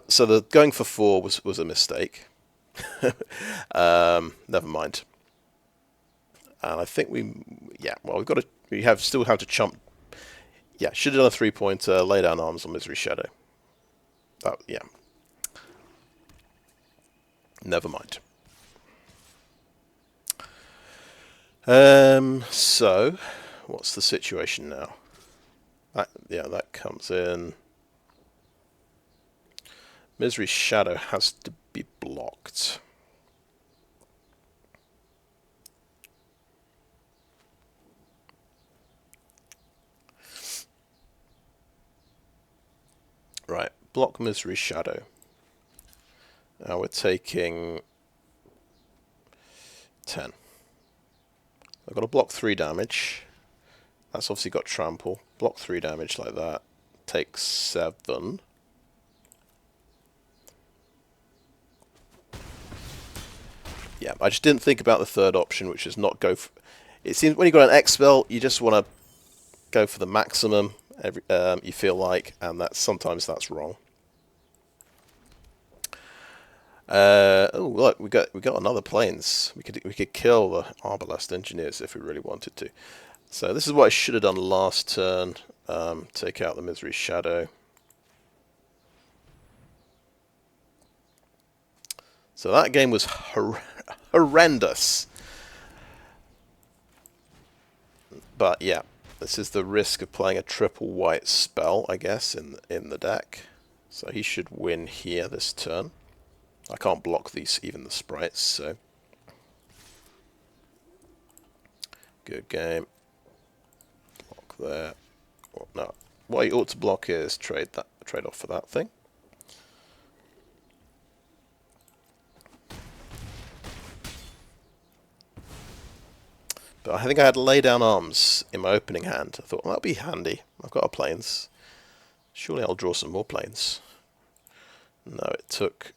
So the going for 4 was a mistake. Never mind. And I think we still have to chump. Yeah, should have done a 3-pointer, lay down arms on Misery Shadow. Yeah. Never mind. So, what's the situation now? That comes in. Misery Shadow has to be blocked. Right, block Misery Shadow. Now we're taking 10. I've got to block 3 damage. That's obviously got trample. Block 3 damage like that. Take 7. Yeah, I just didn't think about the third option, which is not go for... It seems when you've got an X spell, you just want to go for the maximum you feel like, and sometimes that's wrong. Oh look, we got another plains. We could kill the Arbalest Engineers if we really wanted to. So this is what I should have done last turn. Take out the Misery Shadow. So that game was horrendous. But yeah, this is the risk of playing a triple white spell, I guess, in the deck. So he should win here this turn. I can't block even the sprites, so good game. Block there. Well, no, what you ought to block is trade off for that thing. But I think I had lay down arms in my opening hand. I thought, well, that'll be handy. I've got a plains. Surely I'll draw some more plains. No, it took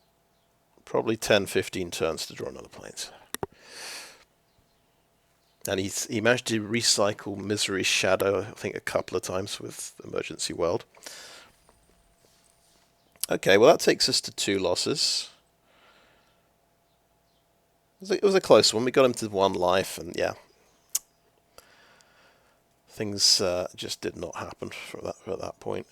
probably 10-15 turns to draw another plains. And he managed to recycle Misery Shadow, I think, a couple of times with Emergency World. Okay, well that takes us to 2 losses. It was a close one. We got him to 1 life, and yeah. Things just did not happen at that point.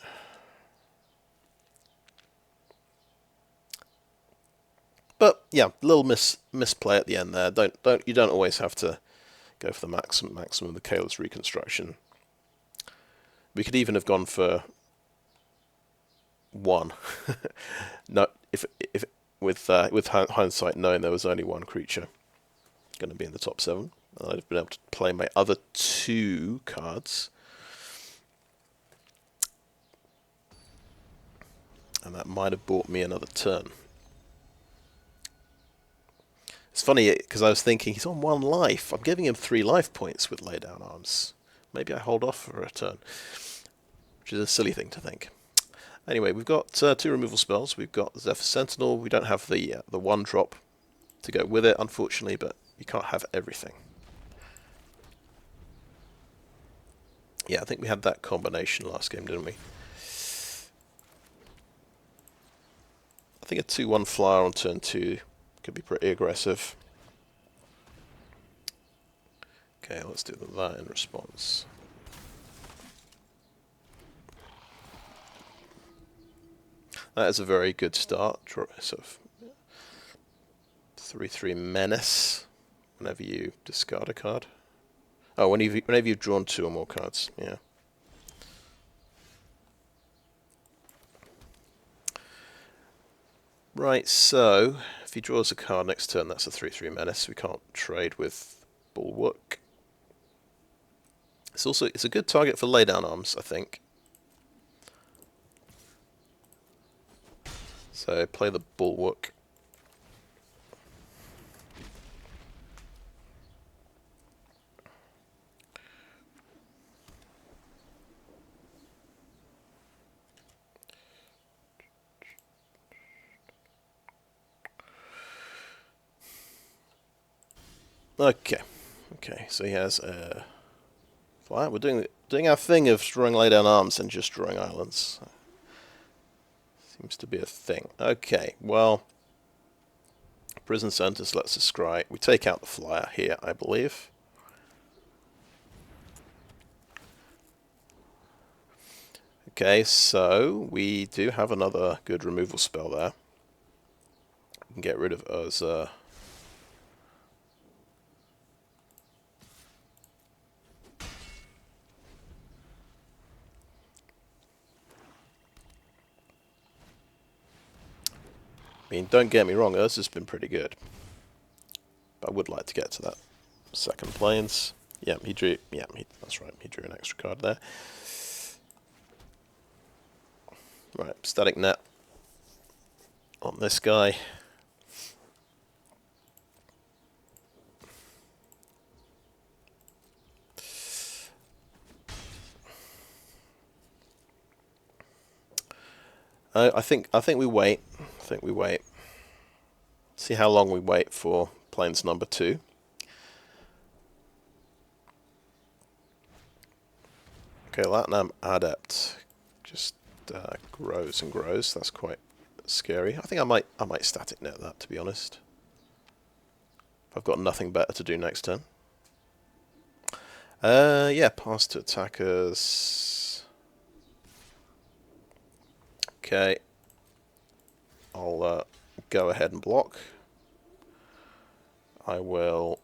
But yeah, little misplay at the end there. You don't always have to go for the maximum of the Kayla's Reconstruction. We could even have gone for 1. No, if with hindsight, knowing there was only 1 creature going to be in the top 7, and I'd have been able to play my other 2 cards. And that might have bought me another turn. It's funny, because I was thinking, he's on 1 life. I'm giving him 3 life points with lay down arms. Maybe I hold off for a turn. Which is a silly thing to think. Anyway, we've got 2 removal spells. We've got Zephyr Sentinel. We don't have the 1-drop to go with it, unfortunately, but you can't have everything. Yeah, I think we had that combination last game, didn't we? I think a 2/1 flyer on turn 2 could be pretty aggressive. Okay, let's do that in response. That is a very good start. Sort of 3/3 menace whenever you discard a card. Oh, whenever you've drawn 2 or more cards, yeah. Right, so if he draws a card next turn, that's a 3/3 menace. We can't trade with Bulwark. It's a good target for laydown arms, I think. So play the Bulwark. Okay, so he has a flyer. We're doing our thing of drawing laydown arms and just drawing islands. Seems to be a thing. Okay, well, prison sentence lets us scry. We take out the flyer here, I believe. Okay, so we do have another good removal spell there. We can get rid of Urza. I mean, don't get me wrong, Urza's been pretty good. But I would like to get to that second planes. Yeah, he drew. Yeah, that's right. He drew an extra card there. Right, static net on this guy. I think we wait. See how long we wait for planes number 2. Okay, Latinum Adept just grows and grows. That's quite scary. I think I might static net that, to be honest. If I've got nothing better to do next turn. Yeah, pass to attackers. Okay. I'll go ahead and block. I will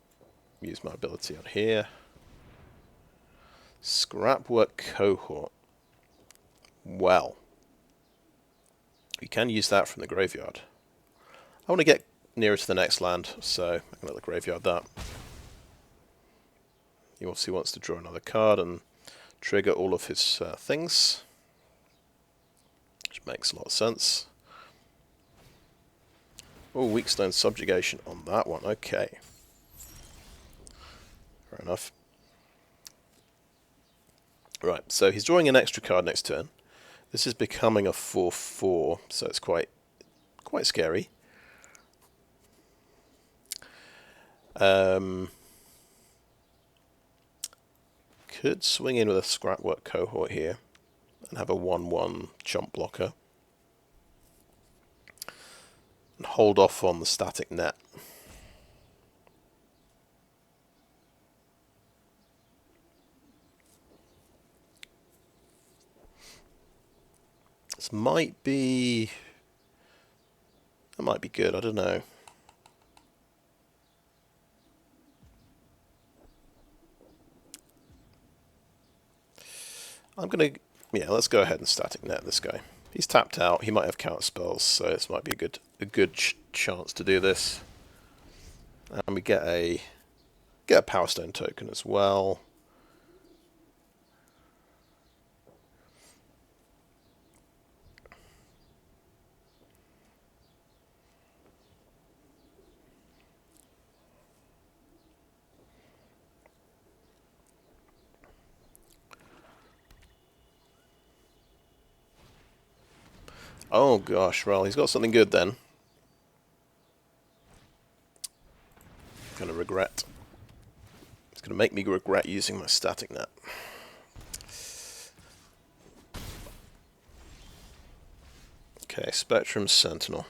use my ability on here. Scrapwork Cohort. Well, you can use that from the graveyard. I want to get nearer to the next land, so I'm going to let the graveyard that. He obviously wants to draw another card and trigger all of his things, which makes a lot of sense. Oh, Weakstone Subjugation on that one. Okay. Fair enough. Right, so he's drawing an extra card next turn. This is becoming a 4/4, so it's quite scary. Could swing in with a Scrapwork Cohort here and have a 1/1 jump blocker. And hold off on the static net. This might be... That might be good, I don't know. I'm going to... Yeah, let's go ahead and static net this guy. He's tapped out, he might have counter spells, so this might be a good chance to do this. And we get a Powerstone token as well. Oh gosh, well, he's got something good then. Gonna regret. It's gonna make me regret using my static net. Okay, Spectrum Sentinel.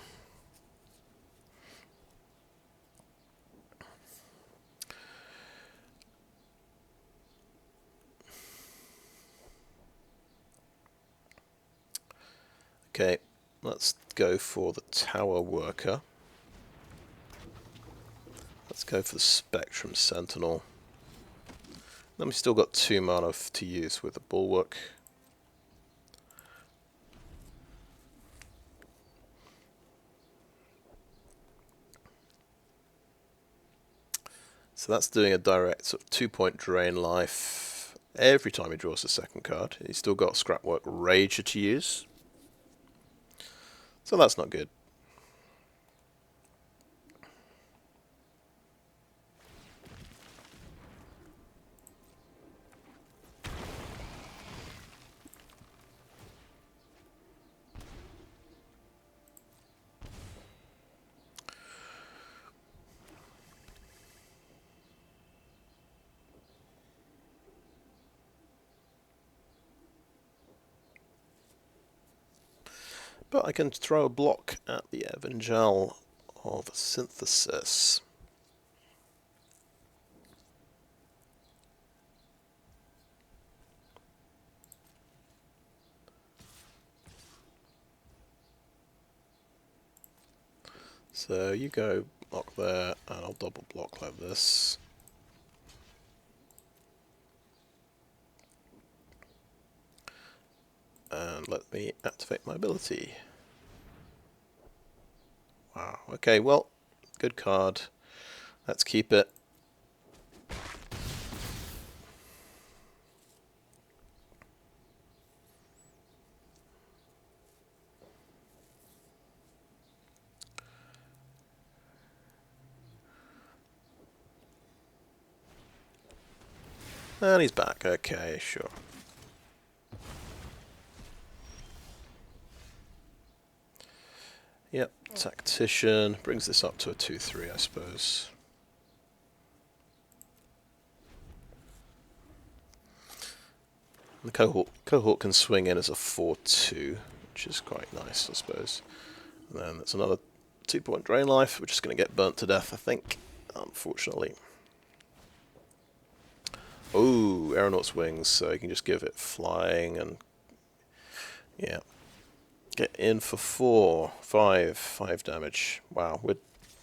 Okay, let's go for the Tower Worker. Let's go for the Spectrum Sentinel. Then we've still got 2 mana to use with the Bulwark. So that's doing a direct sort of 2-point drain life every time he draws a second card. He's still got Scrapwork Rager to use. So that's not good. But I can throw a block at the Evangel of Synthesis. So you go block there, and I'll double block like this. And let me activate my ability. Wow, okay, well, good card. Let's keep it. And he's back, okay, sure. Yep, Tactician brings this up to a 2-3, I suppose. The cohort can swing in as a 4-2, which is quite nice, I suppose. And then that's another 2-point drain life. We're just going to get burnt to death, I think, unfortunately. Oh, Aeronaut's Wings, so you can just give it flying and... yeah. Get in for 5 damage. Wow, we're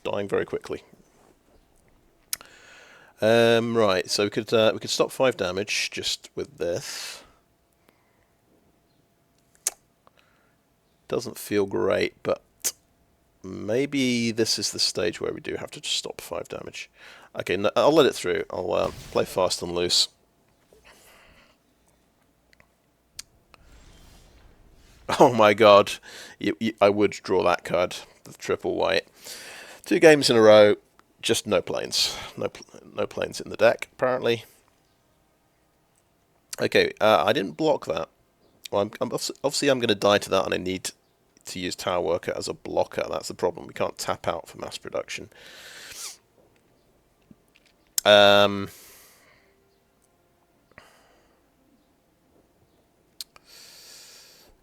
dying very quickly. Right, so we could stop 5 damage just with this. Doesn't feel great, but maybe this is the stage where we do have to just stop 5 damage. Okay, no, I'll let it through. I'll play fast and loose. Oh my god, I would draw that card, the triple white. 2 games in a row, just no planes. No planes in the deck, apparently. Okay, I didn't block that. Well, obviously I'm going to die to that, and I need to use Tower Worker as a blocker. That's the problem. We can't tap out for mass production.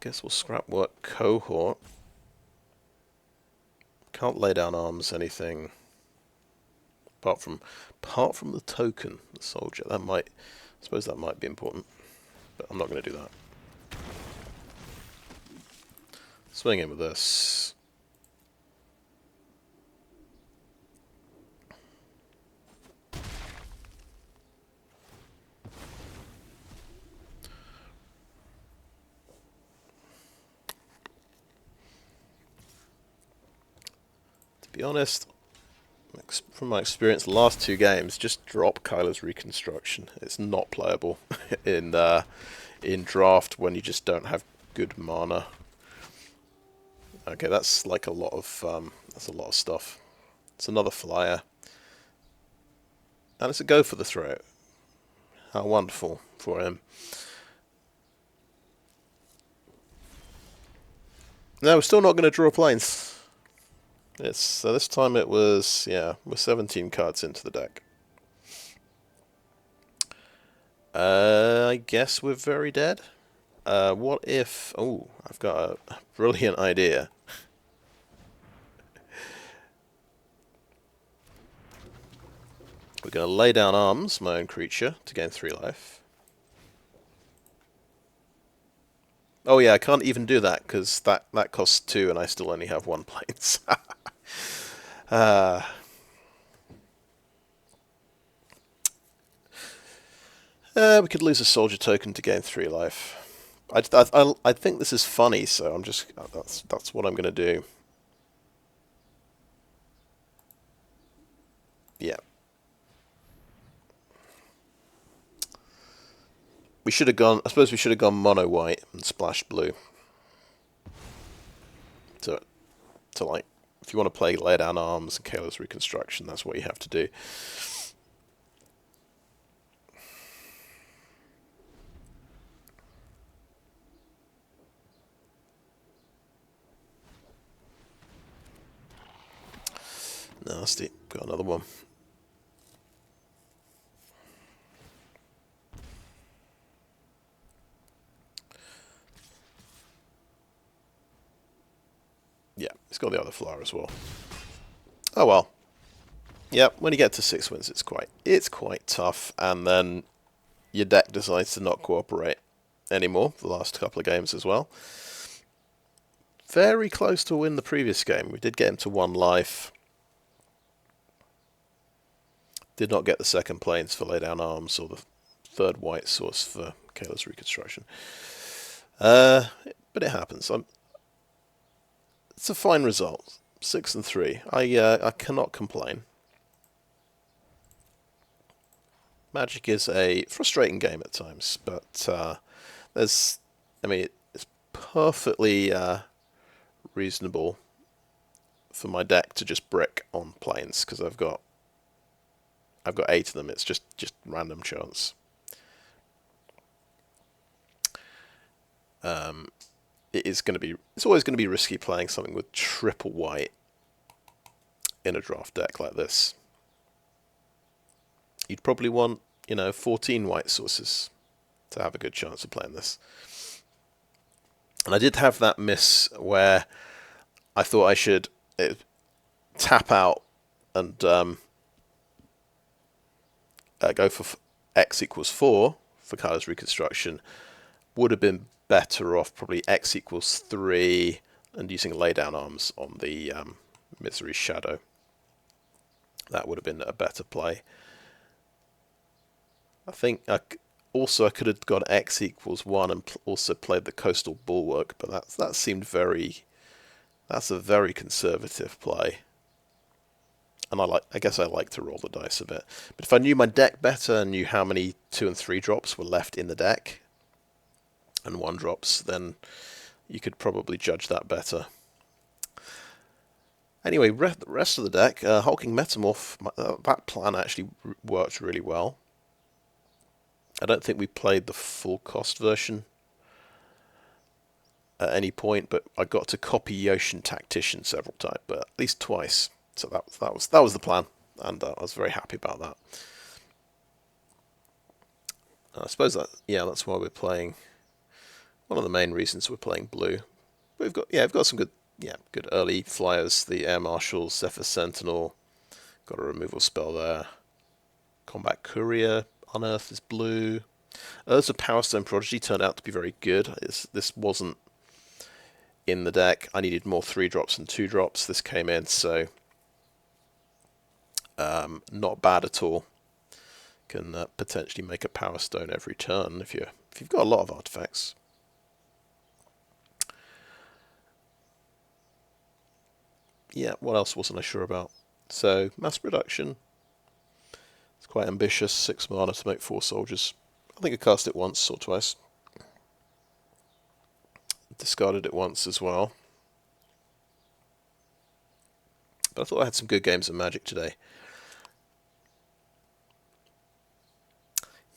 Guess we'll Scrapwork Cohort. Can't lay down arms, anything apart from the token, the soldier. That might, I suppose that might be important, but I'm not going to do that. Swing in with this. To be honest, from my experience, the last 2 games, just drop Kayla's Reconstruction. It's not playable in draft when you just don't have good mana. Okay, that's like a lot of stuff. It's another flyer, and it's a go for the throat. How wonderful for him. No, we're still not going to draw planes. So this time it was, yeah, we're 17 cards into the deck. I guess we're very dead. What if... Oh, I've got a brilliant idea. We're going to lay down arms, my own creature, to gain 3 life. Oh yeah, I can't even do that, because that costs 2 and I still only have 1 planes. We could lose a soldier token to gain 3 life. I think this is funny, so I'm just... That's what I'm going to do. Yeah. We should have gone... I suppose we should have gone mono white and splashed blue. To like... If you want to play lay down arms and Kayla's Reconstruction, that's what you have to do. Nasty. Got another one. Yeah, it's got the other flower as well. Oh well. Yeah, when you get to 6 wins, it's quite tough, and then your deck decides to not cooperate anymore. The last couple of games as well. Very close to win the previous game. We did get him to 1 life. Did not get the second planes for lay down arms or the third white source for Kayla's Reconstruction. But it happens. It's a fine result. 6 and 3. I cannot complain. Magic is a frustrating game at times, but it's perfectly reasonable for my deck to just brick on planes because I've got 8 of them. It's just random chance. It's always going to be risky playing something with triple white in a draft deck like this. You'd probably want, 14 white sources to have a good chance of playing this. And I did have that miss where I thought I should tap out and go for x equals 4 for Kyla's Reconstruction. Would have been better off probably x equals 3 and using laydown arms on the Misery Shadow. That would have been a better play. I think I could have gone x equals 1 and also played the Coastal Bulwark, but that seemed that's a very conservative play. And I guess I like to roll the dice a bit. But if I knew my deck better and knew how many 2 and 3 drops were left in the deck and 1 drops, then you could probably judge that better. Anyway, the rest of the deck, Hulking Metamorph, that plan actually worked really well. I don't think we played the full cost version at any point, but I got to copy Yotian Tactician several times, but at least twice. So that was the plan, and I was very happy about that. I suppose that's why we're playing. One of the main reasons we're playing blue. We've got some good early flyers. The Air Marshal, Zephyr Sentinel, got a removal spell there. Combat Courier, Unearth is blue. Urza Powerstone Prodigy turned out to be very good. This wasn't in the deck. I needed more 3 drops and 2 drops. This came in, so not bad at all. Can potentially make a Powerstone every turn if you've got a lot of artifacts. Yeah, what else wasn't I sure about? So, mass production. It's quite ambitious, 6 mana to make 4 soldiers. I think I cast it once or twice. Discarded it once as well. But I thought I had some good games of Magic today.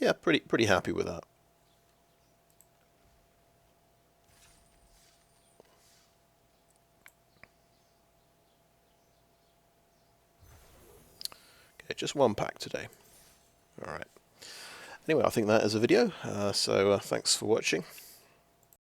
Yeah, pretty happy with that. Yeah, just one pack today. Alright. Anyway, I think that is a video, so thanks for watching.